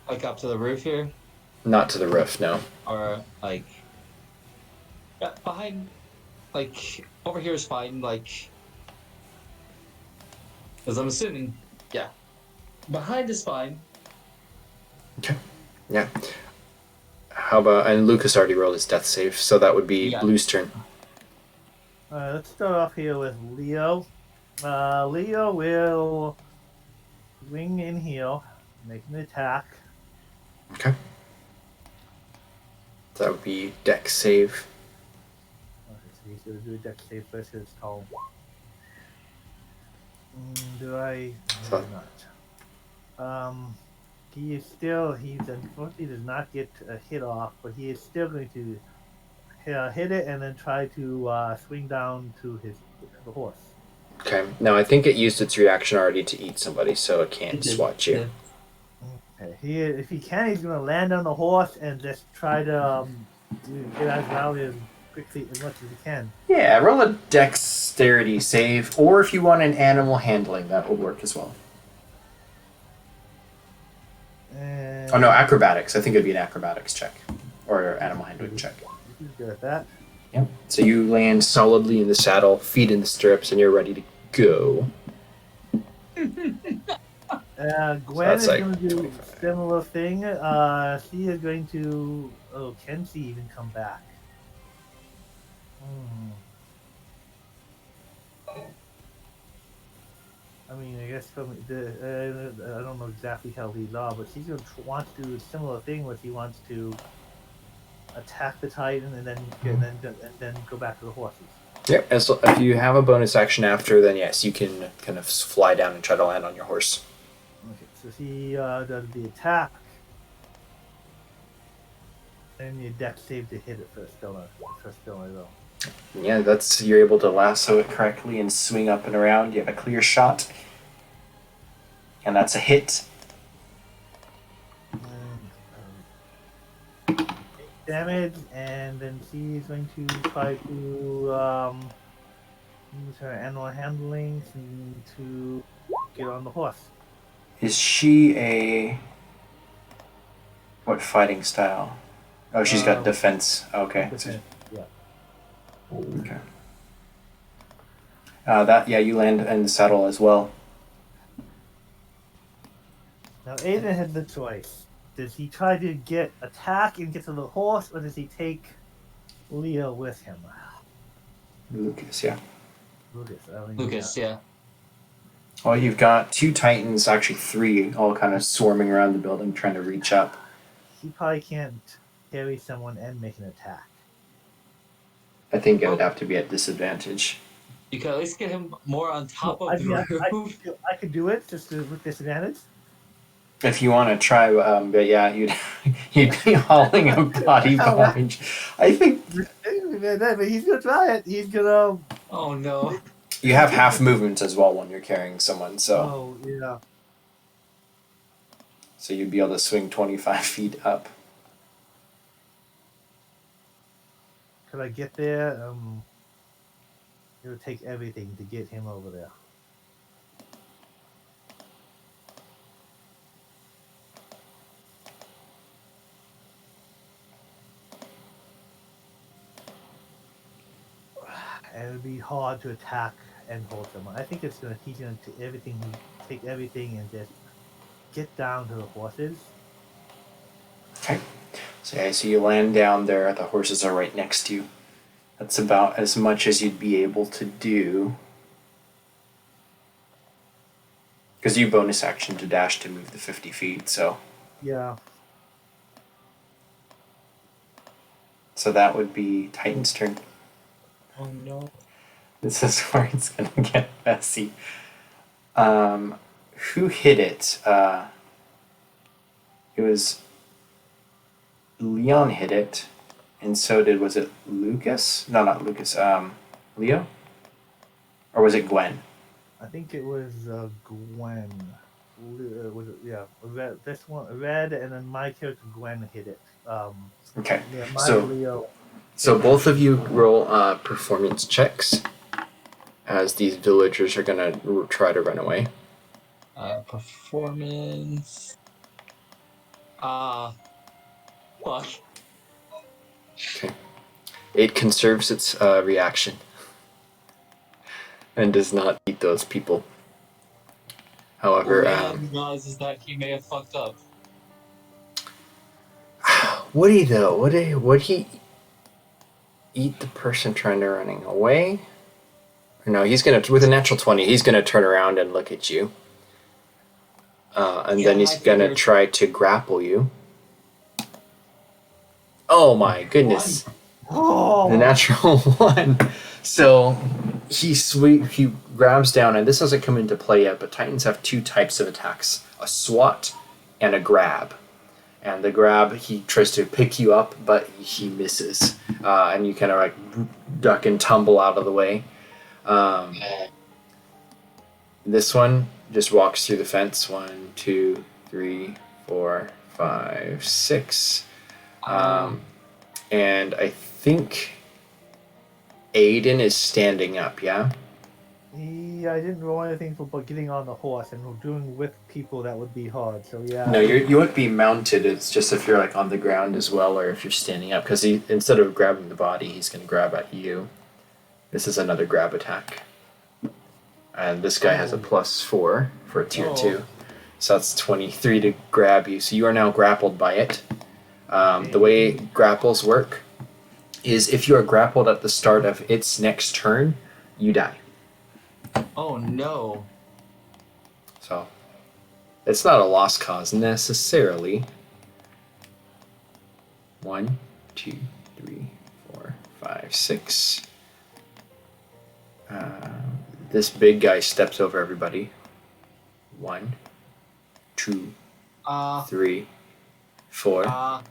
Like up to the roof here, not to the roof, no. or like behind, like over here is fine. Like, because I'm assuming, yeah, behind is fine. Okay. Yeah. How about, and Lucas already rolled his death save, so that would be Yeah. Blue's turn. Let's start off here with Leo. Leo will swing in here, make an attack. Okay. That would be dex save. Okay, so he's gonna do a dex save first because it's tall. Do I? So- No, not. He's unfortunately does not get a hit off, but he is still going to hit it and then try to swing down to the horse. Okay. Now I think it used its reaction already to eat somebody, so it can't It did, swat you. yeah. Okay. If he can, he's gonna land on the horse and just try to get out of rally as quickly as much as he can. Yeah, roll a dexterity save, or if you want an animal handling, that will work as well. And Oh no, acrobatics. I think it'd be an acrobatics check, or animal handling check. he's good at that. Yep. So you land solidly in the saddle, feet in the stirrups, and you're ready to go. Gwen that's is like going to do 25. similar thing. She is going to. Oh, can she even come back? I mean, I guess from I don't know exactly how these are, but she's going to want to do a similar thing where she wants to attack the Titan and then go back to the horses. Yep. If you have a bonus action after, then yes, you can kind of fly down and try to land on your horse. Okay, so she does the attack. And your dex save to hit it first, don't I, though? Yeah, you're able to lasso it correctly and swing up and around. You have a clear shot, and that's a hit. And, damage, and then she's going to try to use her animal handling to get on the horse. Is she what fighting style? Oh, she's got defense. Okay. Yeah. Okay. You land in the saddle as well. Now Aiden had the choice. Does he try to attack and get to the horse, or does he take Leo with him? Lucas, yeah. Lucas, yeah. Well, you've got 2 Titans, actually 3, all kind of swarming around the building trying to reach up. He probably can't carry someone and make an attack. I think it would have to be at disadvantage. You could at least get him more on top of the roof. I could do it just with disadvantage. If you want to try, but yeah, you'd be hauling a body behind you. I think But he's gonna try it. He's gonna. Oh no. you have half movement as well when you're carrying someone, so Oh yeah. so you'd be able to swing 25 feet up. Could I get there? It would take everything to get him over there. And it would be hard to attack and hold someone. I think he's gonna take everything and just get down to the horses. Okay. So you land down there. The horses are right next to you. That's about as much as you'd be able to do. Because you bonus action to dash to move the 50 feet, so Yeah. that would be Titan's turn. Oh no. This is where it's gonna get messy. Who hit it? It was Leon hit it, and so was it Lucas? No, not Lucas. Leo? Or was it Gwen? I think it was Gwen. Was it? Yeah. This one, Red, and then my character Gwen hit it. Okay. Yeah, So- So both of you roll performance checks as these villagers are gonna try to run away. Performance. Fuck. Okay. It conserves its reaction and does not eat those people. However, realizes that he may have fucked up. would he though? Would he eat the person trying to running away? Or no, he's gonna with a natural 20. He's gonna turn around and look at you. And Yeah, then he's I gonna figured. try to grapple you. Oh my goodness. Oh, The natural one. So he grabs down, and this doesn't come into play yet, but Titans have two types of attacks: a swat and a grab. And the grab, he tries to pick you up, but he misses, and you kind of like duck and tumble out of the way. Um, this one just walks through the fence. 1, 2, 3, 4, 5, 6. And I think Aiden is standing up, yeah? yeah, I didn't roll anything for but getting on the horse, and doing with people that would be hard. So yeah. No, you wouldn't be mounted. It's just if you're like on the ground as well, or if you're standing up. Because he, instead of grabbing the body, he's going to grab at you. This is another grab attack. And this guy has a +4 for a tier 2. So that's 23 to grab you. So you are now grappled by it. The way grapples work is if you are grappled at the start of its next turn, you die. Oh no. So it's not a lost cause necessarily. 1, 2, 3, 4, 5, 6. This big guy steps over everybody. 1, 2, 3, 4.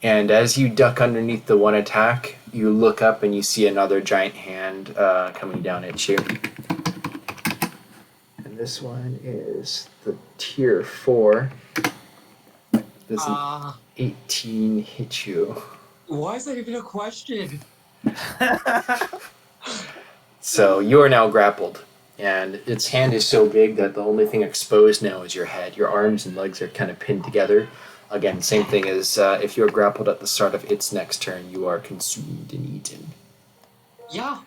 And as you duck underneath the one attack, you look up and you see another giant hand coming down at you. And this one is the tier 4. Does an 18 hit you? Why is that even a question? So you are now grappled. And its hand is so big that the only thing exposed now is your head. Your arms and legs are kind of pinned together. Again, same thing as if you are grappled at the start of its next turn, you are consumed and eaten. Yeah.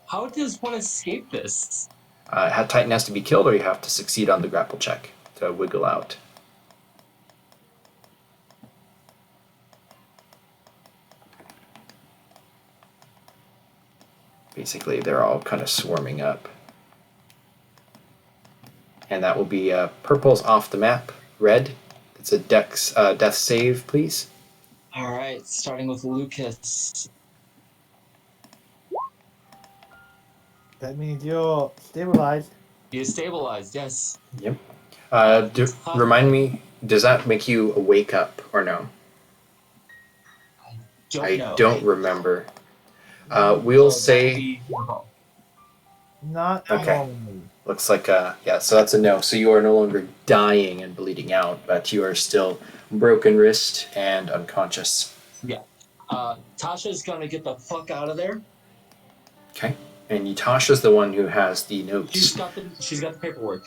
How does one escape this? Titan has to be killed, or you have to succeed on the grapple check to wiggle out. Basically, they're all kind of swarming up. And that will be purple's off the map, red. It's a death save, please. Alright, starting with Lucas. That means you're stabilized. He is stabilized, yes. Yep. Remind me, does that make you wake up or no? I don't remember. We'll say... Not Okay. normally. Looks like yeah, so that's a no. So you are no longer dying and bleeding out, but you are still broken wrist and unconscious. Yeah. Tasha's gonna get the fuck out of there. Okay. And Yatasha's the one who has the notes. She's got the paperwork.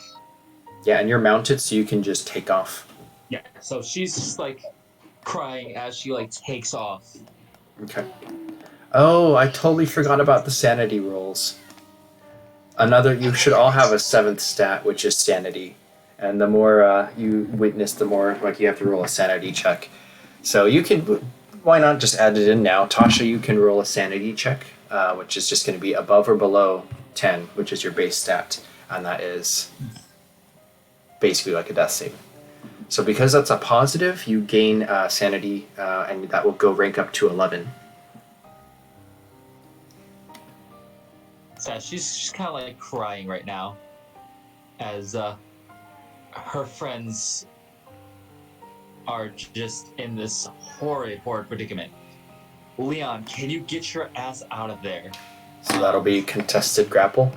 Yeah, and you're mounted, so you can just take off. Yeah. So she's just like crying as she like takes off. Okay. Oh, I totally forgot about the sanity rolls. You should all have a 7th stat, which is sanity. And the more you witness, the more like you have to roll a sanity check. So you can, why not just add it in now? Tasha, you can roll a sanity check, which is just going to be above or below 10, which is your base stat. And that is basically like a death save. So because that's a positive, you gain sanity, and that will go rank up to 11. So she's kind of like crying right now as her friends are just in this horrid predicament. Leon, can you get your ass out of there? So that'll be contested grapple.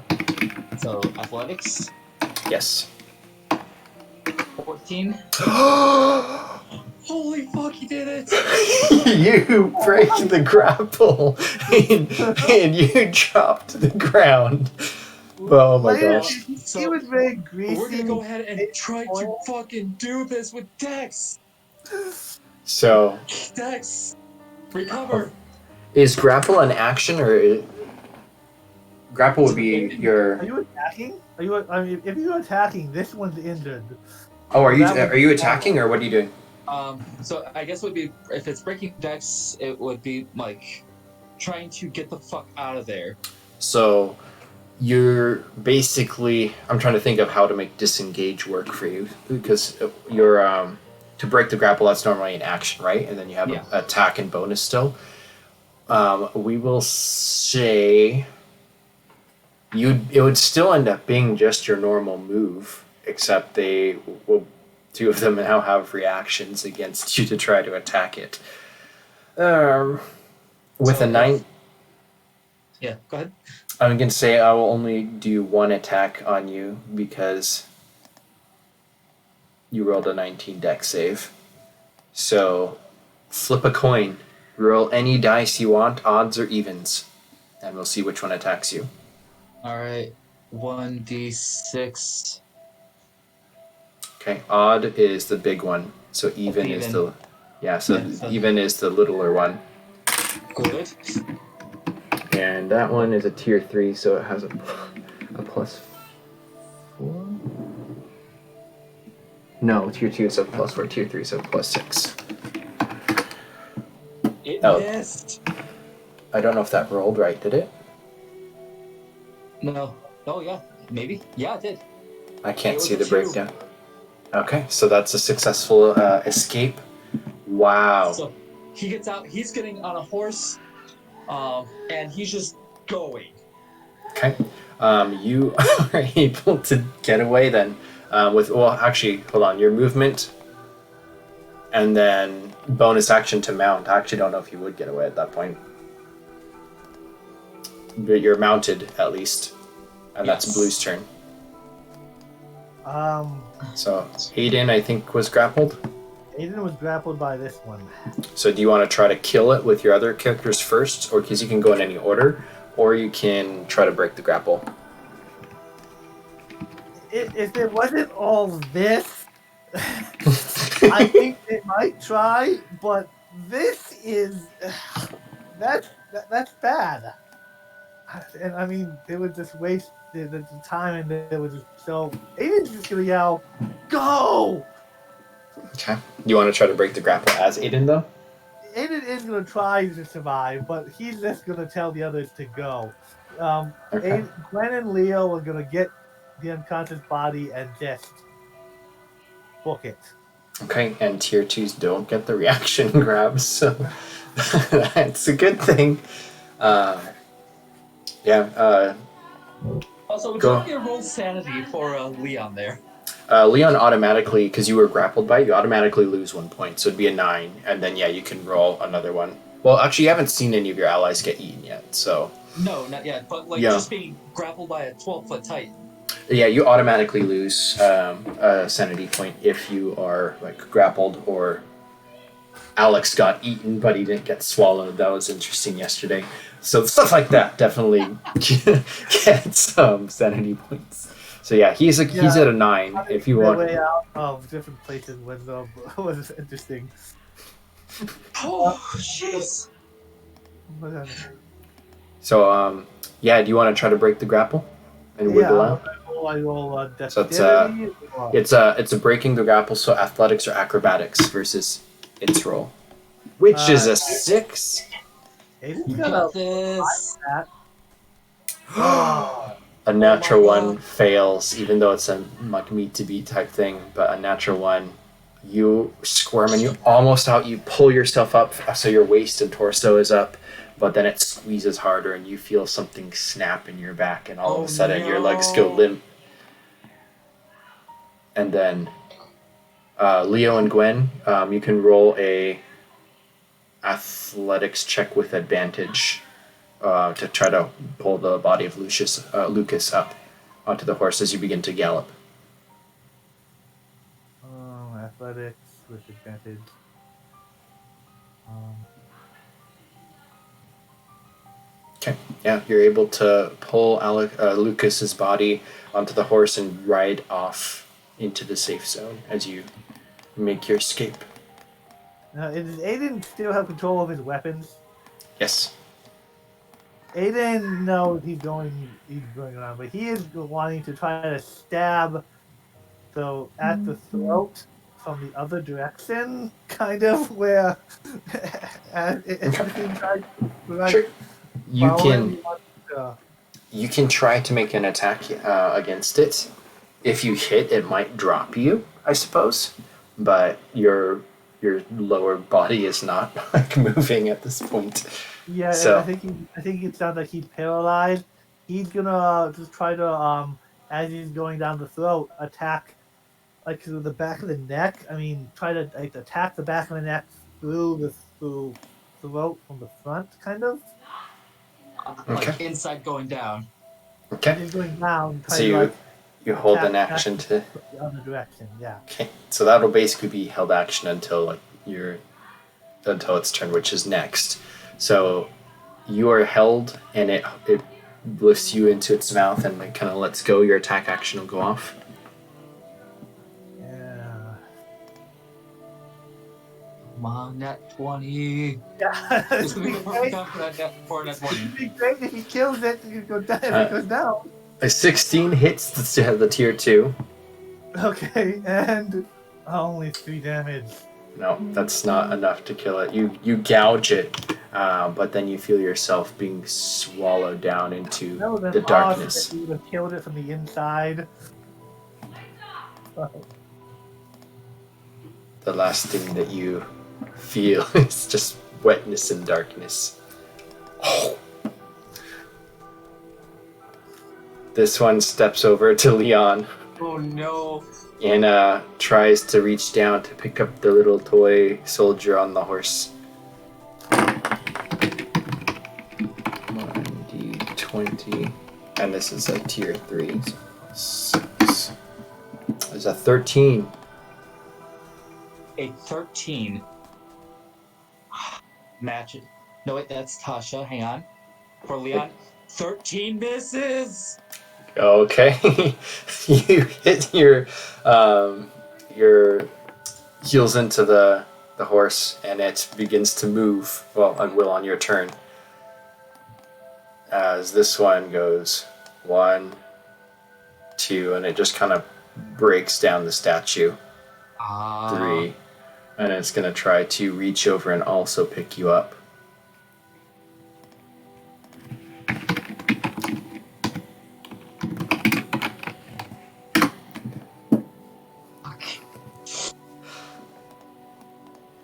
So athletics, Yes. 14. Holy fuck, he did it! You break the grapple and you drop to the ground. Oh my gosh. He was very greasy. We're gonna go ahead and try to fucking do this with Dex! So, Dex! Recover! is grapple an action, or grapple would be Are your... you attacking? I mean, if you're attacking, this one's injured. Oh, are you attacking, or what are you doing? So I guess it would be, if it's breaking Dex, it would be like trying to get the fuck out of there. So, you're basically, I'm trying to think of how to make disengage work for you, because you're to break the grapple, that's normally an action, right? And then you have Yeah. attack and bonus still. We will say it would still end up being just your normal move, except two of them now have reactions against you to try to attack it. With So a 9, Yeah, go ahead. I'm going to say I will only do one attack on you because you rolled a 19 dex save. So flip a coin. Roll any dice you want, odds or evens, and we'll see which one attacks you. All right, 1d6. Okay, odd is the big one, so even is Even. so even is the littler one. Good. And that one is a tier 3, so it has a plus 4? No, tier 2 is a plus 4, tier 3 is a plus 6. It Oh. missed. I don't know if that rolled right, did it? No. Oh yeah, maybe. Yeah, it did. I can't It see was the a 2. breakdown. Okay, so that's a successful escape. Wow. So he gets out. He's getting on a horse, and he's just going. Okay. You are able to get away then actually, hold on, your movement and then bonus action to mount. I actually don't know if you would get away at that point. But you're mounted at least. And Yes. that's Blue's turn. So Aiden, I think, was grappled. Aiden was grappled by this one. So do you want to try to kill it with your other characters first? Or because you can go in any order, or you can try to break the grapple. If it wasn't all this, I think they might try, but this is that's bad. And I mean, they would just waste the time, and they would just so Aiden's just gonna yell, "Go!" Okay. You want to try to break the grapple as Aiden, though? Aiden is gonna try to survive, but he's just gonna tell the others to go. Okay. Glenn and Leo are gonna get the unconscious body and just book it. Okay, and tier 2s don't get the reaction grabs, so that's a good thing. Also, would Go. you get roll sanity for Leon there? Leon automatically, because you were grappled by it, you automatically lose 1 point, so it'd be a 9, and then you can roll another one. Well, actually, you haven't seen any of your allies get eaten yet, so... No, not yet, but just being grappled by a 12-foot Titan. Yeah, you automatically lose a sanity point if you are grappled, or Alex got eaten but he didn't get swallowed. That was interesting yesterday. So stuff like that definitely gets sanity points. So yeah, he's at a 9 if you want. The way out of different places was interesting. Oh, jeez. So do you want to try to break the grapple and wiggle out? I roll So dexterity. it's a breaking the grapple, so athletics or acrobatics versus its roll, which is a 6. Aiden's You gonna got this. that. A natural Oh my God. one fails, even though it's a meat to beat type thing. But a natural one, you squirm and you pull yourself up so your waist and torso is up, but then it squeezes harder and you feel something snap in your back, and all of a sudden your legs go limp. And then Leo and Gwen, you can roll a athletics check with advantage to try to pull the body of Lucas up onto the horse as you begin to gallop. Athletics with advantage. Okay, yeah, you're able to pull Lucas's body onto the horse and ride off into the safe zone as you make your escape. Now, does Aiden still have control of his weapons? Yes. Aiden knows he's going around, but he is wanting to try to stab. So at the throat from the other direction, kind of where. Sure. You can. You can try to make an attack against it. If you hit, it might drop you, I suppose. But your lower body is not like moving at this point. Yeah, and So I think it sounds like he's paralyzed. He's gonna just try to as he's going down the throat, attack like through the back of the neck. I mean, try to like attack the back of the neck through the throat from the front, kind of. okay, Like inside going down. okay. As he's going down, So try to like you hold an attack action to. the other direction. Yeah. Okay, so that'll basically be held action until like until its turn, which is next. So you are held, and it lifts you into its mouth and like kind of lets go. Your attack action will go off. Yeah. Come on, net 20. Yeah. This would be the perfect time for net 20. It'd be great if he kills it. It goes down. It goes down. A 16 hits the tier 2. Okay, and only 3 damage. No, that's not enough to kill it. You gouge it, but then you feel yourself being swallowed down into That would have the been darkness. awesome if you would have killed it from the inside. The last thing that you feel is just wetness and darkness. Oh. This one steps over to Leon Oh no. and tries to reach down to pick up the little toy soldier on the horse. 1d20, and this is a tier 3. 6. There's a 13. A 13. Match it. No, wait, that's Tasha. Hang on. For Leon, 13 misses! Okay, you hit your heels into the horse, and it begins to move. Well, it will on your turn. As this one goes 1, 2, and it just kind of breaks down the statue. 3, and it's gonna try to reach over and also pick you up.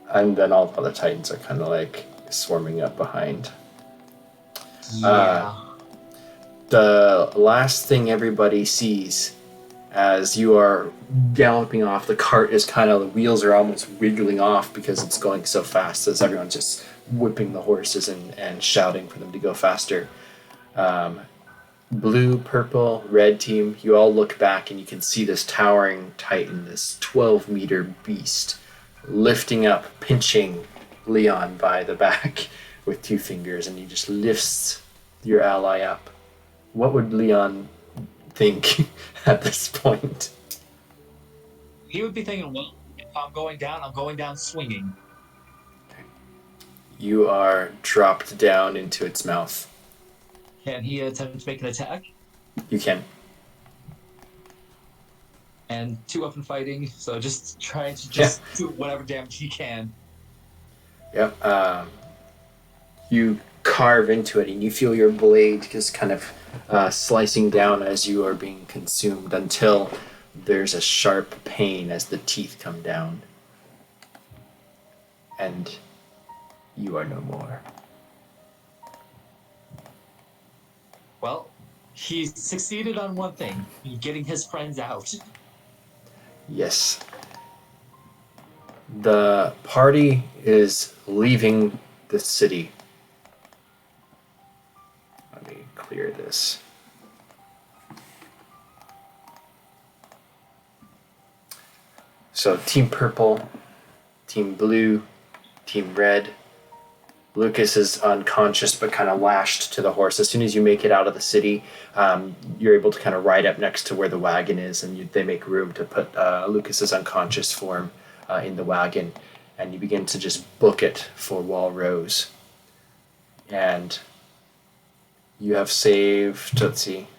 And then all the other titans are kind of like swarming up behind. Yeah. The last thing everybody sees as you are galloping off, the cart is kind of, the wheels are almost wiggling off because it's going so fast as everyone's just whipping the horses and shouting for them to go faster. Blue, purple, red team, you all look back and you can see this towering titan, this 12-meter beast, lifting up, pinching Leon by the back with 2 fingers, and he just lifts your ally up. What would Leon think at this point? He would be thinking, well, if I'm going down swinging. You are dropped down into its mouth. Can he attempt to make an attack? You can. And 2-weapon fighting, so just try to do whatever damage he can. Yep. You carve into it, and you feel your blade just kind of slicing down as you are being consumed until there's a sharp pain as the teeth come down. And you are no more. Well, he succeeded on one thing, getting his friends out. Yes. The party is leaving the city. Let me clear this. So Team Purple, Team Blue, Team Red. Lucas is unconscious but kind of lashed to the horse. As soon as you make it out of the city, you're able to kind of ride up next to where the wagon is, and they make room to put Lucas's unconscious form in the wagon, and you begin to just book it for Walrose. And you have saved, let's see,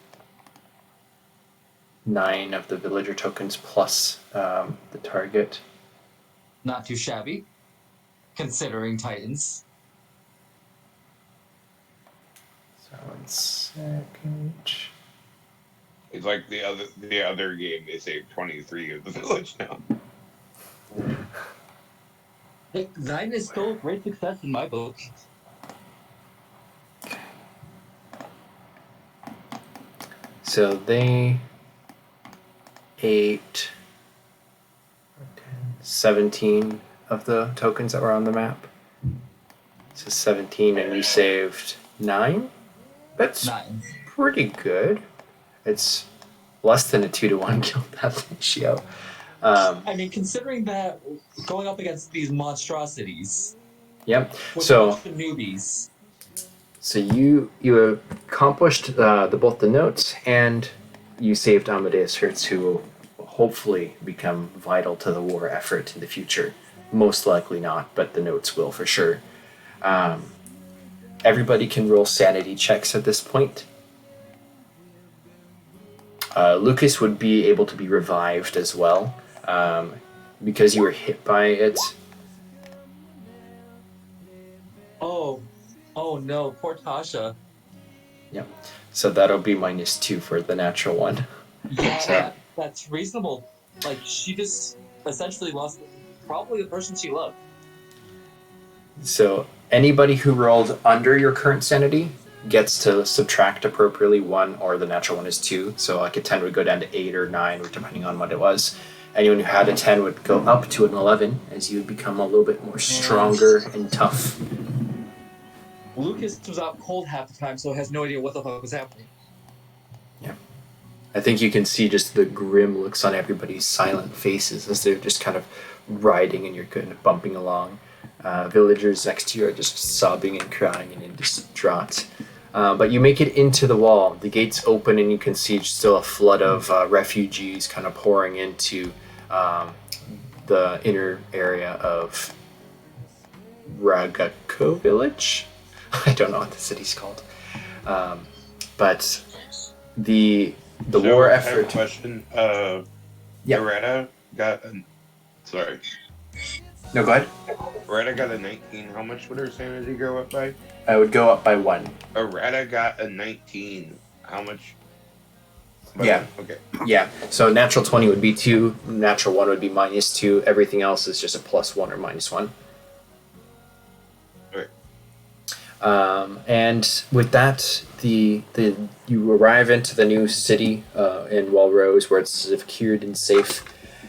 9 of the villager tokens plus the target. Not too shabby, considering Titans. So 1 second. It's like the other game. They saved 23 of the village now. Hey, 9 is still a great success in my book. So they ate 17 of the tokens that were on the map. So 17, and you saved 9? That's 9. pretty good. It's less than a 2-to-1 kill death ratio. I mean, considering that going up against these monstrosities Yep. with a So bunch of newbies. So you accomplished both the notes, and you saved Amadeus Hertz, who will hopefully become vital to the war effort in the future. Most likely not, but the notes will for sure. Everybody can roll sanity checks at this point. Lucas would be able to be revived as well, because you were hit by it. Oh no, poor Tasha. Yep. So that'll be -2 for the natural one. Yeah, So- that's reasonable. Like, she just essentially lost probably the person she loved. So anybody who rolled under your current sanity gets to subtract appropriately 1, or the natural one is 2. So like a 10 would go down to 8 or 9, or depending on what it was. Anyone who had a 10 would go up to an 11, as you would become a little bit more stronger and tough. Lucas was out cold half the time, so has no idea what the fuck was happening. I think you can see just the grim looks on everybody's silent faces as they're just kind of riding and you're kind of bumping along. Villagers next to you are just sobbing and crying and in distraught. But you make it into the wall. The gates open and you can see still a flood of refugees kind of pouring into the inner area of Ragako village. I don't know what the city's called. But the war I have a effort. question. Yeah. Loretta got a... Sorry. No, go ahead. Loretta got a 19. How much would her sanity go up by? I would go up by 1. Loretta got a 19. How much? By Yeah. 1? Okay. Yeah. So natural 20 would be 2. Natural 1 would be -2. Everything else is just a +1 or -1. Okay. And with that, you arrive into the new city in Walrose, where it's secured and safe,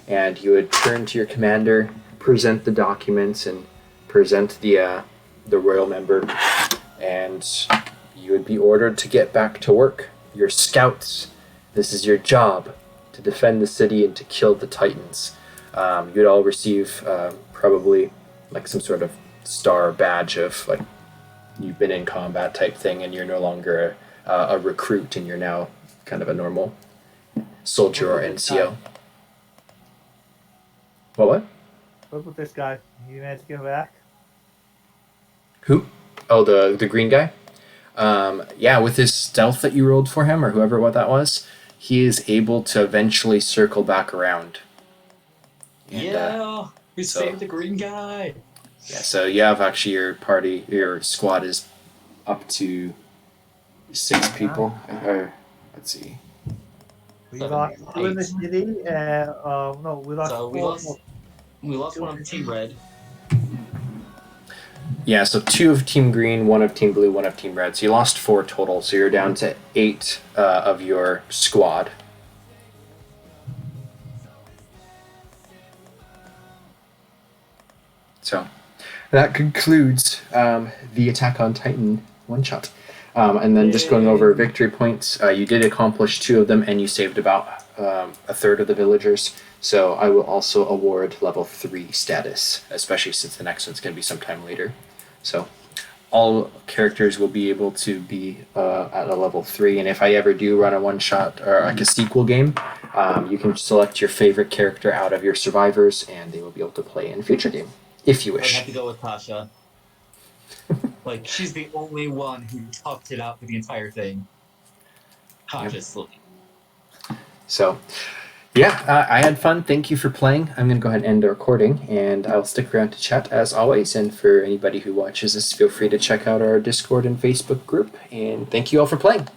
and you would turn to your commander, present the documents, and present the royal member, and you would be ordered to get back to work. Your scouts, this is your job, to defend the city and to kill the Titans. You'd all receive probably like some sort of star badge of like you've been in combat type thing, and you're no longer a recruit, and you're now kind of a normal soldier or NCO. What? What about this guy? You managed to get him back? Who? Oh, the green guy? Yeah, with his stealth that you rolled for him, or whoever what that was, he is able to eventually circle back around. And, We so- saved the green guy. Yeah, so you have actually your squad is up to 6 people. Let's see. We 7, lost 2 in the 8. city, and no, we lost So 4. we lost one on Team Red. Yeah, so 2 of Team Green, 1 of Team Blue, 1 of Team Red. So you lost 4 total. So you're down to 8 of your squad. So that concludes the Attack on Titan one-shot. And then just going over victory points, you did accomplish 2 of them, and you saved about a third of the villagers. So I will also award level 3 status, especially since the next one's going to be sometime later. So all characters will be able to be at a level 3, and if I ever do run a one-shot or like a sequel game, you can select your favorite character out of your survivors, and they will be able to play in a future game, if you I'd wish. have to go with Tasha. Like, she's the only one who toughed it out for the entire thing. Consciously. So, Yeah, I had fun. Thank you for playing. I'm going to go ahead and end the recording, and I'll stick around to chat as always. And for anybody who watches this, feel free to check out our Discord and Facebook group. And thank you all for playing.